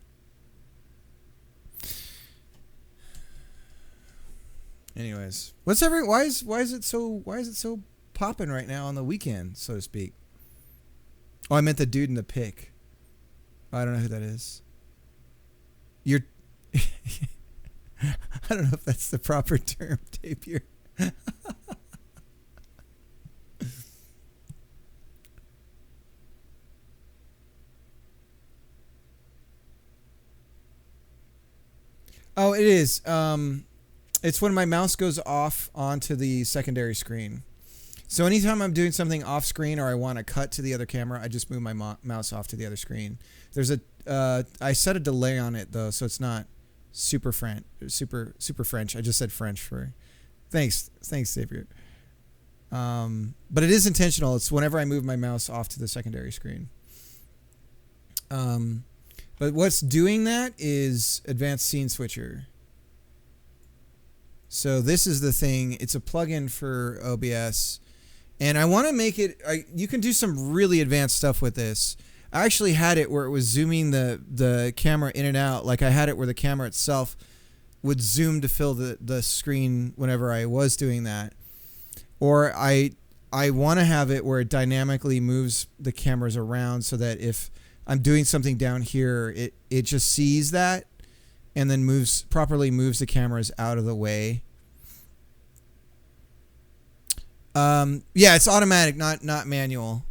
Anyways, why is it so popping right now on the weekend, so to speak? Oh, I meant the dude in the pic. I don't know who that is. You're I don't know if that's the proper term, Tapier. Oh, it is. It's when my mouse goes off onto the secondary screen. So anytime I'm doing something off screen or I want to cut to the other camera, I just move my mouse off to the other screen. There's a I set a delay on it though, so it's not super French. I just said French for. Thanks, Xavier. But it is intentional. It's whenever I move my mouse off to the secondary screen. But what's doing that is Advanced Scene Switcher. So this is the thing. It's a plugin for OBS. And I want to make it... you can do some really advanced stuff with this. I actually had it where it was zooming the camera in and out. Like I had it where the camera itself would zoom to fill the screen whenever I was doing that. Or I want to have it where it dynamically moves the cameras around so that if I'm doing something down here, it just sees that and then properly moves the cameras out of the way. Yeah, it's automatic, not manual.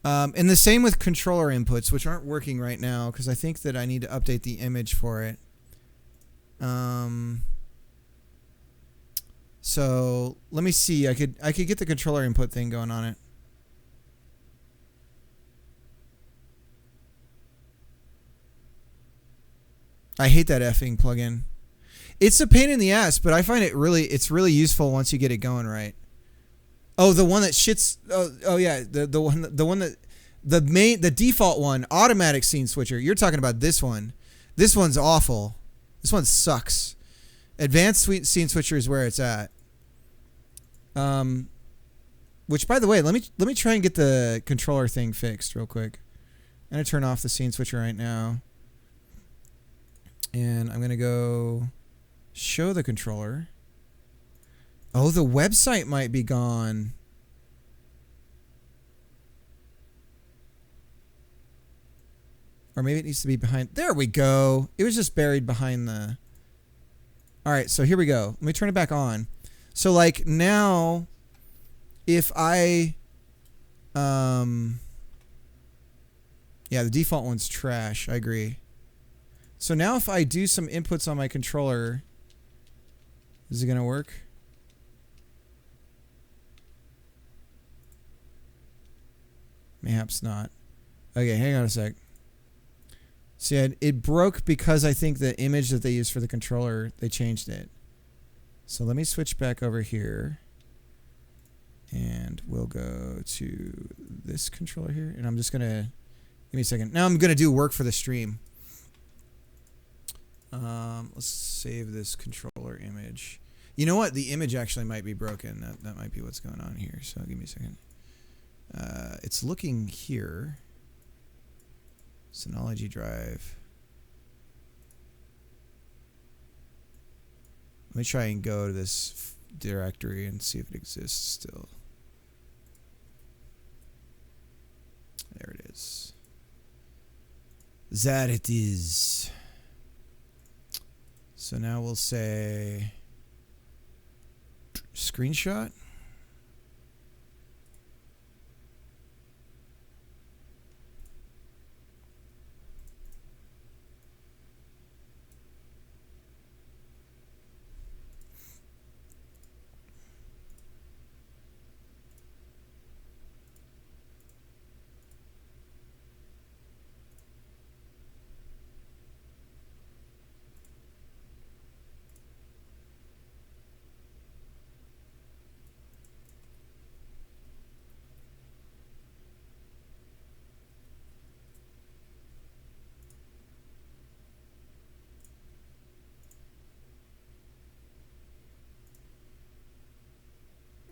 And the same with controller inputs, which aren't working right now because I think that I need to update the image for it. So let me see. I could get the controller input thing going on it. I hate that effing plugin. It's a pain in the ass, but I find it's really useful once you get it going right. Oh, the one that shits. Oh yeah, the one that the default one, automatic scene switcher. You're talking about this one. This one's awful. This one sucks. Advanced scene switcher is where it's at. Which by the way, let me try and get the controller thing fixed real quick. I'm gonna turn off the scene switcher right now. And I'm gonna go show the controller. Oh, the website might be gone. Or maybe it needs to be behind. There we go. It was just buried behind the... All right, so here we go. Let me turn it back on. So like now, if I... yeah, the default one's trash. I agree. So now if I do some inputs on my controller, is it going to work? Mayhaps not. Okay, hang on a sec. See, it broke because I think the image that they used for the controller, they changed it. So let me switch back over here. And we'll go to this controller here. And I'm just going to... Give me a second. Now I'm going to do work for the stream. Let's save this controller image. You know what? The image actually might be broken. That might be what's going on here. So give me a second. It's looking here. Synology drive. Let me try and go to this directory and see if it exists still. There it is. That it is. So now we'll say screenshot.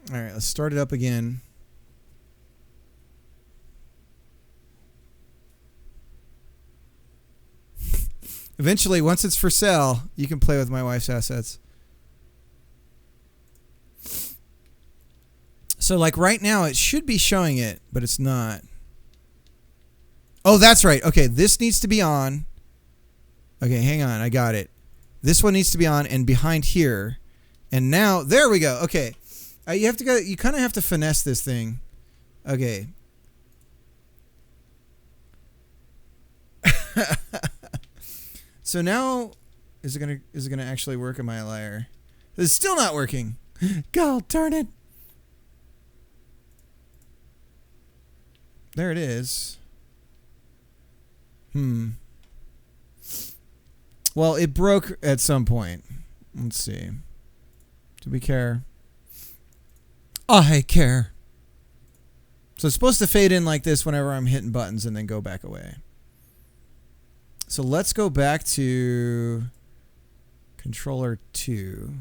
All right, let's start it up again. Eventually, once it's for sale, you can play with my wife's assets. So like right now, it should be showing it, but it's not. Oh, that's right. Okay, this needs to be on. Okay, hang on. I got it. This one needs to be on and behind here. And now, there we go. Okay. You have to go. You kind of have to finesse this thing. Okay. So now Is it gonna actually work? Am I a liar? It's still not working. God darn it. There it is. Well, it broke at some point. Let's see. Do we care? I care. So it's supposed to fade in like this whenever I'm hitting buttons and then go back away. So let's go back to controller 2.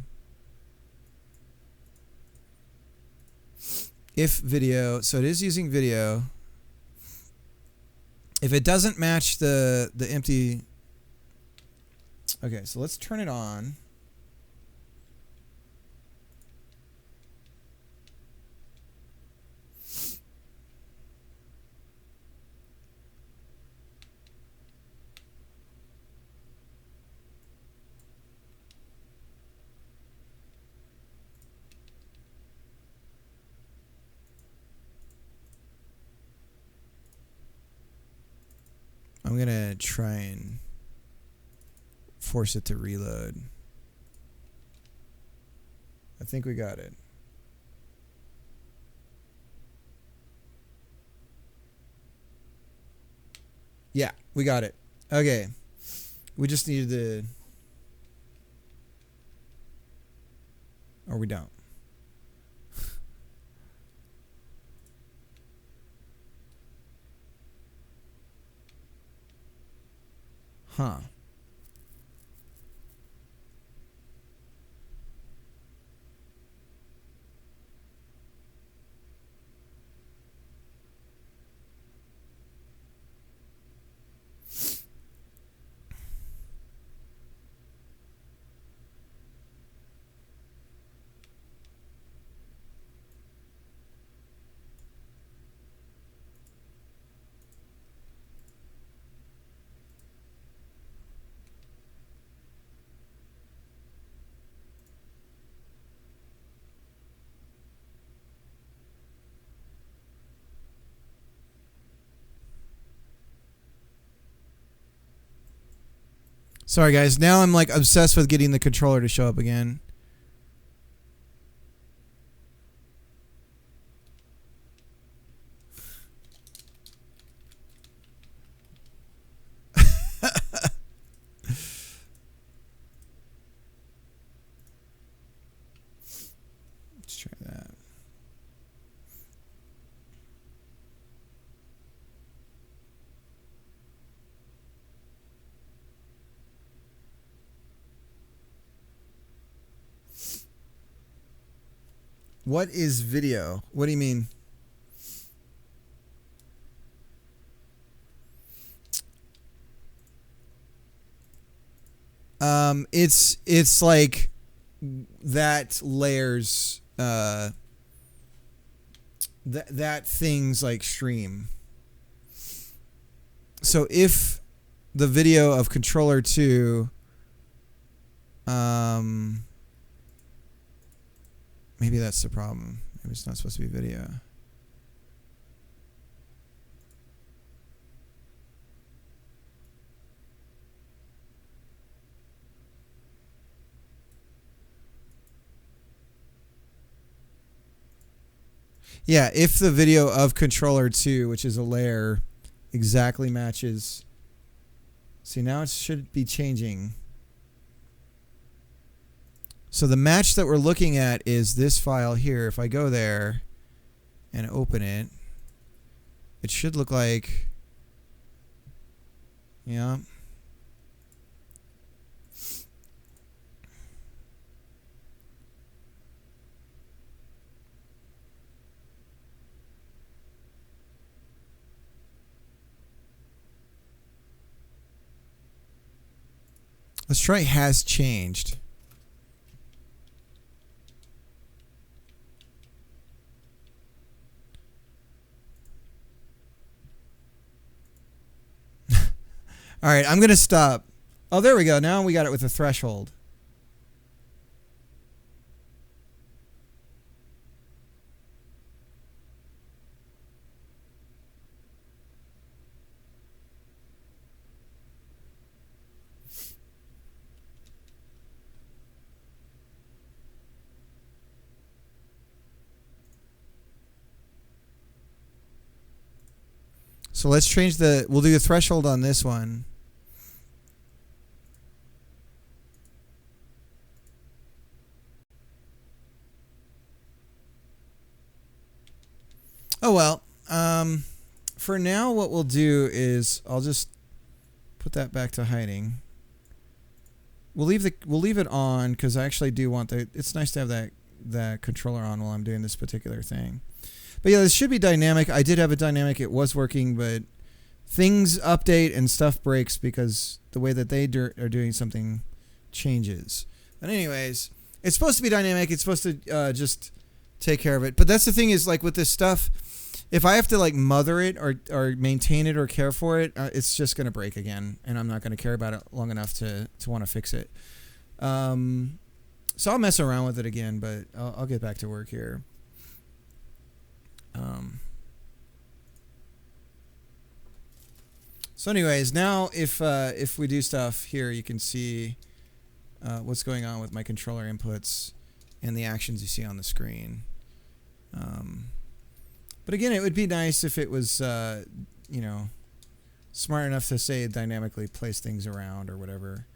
If video, so it is using video. If it doesn't match the empty, okay, so let's turn it on. I'm going to try and force it to reload. I think we got it. Yeah, we got it. Okay. We just needed to... Or we don't. Huh. Sorry guys, now I'm like obsessed with getting the controller to show up again. Let's try that. What is video? What do you mean? It's like that layers that thing's like stream. So if the video of controller 2 maybe that's the problem. Maybe it's not supposed to be video. Yeah, if the video of controller 2, which is a layer, exactly matches. See, now it should be changing. So the match that we're looking at is this file here. If I go there and open it, it should look like, yeah. Let's try has changed. All right, I'm going to stop. Oh, there we go. Now we got it with a threshold. So let's change we'll do the threshold on this one. Oh well. For now, what we'll do is I'll just put that back to hiding. We'll leave it on because I actually do want it's nice to have that controller on while I'm doing this particular thing. But yeah, this should be dynamic. I did have a dynamic. It was working, but things update and stuff breaks because the way that they are doing something changes. But anyways, it's supposed to be dynamic. It's supposed to just take care of it. But that's the thing is, like, with this stuff, if I have to like mother it or maintain it or care for it, it's just gonna break again, and I'm not gonna care about it long enough to want to fix it. So I'll mess around with it again, but I'll get back to work here. So anyways, now if we do stuff here, you can see what's going on with my controller inputs and the actions you see on the screen. But again, it would be nice if it was, you know, smart enough to say dynamically place things around or whatever.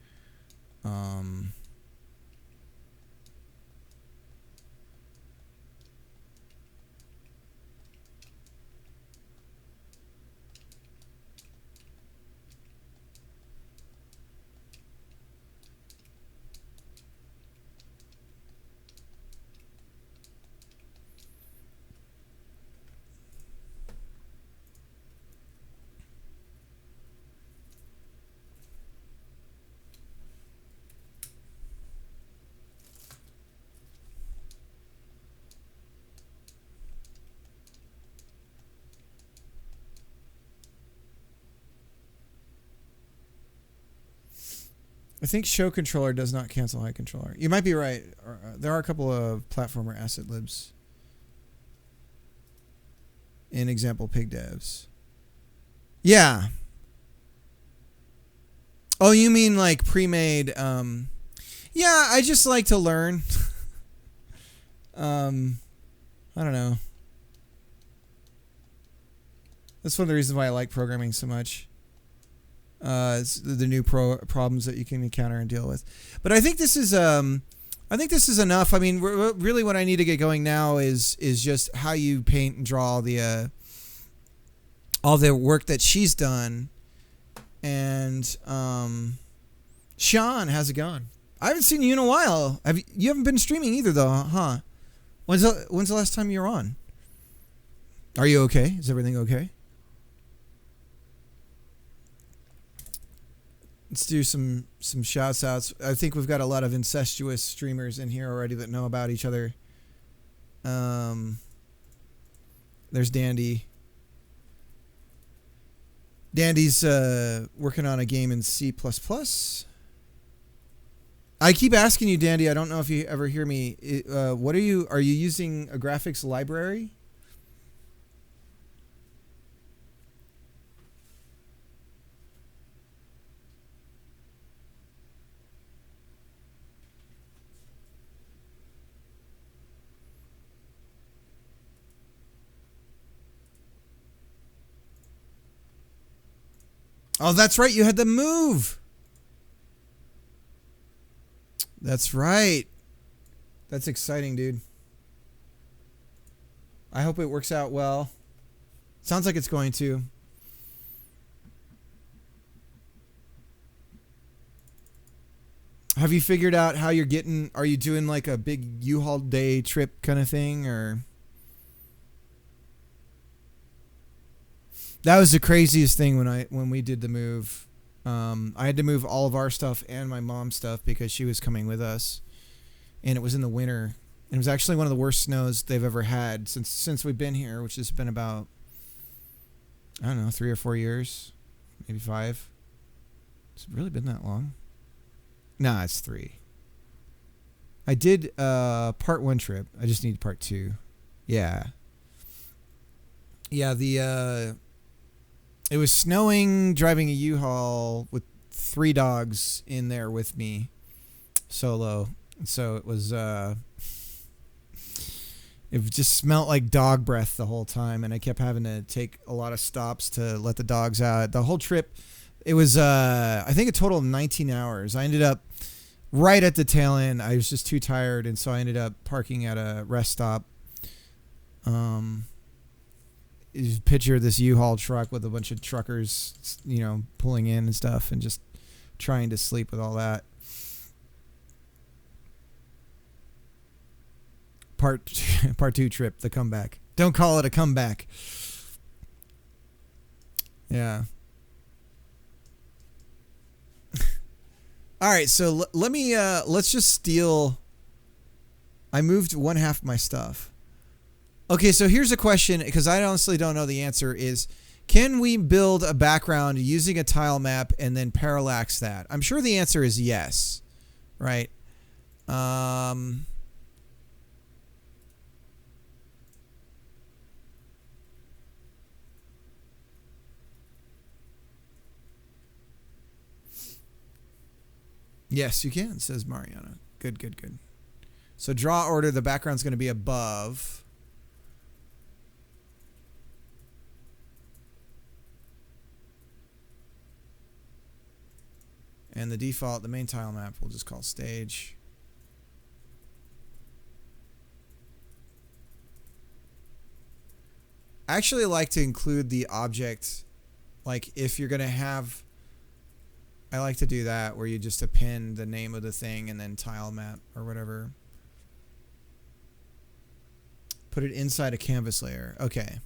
I think show controller does not cancel high controller. You might be right. There are a couple of platformer asset libs. In example, pig devs. Yeah. Oh, you mean like pre-made? Yeah, I just like to learn. I don't know. That's one of the reasons why I like programming so much. It's the new problems that you can encounter and deal with. But I think this is enough. I mean, really, what I need to get going now is just how you paint and draw all the work that she's done. And Sean, how's it going? I haven't seen you in a while. You haven't been streaming either, though, huh? When's the last time you were on? Are you okay? Is everything okay? Let's do some shouts outs. I think we've got a lot of incestuous streamers in here already that know about each other. There's Dandy. Dandy's working on a game in C++. I keep asking you, Dandy. I don't know if you ever hear me. What are you using a graphics library? Oh, that's right. You had the move. That's right. That's exciting, dude. I hope it works out well. Sounds like it's going to. Have you figured out how you're getting... Are you doing like a big U-Haul day trip kind of thing, or... That was the craziest thing when we did the move. I had to move all of our stuff and my mom's stuff because she was coming with us, and it was in the winter. And it was actually one of the worst snows they've ever had since we've been here, which has been about, I don't know, 3 or 4 years, maybe 5. It's really been that long. Nah, it's 3. I did part 1 trip. I just need part 2. Yeah. Yeah, it was snowing, driving a U-Haul with 3 dogs in there with me, solo. So it was It just smelled like dog breath the whole time, and I kept having to take a lot of stops to let the dogs out. The whole trip, it was I think a total of 19 hours. I ended up right at the tail end. I was just too tired, and so I ended up parking at a rest stop. You picture this U-Haul truck with a bunch of truckers, pulling in and stuff, and just trying to sleep with all that. Part 2 trip, the comeback. Don't call it a comeback. Yeah. All right, so let me let's just steal. I moved one half of my stuff. Okay, so here's a question, because I honestly don't know the answer, is can we build a background using a tile map and then parallax that? I'm sure the answer is yes, right? Yes, you can, says Mariana. Good. So draw order, the background's going to be above. And the default, the main tile map, we'll just call stage. I actually like to include the object, like if you're going to have, I like to do that where you just append the name of the thing and then tile map or whatever. Put it inside a canvas layer. Okay.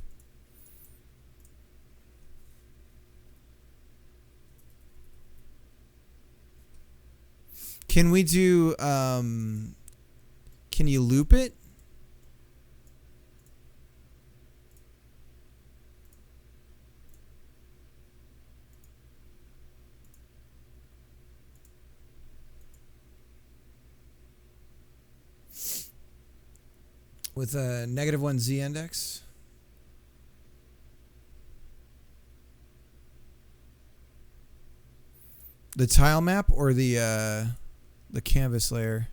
Can we do, can you loop it? With a -1 Z index? The tile map or the canvas layer?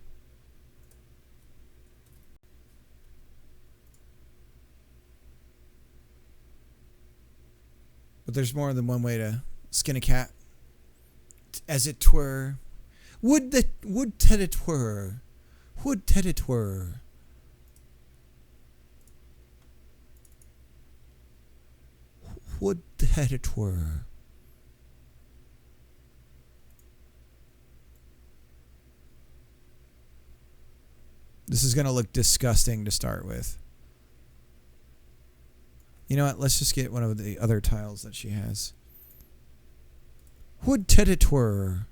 But there's more than one way to skin a cat, as it were. Would that it were. Would that it were. Would that it were. This is going to look disgusting to start with. You know what? Let's just get one of the other tiles that she has. Would that it were.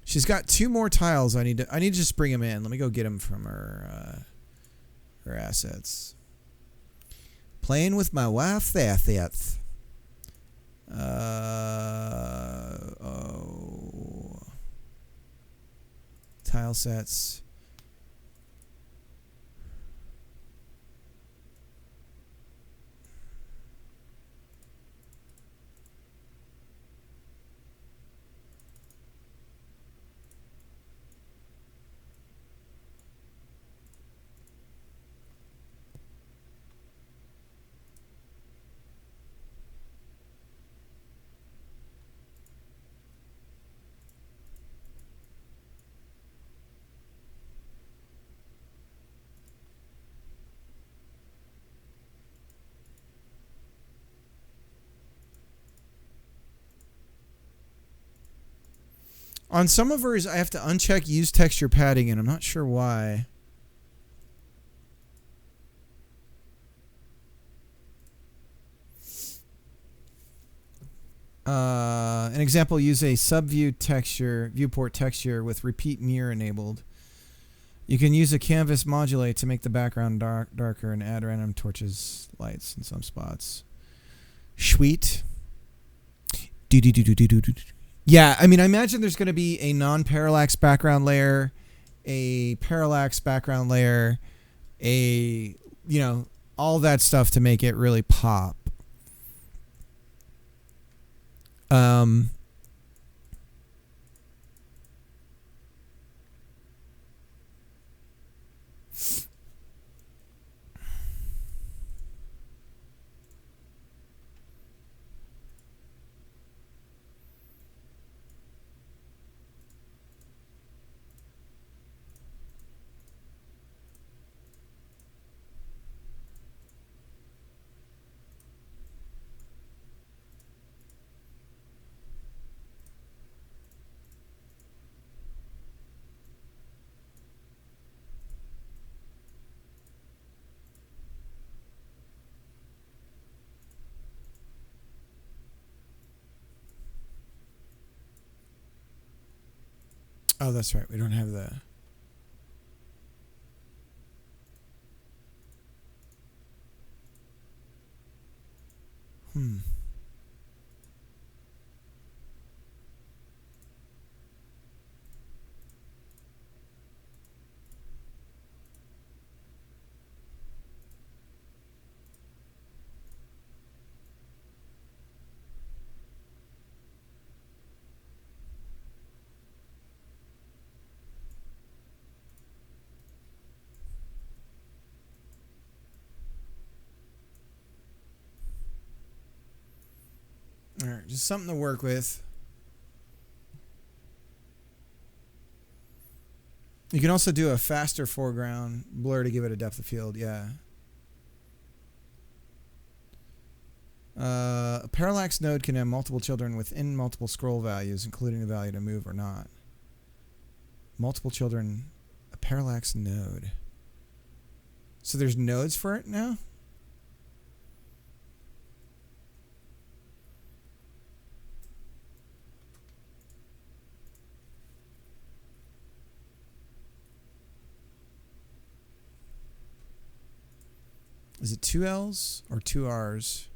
She's got 2 more tiles. I need to just bring them in. Let me go get them from her assets. Playing with my wife there. Tile sets. On some of hers, I have to uncheck use texture padding, and I'm not sure why. An example, use a subview texture, viewport texture with repeat mirror enabled. You can use a canvas modulate to make the background darker and add random torches, lights in some spots. Sweet. Yeah, I mean, I imagine there's going to be a non-parallax background layer, a parallax background layer, all that stuff to make it really pop. Oh, that's right. We don't have the... All right, just something to work with. You can also do a faster foreground blur to give it a depth of field. Yeah. A parallax node can have multiple children within multiple scroll values, including the value to move or not. Multiple children, a parallax node. So there's nodes for it now? Is it 2 L's or 2 R's?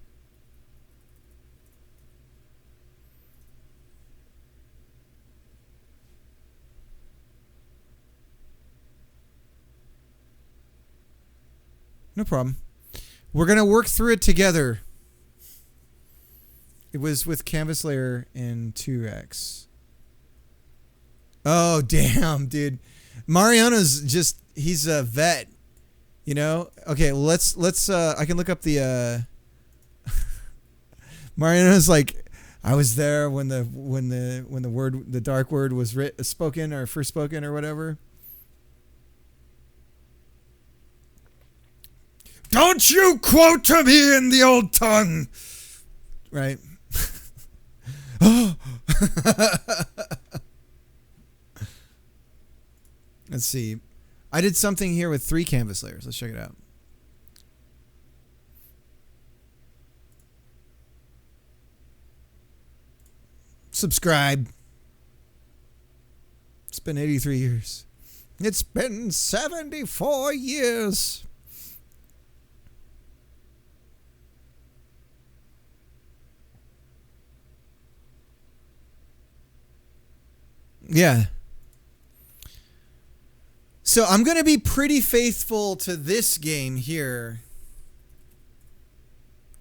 No problem. We're going to work through it together. It was with canvas layer in 2x. Oh, damn, dude. Mariano's just, he's a vet. You know? Okay, let's I can look up the Mariano's like, I was there when the dark word was spoken or first spoken or whatever. Don't you quote to me in the old tongue. Right? Let's see. I did something here with 3 canvas layers. Let's check it out. Subscribe. It's been 83 years. It's been 74 years. Yeah. So I'm going to be pretty faithful to this game here.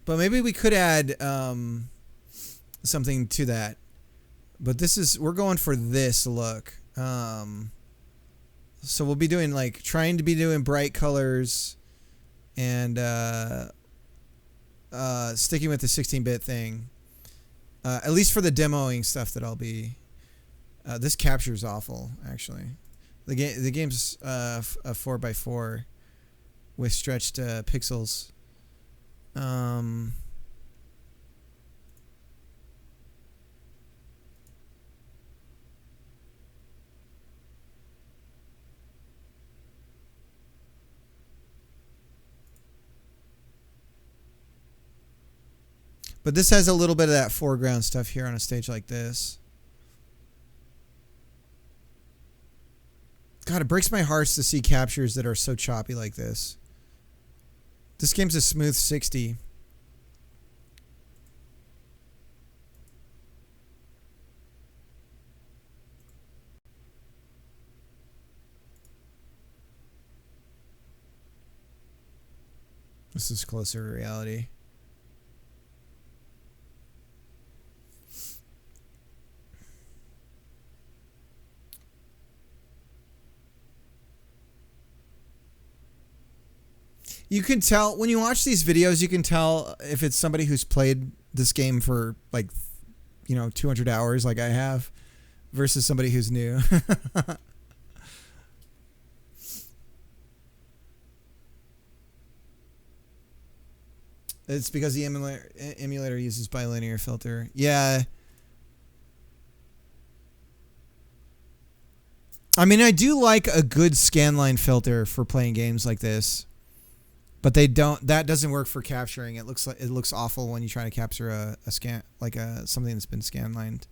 But maybe we could add something to that. But this is, we're going for this look. So we'll be doing like, trying to be doing bright colors and sticking with the 16-bit thing. At least for the demoing stuff that I'll be. This capture is awful, actually. The game's a 4x4 with stretched pixels. But this has a little bit of that foreground stuff here on a stage like this. God, it breaks my heart to see captures that are so choppy like this. This game's a smooth 60. This is closer to reality. You can tell when you watch these videos, you can tell if it's somebody who's played this game for like, 200 hours like I have versus somebody who's new. It's because the emulator uses bilinear filter. Yeah. I mean, I do like a good scanline filter for playing games like this. But that doesn't work for capturing. It looks awful when you try to capture a scan, like something that's been scanlined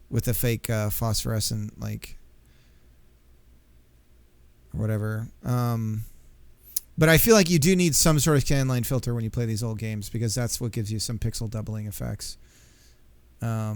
with a fake phosphorescent or whatever. But I feel like you do need some sort of scanline filter when you play these old games because that's what gives you some pixel doubling effects. I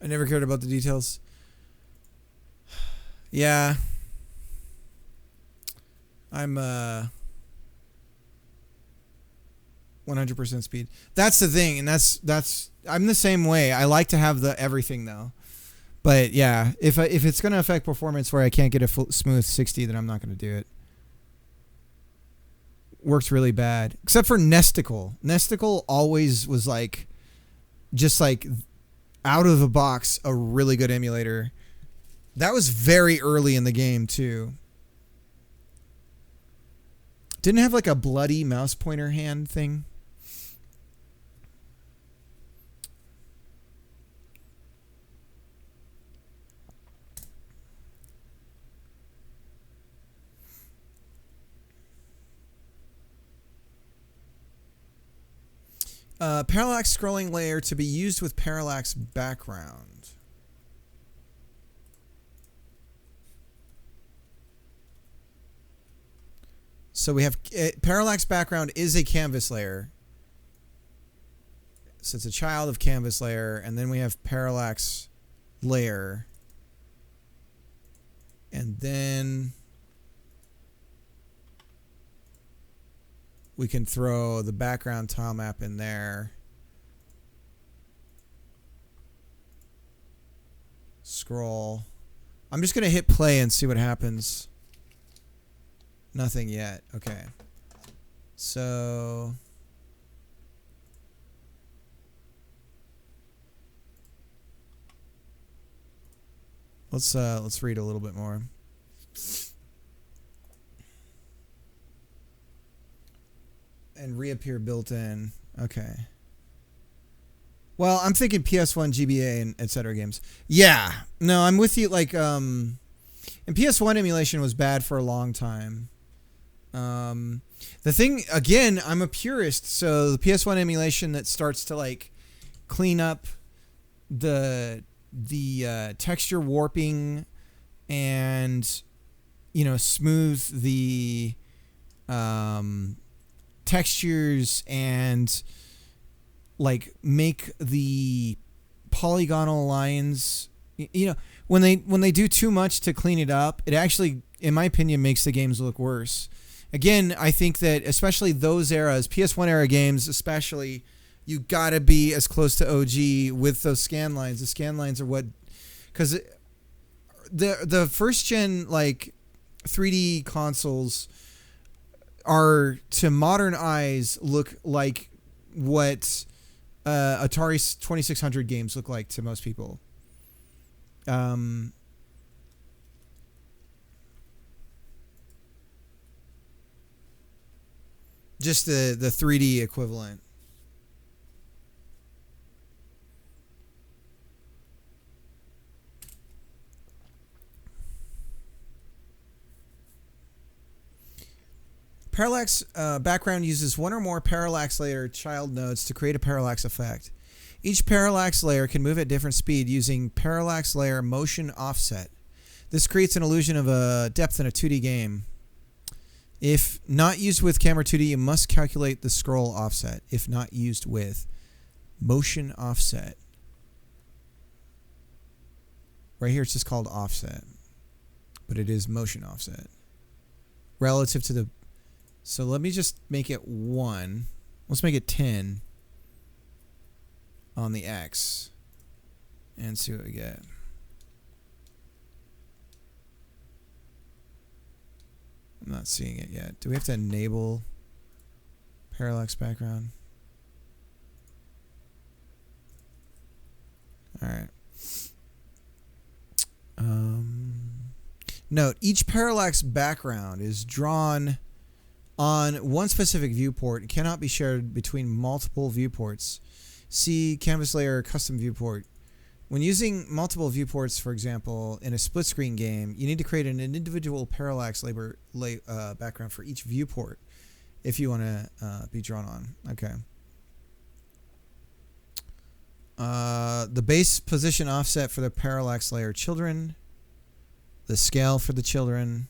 never cared about the details. Yeah. I'm 100% speed. That's the thing, and that's I'm the same way. I like to have the everything though. But yeah, if it's going to affect performance where I can't get a full, smooth 60, then I'm not going to do it. Works really bad. Except for Nesticle. Nesticle always was like just like out of the box a really good emulator. That was very early in the game too. Didn't have like a bloody mouse pointer hand thing. Parallax scrolling layer to be used with parallax background. So we have parallax background is a canvas layer. So it's a child of canvas layer, and then we have parallax layer. And then we can throw the background tile map in there. Scroll. I'm just going to hit play and see what happens. Nothing yet. Okay. So let's read a little bit more. And reappear built in. Okay. Well, I'm thinking PS1, GBA, and etc. games. Yeah. No, I'm with you. Like, and PS1 emulation was bad for a long time. The thing, again, I'm a purist, so the PS1 emulation that starts to like clean up the texture warping and, you know, smooth the textures and like make the polygonal lines, you know, when they do too much to clean it up, it actually, in my opinion, makes the games look worse. Again, I think that especially those eras, PS1 era games especially, you gotta be as close to OG with those scan lines. The scan lines are what, because the first gen like 3D consoles are, to modern eyes, look like what Atari 2600 games look like to most people. Just the 3D equivalent. Parallax background uses one or more parallax layer child nodes to create a parallax effect. Each parallax layer can move at different speed using parallax layer motion offset. This creates an illusion of a depth in a 2D game. If not used with Camera 2D, you must calculate the scroll offset. If not used with motion offset. Right here it's just called offset, but it is motion offset. Relative to the... So let me just make it 1. Let's make it 10 on the X and see what we get. I'm not seeing it yet. Do we have to enable parallax background? All right. Note, each parallax background is drawn on one specific viewport. It cannot be shared between multiple viewports. See canvas layer custom viewport. When using multiple viewports, for example, in a split screen game, you need to create an individual parallax background for each viewport if you want to be drawn on. Okay. The base position offset for the parallax layer children, the scale for the children,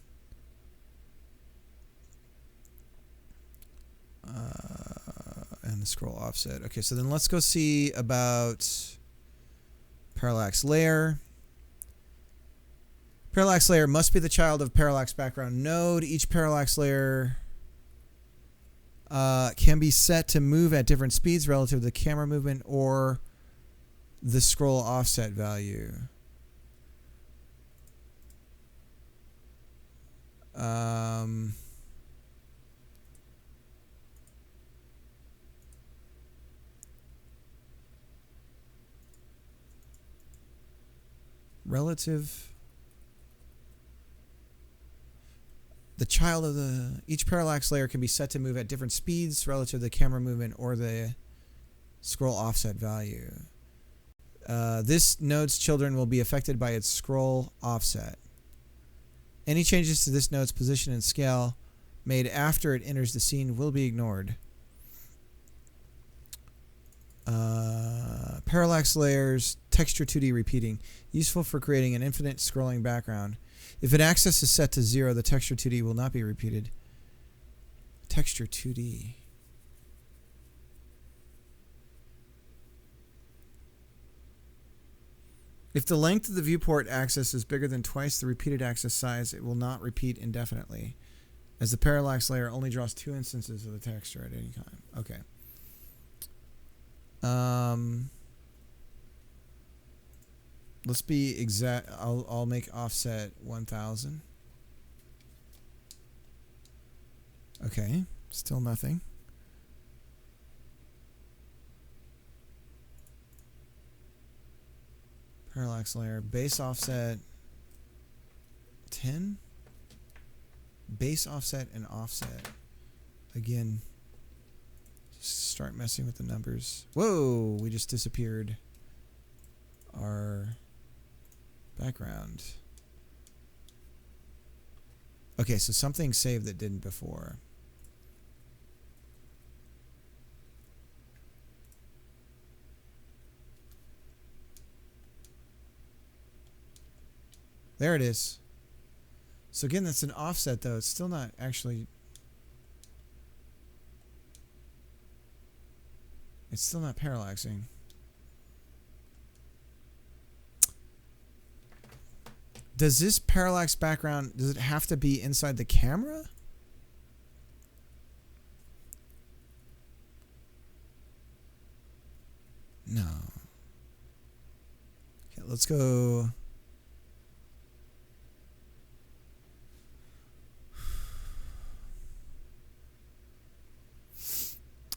and the scroll offset. Okay, so then let's go see about parallax layer. Parallax layer must be the child of parallax background node. Each parallax layer can be set to move at different speeds relative to the camera movement or the scroll offset value. Relative. The child of each parallax layer can be set to move at different speeds relative to the camera movement or the scroll offset value. This node's children will be affected by its scroll offset. Any changes to this node's position and scale made after it enters the scene will be ignored. Parallax layers, texture 2D repeating. Useful for creating an infinite scrolling background. If an axis is set to 0, the texture 2D will not be repeated. Texture 2D. If the length of the viewport axis is bigger than twice the repeated axis size, it will not repeat indefinitely, as the parallax layer only draws 2 instances of the texture at any time. Okay. Let's be exact. I'll make offset 1000. Okay, still nothing. Parallax layer, base offset 10. Base offset and offset. Again, just start messing with the numbers. Whoa, we just disappeared our background. Okay, so something saved that didn't before. There it is. So again, that's an offset though. It's still not actually... It's still not parallaxing. Does this parallax background, does it have to be inside the camera? No. Okay, let's go.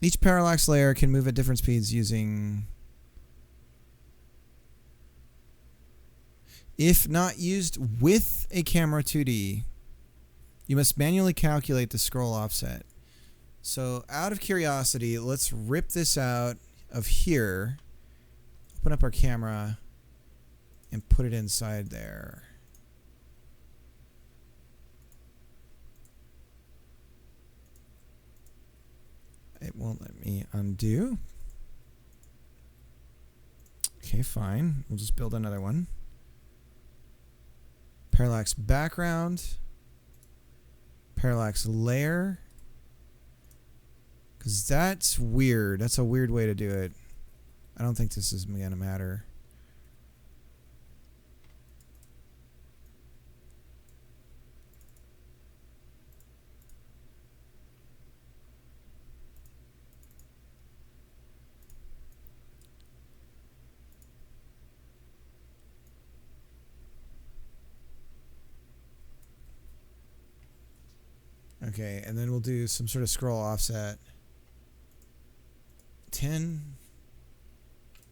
Each parallax layer can move at different speeds using... If not used with a camera 2D, you must manually calculate the scroll offset. So out of curiosity, let's rip this out of here, open up our camera, and put it inside there. It won't let me undo. Okay, fine. We'll just build another one. Parallax background. Parallax layer. Because that's weird. That's a weird way to do it. I don't think this is going to matter. Okay, and then we'll do some sort of scroll offset. 10.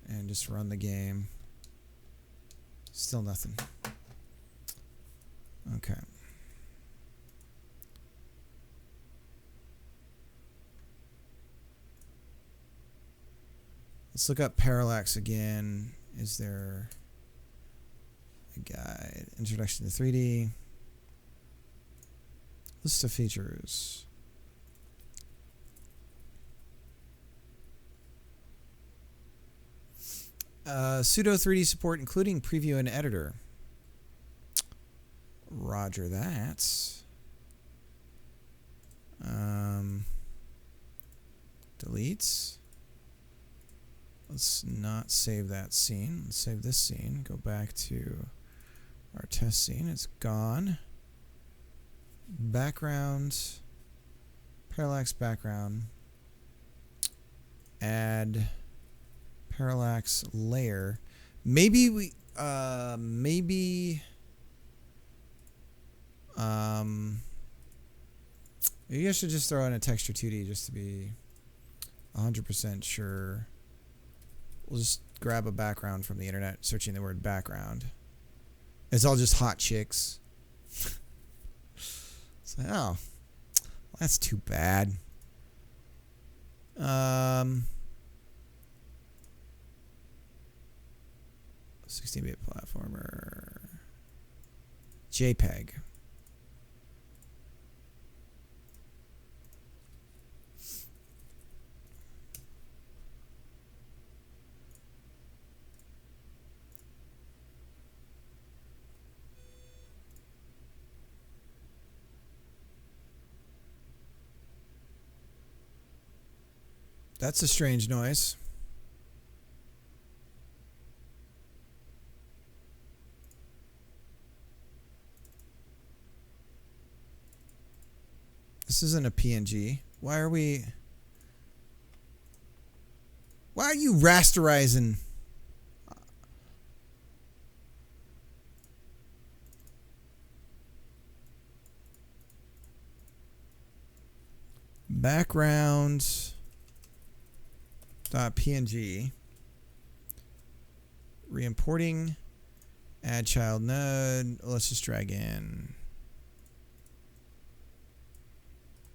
And just run the game. Still nothing. Okay. Let's look up parallax again. Is there... Guide. Introduction to 3D. List of features. Pseudo 3D support, including preview and editor. Roger that. Delete. Let's not save that scene. Let's save this scene. Go back to our test scene. It's gone. Background. Parallax background. Add parallax layer. Maybe we maybe I should just throw in a texture 2D just to be 100% sure. We'll just grab a background from the internet, searching the word background. It's all just hot chicks. It's like, oh, that's too bad. 16-bit platformer. JPEG. That's a strange noise. This isn't a PNG. Why are you rasterizing? Background .png. Re-importing. Add child node. Let's just drag in.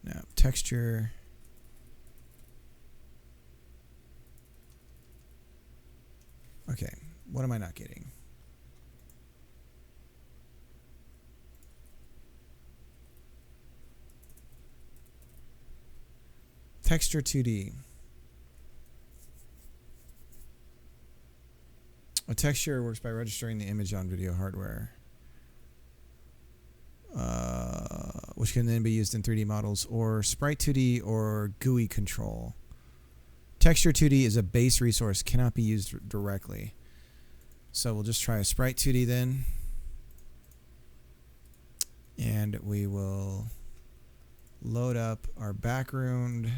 Now, texture. Okay, what am I not getting? Texture 2D. A texture works by registering the image on video hardware, which can then be used in 3D models or Sprite 2D or GUI control. Texture 2D is a base resource, cannot be used directly. So we'll just try a Sprite 2D then. And we will load up our background,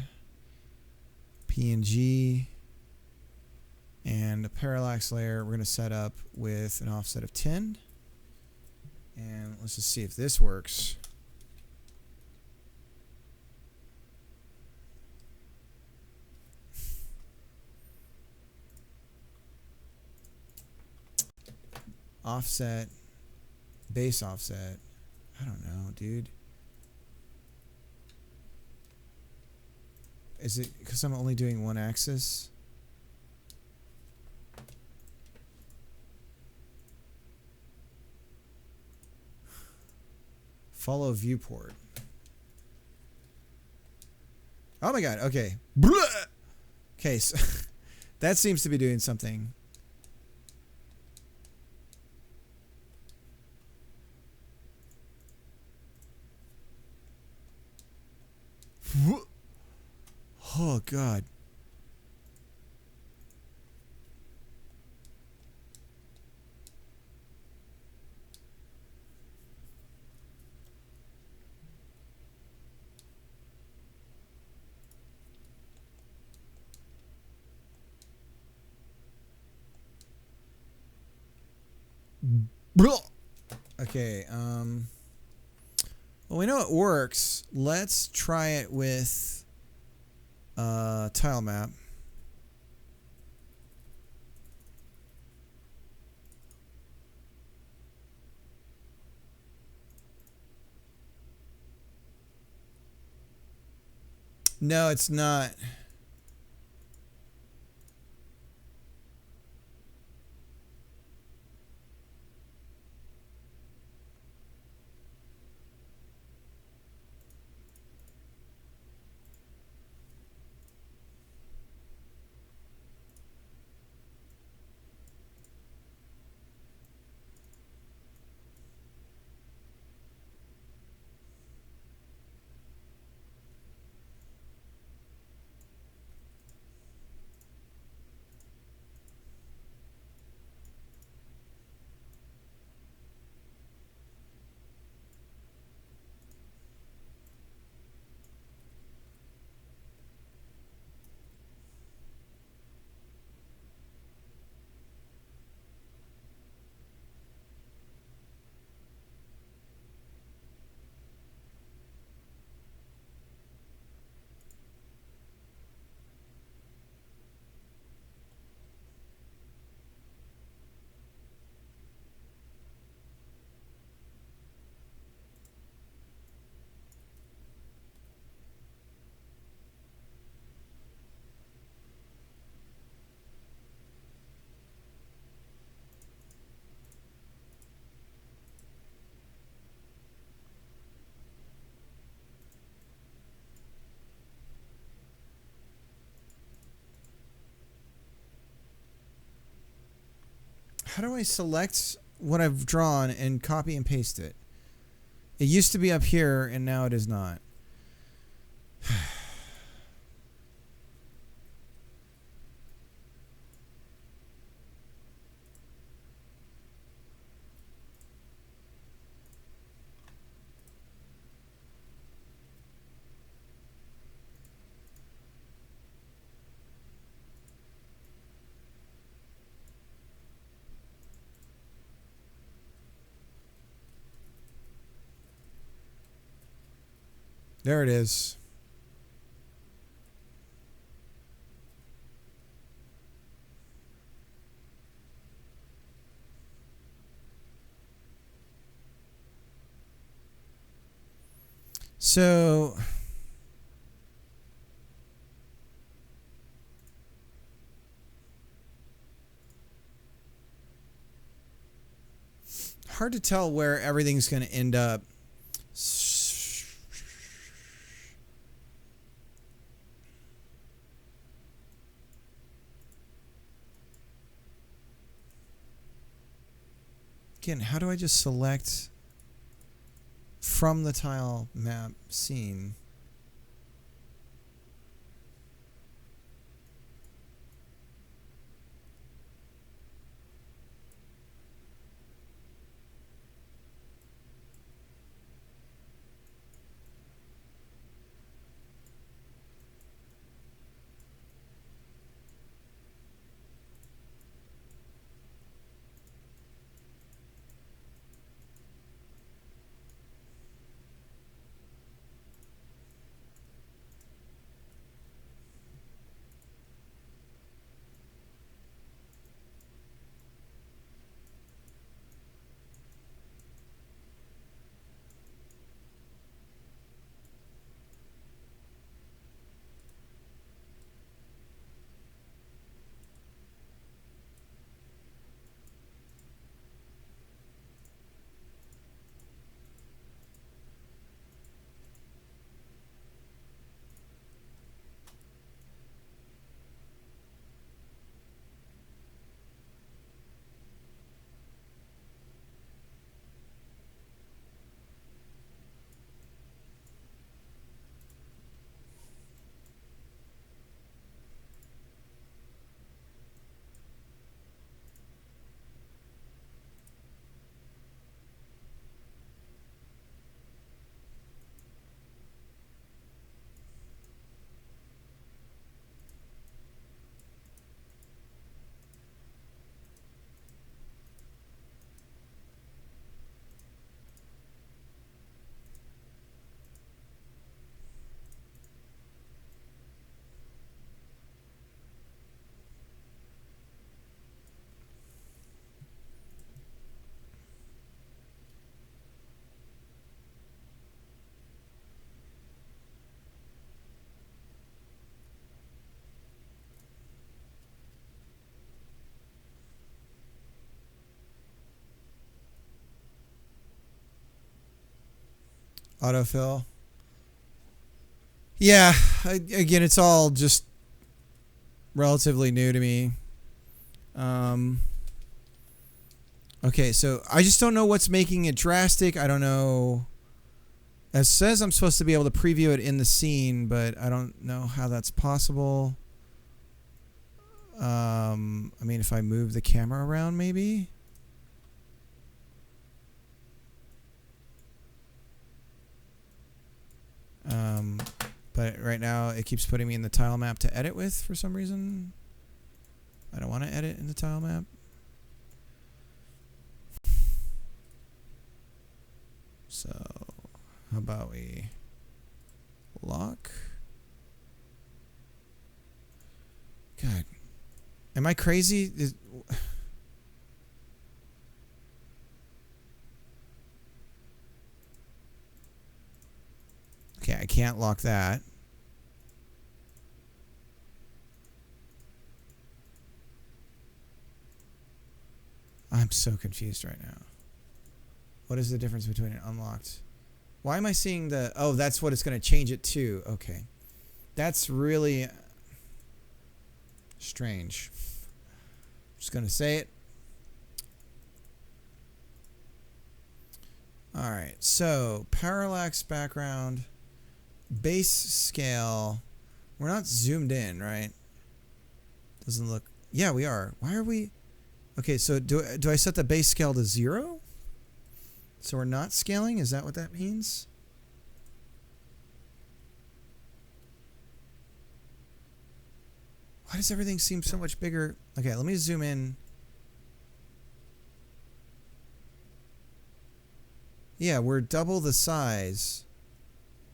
PNG, and a parallax layer we're going to set up with an offset of 10. And let's just see if this works. Offset, base offset. I don't know, dude. Is it because I'm only doing one axis? Follow viewport. Oh my god, okay. Okay, so that seems to be doing something. Oh god. Okay, well, we know it works. Let's try it with tile map. No, it's not. How do I select what I've drawn and copy and paste it? It used to be up here and now it is not. There it is. So hard to tell where everything's going to end up. Again, how do I just select from the tile map scene? Autofill. Yeah, again, it's all just relatively new to me. Okay, so I just don't know what's making it drastic. I don't know. It says I'm supposed to be able to preview it in the scene, but I don't know how that's possible. I mean, if I move the camera around, maybe. But right now it keeps putting me in the tile map to edit with for some reason. I don't want to edit in the tile map. So how about we lock? God, am I crazy? Okay, I can't lock that. I'm so confused right now. What is the difference between an unlocked? Why am I seeing the... Oh, that's what it's going to change it to. Okay. That's really strange. I'm just going to say it. All right, so parallax background, base scale. We're not zoomed in, right? Doesn't look. Yeah, we are. Why are we? Okay, so do I set the base scale to 0? So we're not scaling? Is that what that means? Why does everything seem so much bigger? Okay, let me zoom in. Yeah, we're double the size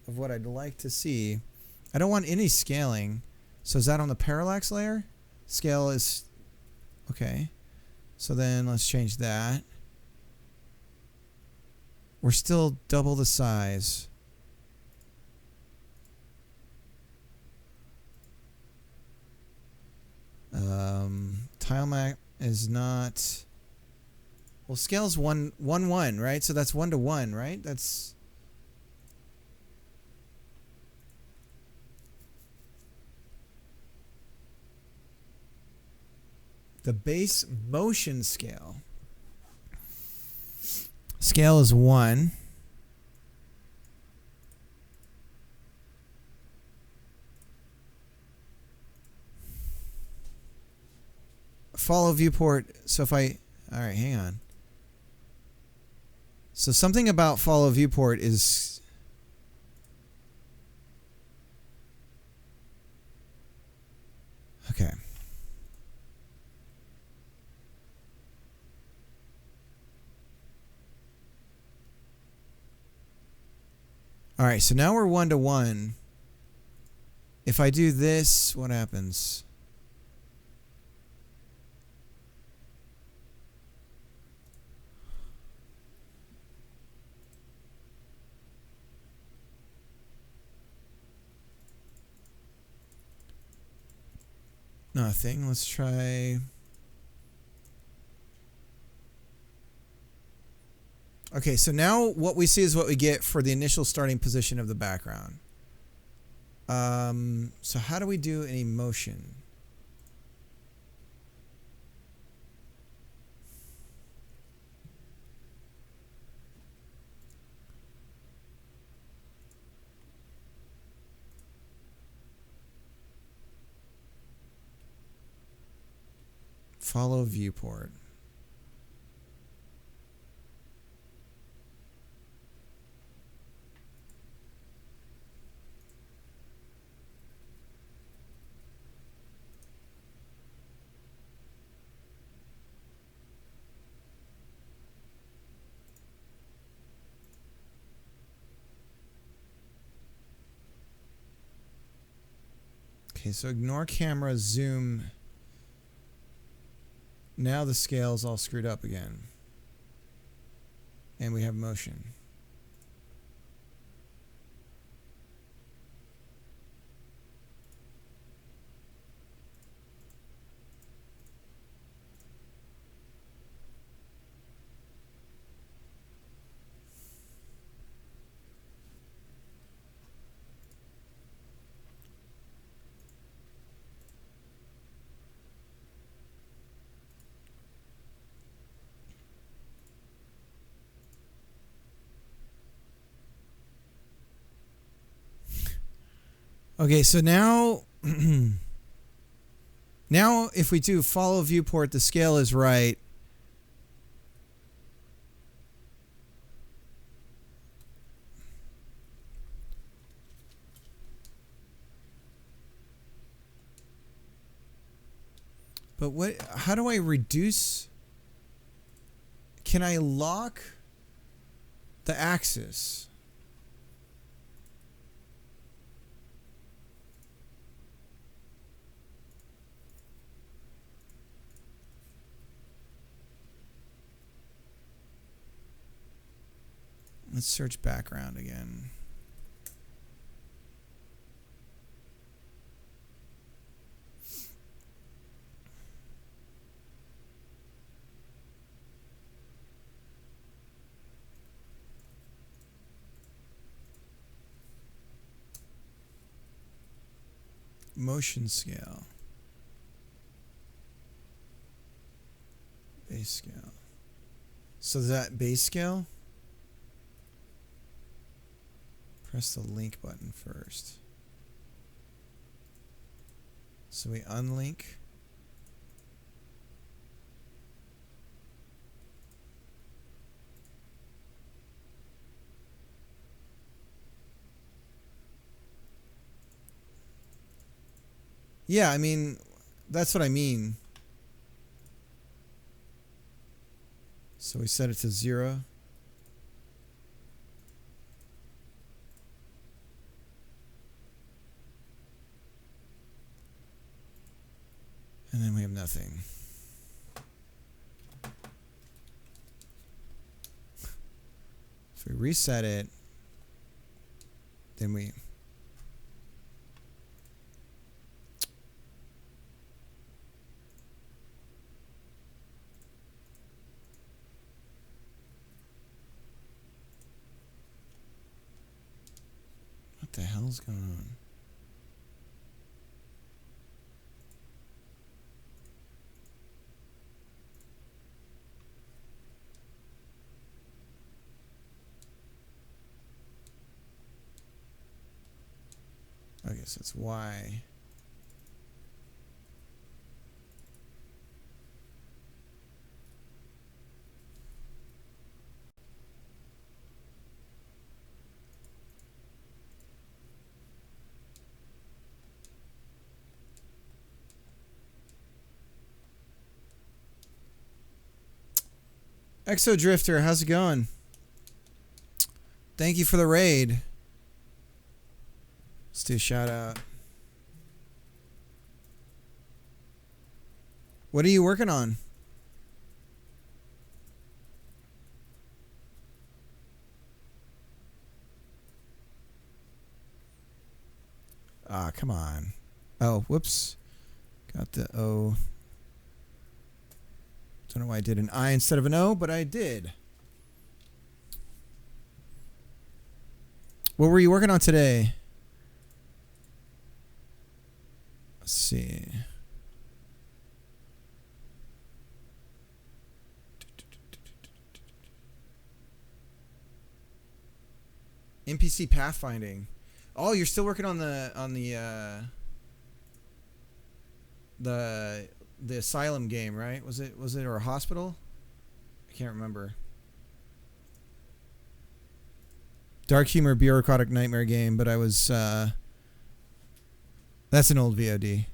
of what I'd like to see. I don't want any scaling. So is that on the parallax layer? Scale is... Okay. So then let's change that. We're still double the size. Tile map is not... Well, scale's 1, 1, 1, right? So that's 1 to 1, right? That's... The base motion scale. Scale is 1. Follow viewport. So if I... All right, hang on. So something about follow viewport is... Okay. All right, so now we're 1 to 1. If I do this, what happens? Nothing. Let's try... Okay, so now what we see is what we get for the initial starting position of the background. So how do we do any motion? Follow viewport. Okay, so ignore camera, zoom. Now the scale's all screwed up again. And we have motion. Okay, so now now if we do follow viewport, the scale is right. But what, how do I reduce? Can I lock the axis? Let's search background again. Motion scale. Base scale. So is that base scale? Press the link button first. So we unlink. Yeah, I mean, that's what I mean. So we set it to 0. And then we have nothing. If we reset it, then we... What the hell's going on? Okay, so it's Y. Exo Drifter, how's it going? Thank you for the raid. Let's do a shout out. What are you working on? Ah, come on. Oh, whoops. Got the O. Don't know why I did an I instead of an O, but I did. What were you working on today? Let's see. NPC pathfinding. Oh, you're still working on the asylum game, right? Was it or a hospital? I can't remember. Dark humor bureaucratic nightmare game, but I was that's an old VOD.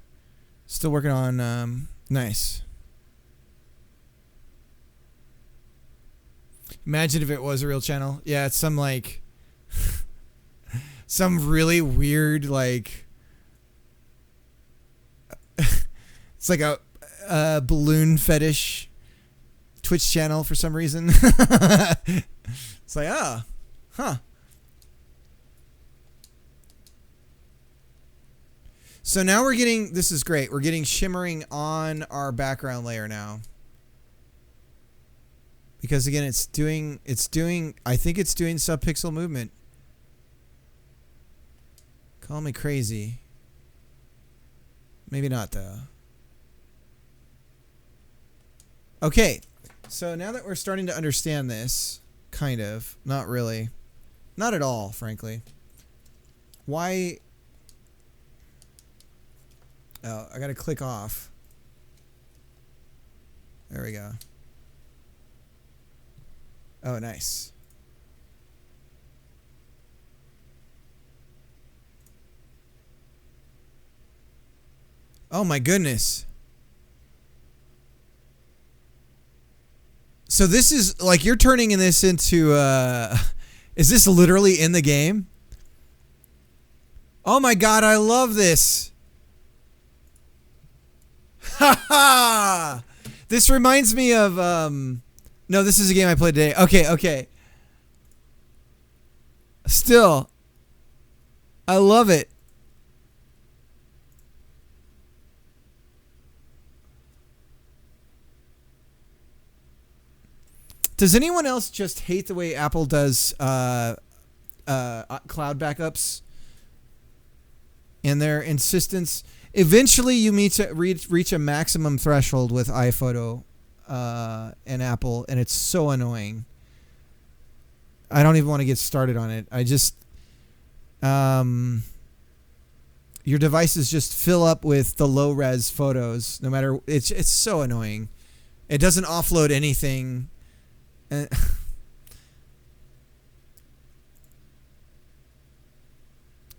Still working on nice. Imagine if it was a real channel. Yeah, it's some like some really weird like it's like a balloon fetish Twitch channel for some reason. It's like, huh. So now we're getting, this is great. We're getting shimmering on our background layer now. Because again, it's doing, I think it's doing subpixel movement. Call me crazy. Maybe not though. Okay. So now that we're starting to understand this, kind of, not really, not at all, frankly. Why? Oh, I gotta click off. There we go. Oh, nice. Oh my goodness. So this is like you're turning this into is this literally in the game? Oh my god, I love this. Ha ha! This reminds me of no, this is a game I played today. Okay. Still, I love it. Does anyone else just hate the way Apple does cloud backups and their insistence? Eventually, you reach a maximum threshold with iPhoto and Apple, and it's so annoying. I don't even want to get started on it. your devices just fill up with the low res photos. No matter, it's so annoying. It doesn't offload anything.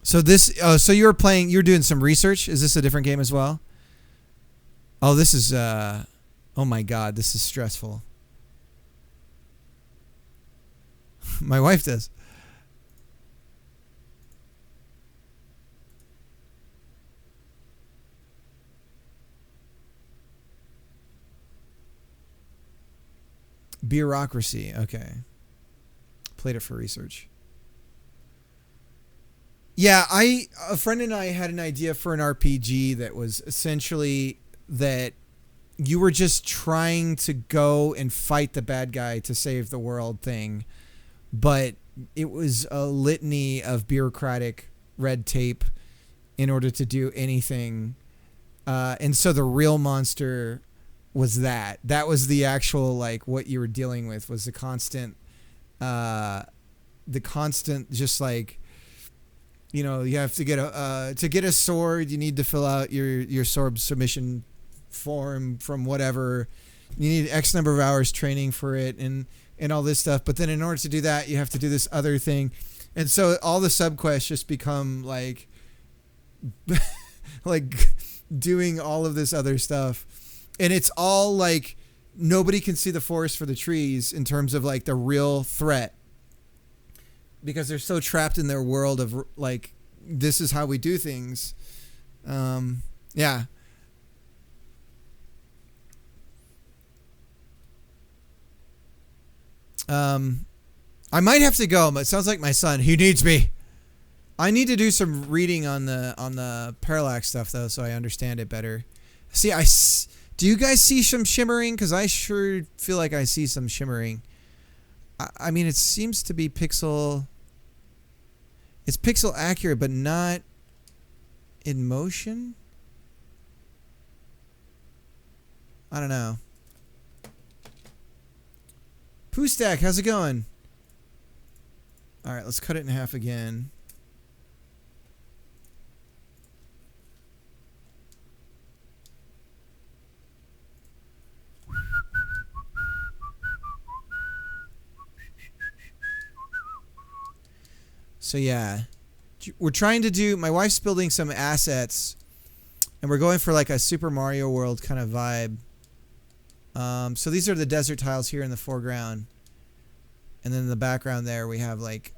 So this, so you're doing some research. Is this a different game as well? Oh, this is, oh my God, this is stressful. My wife does. Bureaucracy. Okay. Played it for research. Yeah, a friend and I had an idea for an RPG that was essentially that you were just trying to go and fight the bad guy to save the world thing, but it was a litany of bureaucratic red tape in order to do anything. And so the real monster was that. That was the actual, like, what you were dealing with was the constant just like, you know, you have to get a sword, you need to fill out your sword submission form from whatever. You need X number of hours training for it and all this stuff. But then in order to do that, you have to do this other thing. And so all the subquests just become like like doing all of this other stuff. And it's all like nobody can see the forest for the trees in terms of like the real threat, because they're so trapped in their world of like, this is how we do things. Yeah. I might have to go, but it sounds like my son, he needs me. I need to do some reading on the parallax stuff though, so I understand it better. See, do you guys see some shimmering? Because I sure feel like I see some shimmering. I mean, it seems to be pixel. It's pixel accurate, but not in motion. I don't know. Poo Stack, how's it going? All right, let's cut it in half again. So yeah, we're trying to do, my wife's building some assets and we're going for like a Super Mario World kind of vibe. So these are the desert tiles here in the foreground. And then in the background there we have like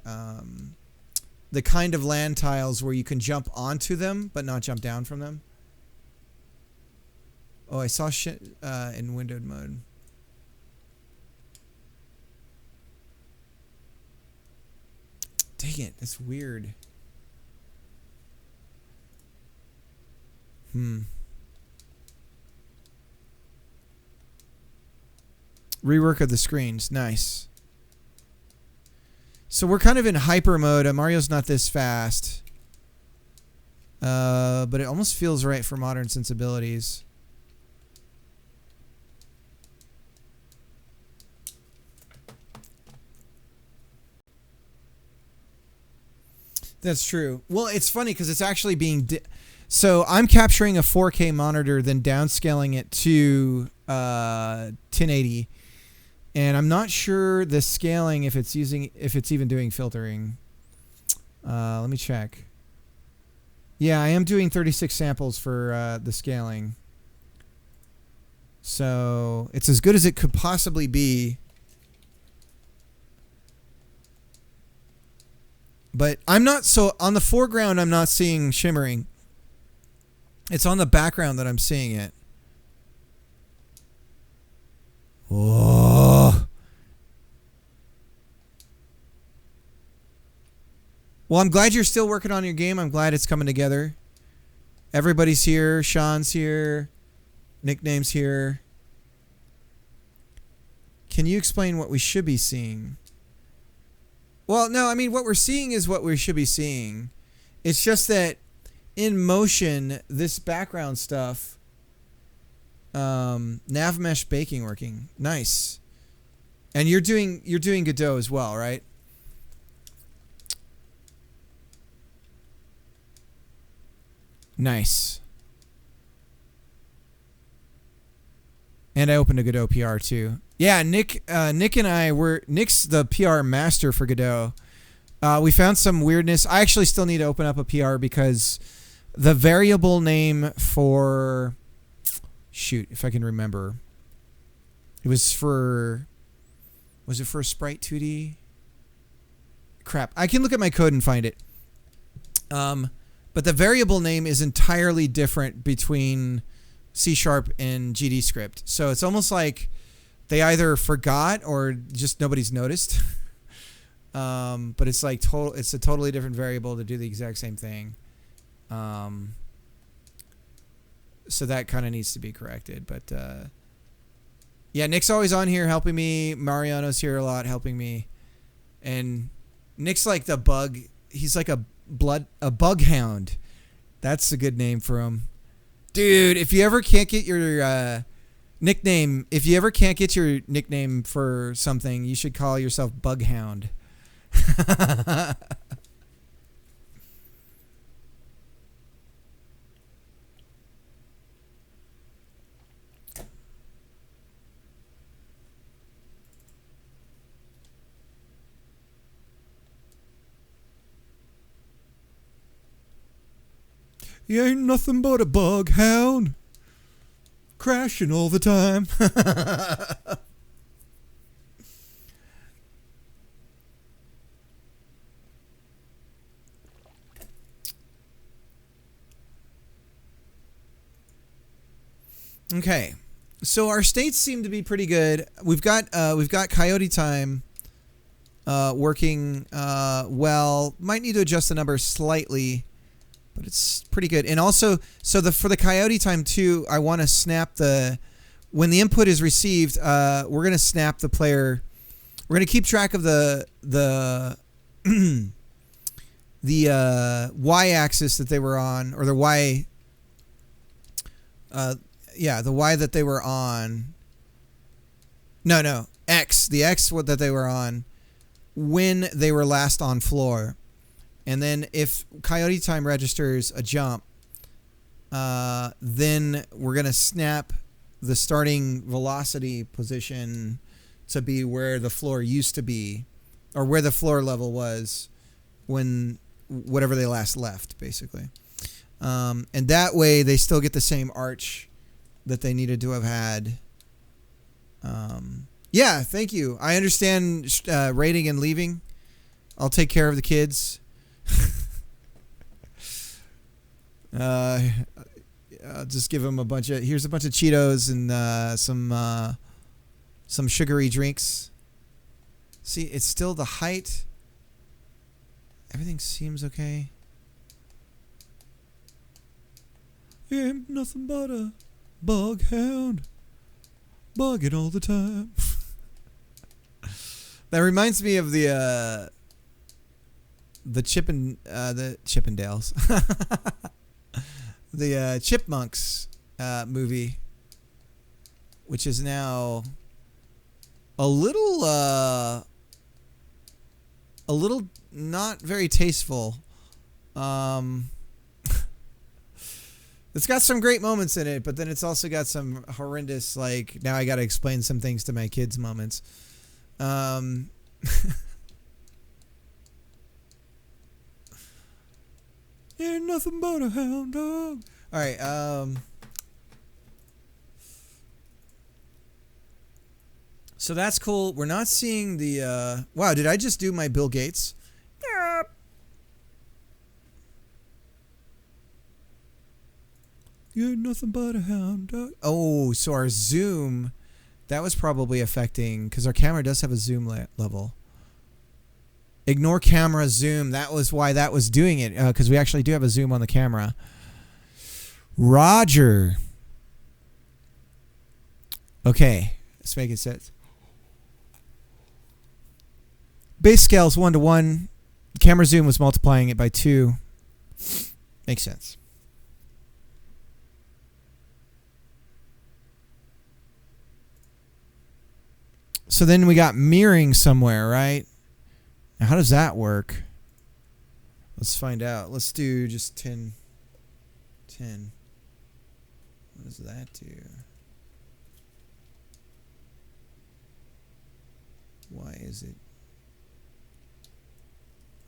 the kind of land tiles where you can jump onto them but not jump down from them. Oh, I saw shit in windowed mode. Dang it, that's weird. Rework of the screens, nice. So we're kind of in hyper mode. Mario's not this fast. But it almost feels right for modern sensibilities. That's true. Well, it's funny because it's actually being... so I'm capturing a 4K monitor, then downscaling it to 1080. And I'm not sure the scaling if it's even doing filtering. Let me check. Yeah, I am doing 36 samples for the scaling. So it's as good as it could possibly be. But I'm not, so on the foreground I'm not seeing shimmering. It's on the background that I'm seeing it. Oh. Well, I'm glad you're still working on your game. I'm glad it's coming together. Everybody's here. Sean's here. Nickname's here. Can you explain what we should be seeing? Well, no, I mean, what we're seeing is what we should be seeing. It's just that in motion, this background stuff, nav mesh baking working. Nice. And you're doing Godot as well, right? Nice. And I opened a Godot PR too. Yeah, Nick and I were... Nick's the PR master for Godot. We found some weirdness. I actually still need to open up a PR because the variable name for... Shoot, if I can remember. It was for... Was it for Sprite 2D? Crap. I can look at my code and find it. But the variable name is entirely different between C# and GD script. So it's almost like they either forgot or just nobody's noticed. But it's like it's a totally different variable to do the exact same thing. So that kind of needs to be corrected. But yeah, Nick's always on here helping me. Mariano's here a lot helping me. And Nick's like the bug. He's like a bug hound. That's a good name for him. Dude, if you ever can't get your nickname, for something, you should call yourself Bug Hound. You ain't nothing but a bug hound. Crashing all the time. Okay. So our states seem to be pretty good. We've got Coyote Time working well. Might need to adjust the numbers slightly. But it's pretty good. And also, for the Coyote Time too, I want to snap when the input is received, we're going to snap the player. We're going to keep track of the y-axis that they were on, or the y. The y that they were on. No, x. The x that they were on when they were last on floor. And then if Coyote Time registers a jump, then we're going to snap the starting velocity position to be where the floor used to be, or where the floor level was when whatever they last left, basically. And that way they still get the same arch that they needed to have had. Yeah, thank you. I understand raiding and leaving. I'll take care of the kids. I'll just give them here's a bunch of Cheetos and some sugary drinks. See, it's still the height. Everything seems okay. Yeah, nothing but a bug hound. Bugging all the time. That reminds me of the Chippendales. The Chipmunks movie, which is now a little not very tasteful. It's got some great moments in it, but then it's also got some horrendous, like, now I got to explain some things to my kids moments. You're nothing but a hound dog. All right. So that's cool. We're not seeing the. Wow, did I just do my Bill Gates? You're nothing but a hound dog. Oh, so our zoom, that was probably affecting, because our camera does have a zoom level. Ignore camera zoom. That was why that was doing it, because we actually do have a zoom on the camera. Roger. Okay, let's make it sense. Base scale is 1:1. The camera zoom was multiplying it by 2. Makes sense. So then we got mirroring somewhere, right? Now, how does that work? Let's find out. Let's do just 10. 10. What does that do? Why is it?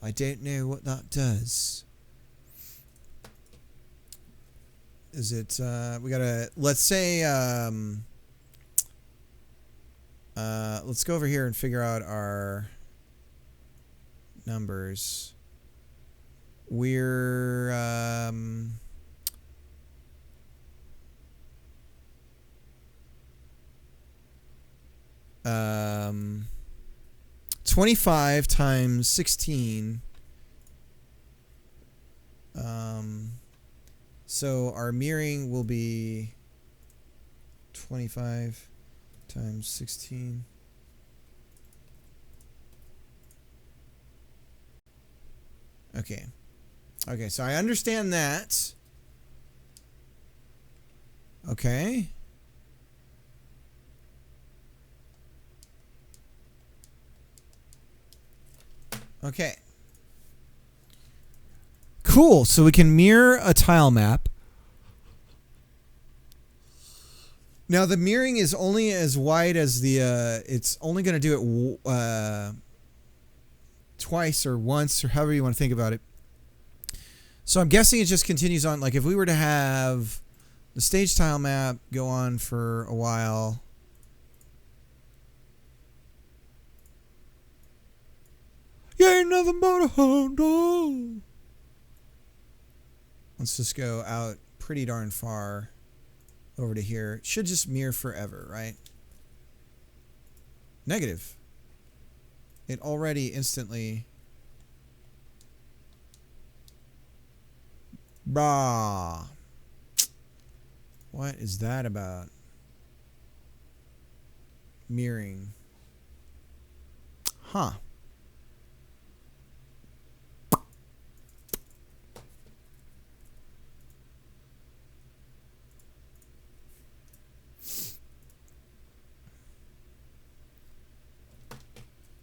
I don't know what that does. Is it, we gotta, let's say, let's go over here and figure out our numbers. We're, 25 times 16. So our mirroring will be 25 times 16. Okay. Okay, so I understand that. Okay. Okay. Cool. So we can mirror a tile map. Now the mirroring is only as wide as the it's only going to do it twice or once or however you want to think about it. So I'm guessing it just continues on. Like if we were to have the stage tile map go on for a while. You ain't nothing but a hound dog. Let's just go out pretty darn far over to here. It should just mirror forever, right? Negative. It already instantly... Bah. What is that about? Mirroring. Huh.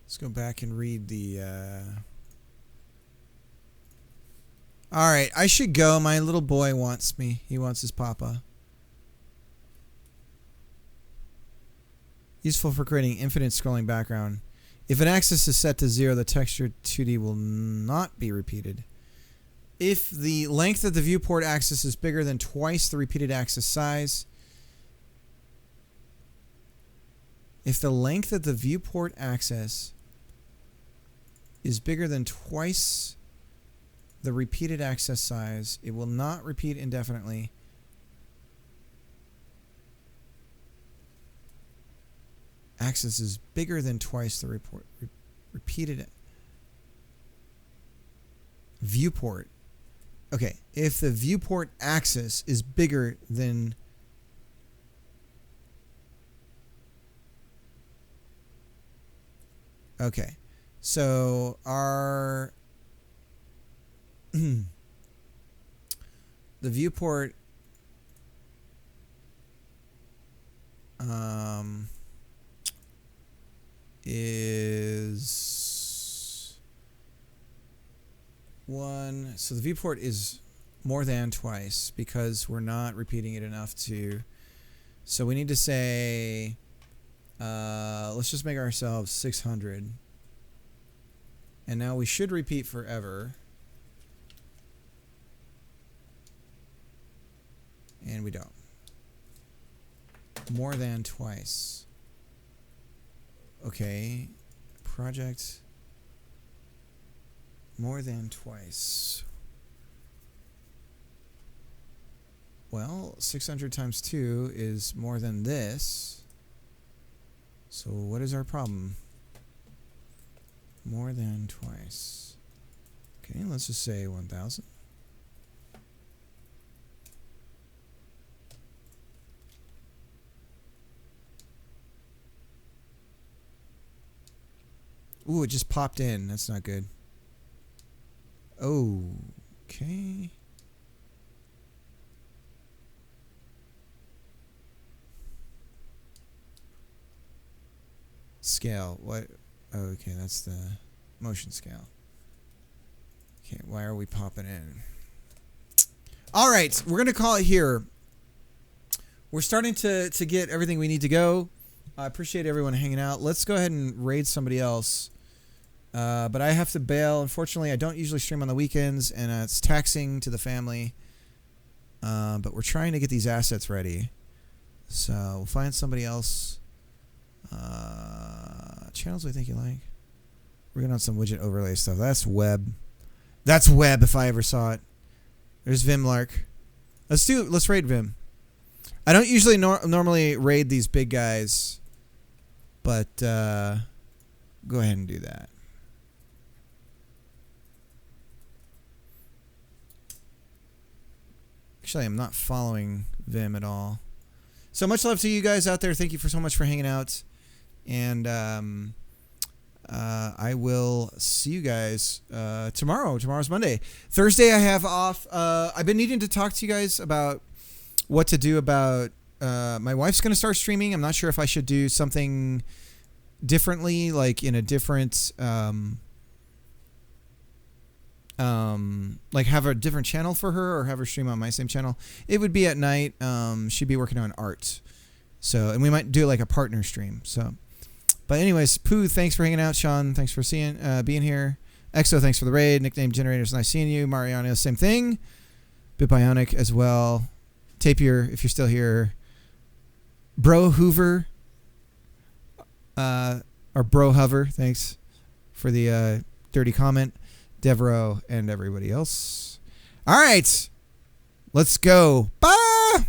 Let's go back and read the... All right, I should go. My little boy wants me. He wants his papa. Useful for creating infinite scrolling background. If an axis is set to 0, the texture 2D will not be repeated. If the length of the viewport axis is bigger than twice the repeated axis size... If the length of the viewport axis is bigger than twice the repeated axis size, it will not repeat indefinitely. Axis is bigger than twice the repeated viewport. Okay, if the viewport axis is bigger than okay. So our the viewport is 1. So the viewport is more than twice because we're not repeating it enough to. So we need to say, let's just make ourselves 600. And now we should repeat forever. And we don't. More than twice. Okay. Project. More than twice. Well, 600 times 2 is more than this. So what is our problem? More than twice. Okay, let's just say 1,000. Ooh, it just popped in. That's not good. Okay. Scale. What? Oh, okay, that's the motion scale. Okay, why are we popping in? All right, we're gonna call it here. We're starting to get everything we need to go. I appreciate everyone hanging out. Let's go ahead and raid somebody else. But I have to bail. Unfortunately, I don't usually stream on the weekends, and it's taxing to the family. But we're trying to get these assets ready. So we'll find somebody else. Channels we think you like. We're going on some widget overlay stuff. That's web. That's web if I ever saw it. There's Vimlark. Let's raid Vim. I don't usually normally raid these big guys, but go ahead and do that. Actually, I'm not following Vim at all. So much love to you guys out there. Thank you so much for hanging out. And I will see you guys tomorrow. Tomorrow's Monday. Thursday I have off. I've been needing to talk to you guys about what to do about my wife's going to start streaming. I'm not sure if I should do something differently, like in a different like have a different channel for her or have her stream on my same channel. It would be at night. She'd be working on art. So, and we might do like a partner stream. So, but anyways, Pooh, thanks for hanging out. Sean, thanks for being here. Exo, thanks for the raid. Nickname Generators, nice seeing you. Mariano, same thing. BitBionic as well. Tapier, if you're still here. Bro Hoover, or Bro Hover, thanks for the dirty comment. Devereaux and everybody else. All right, let's go. Bye.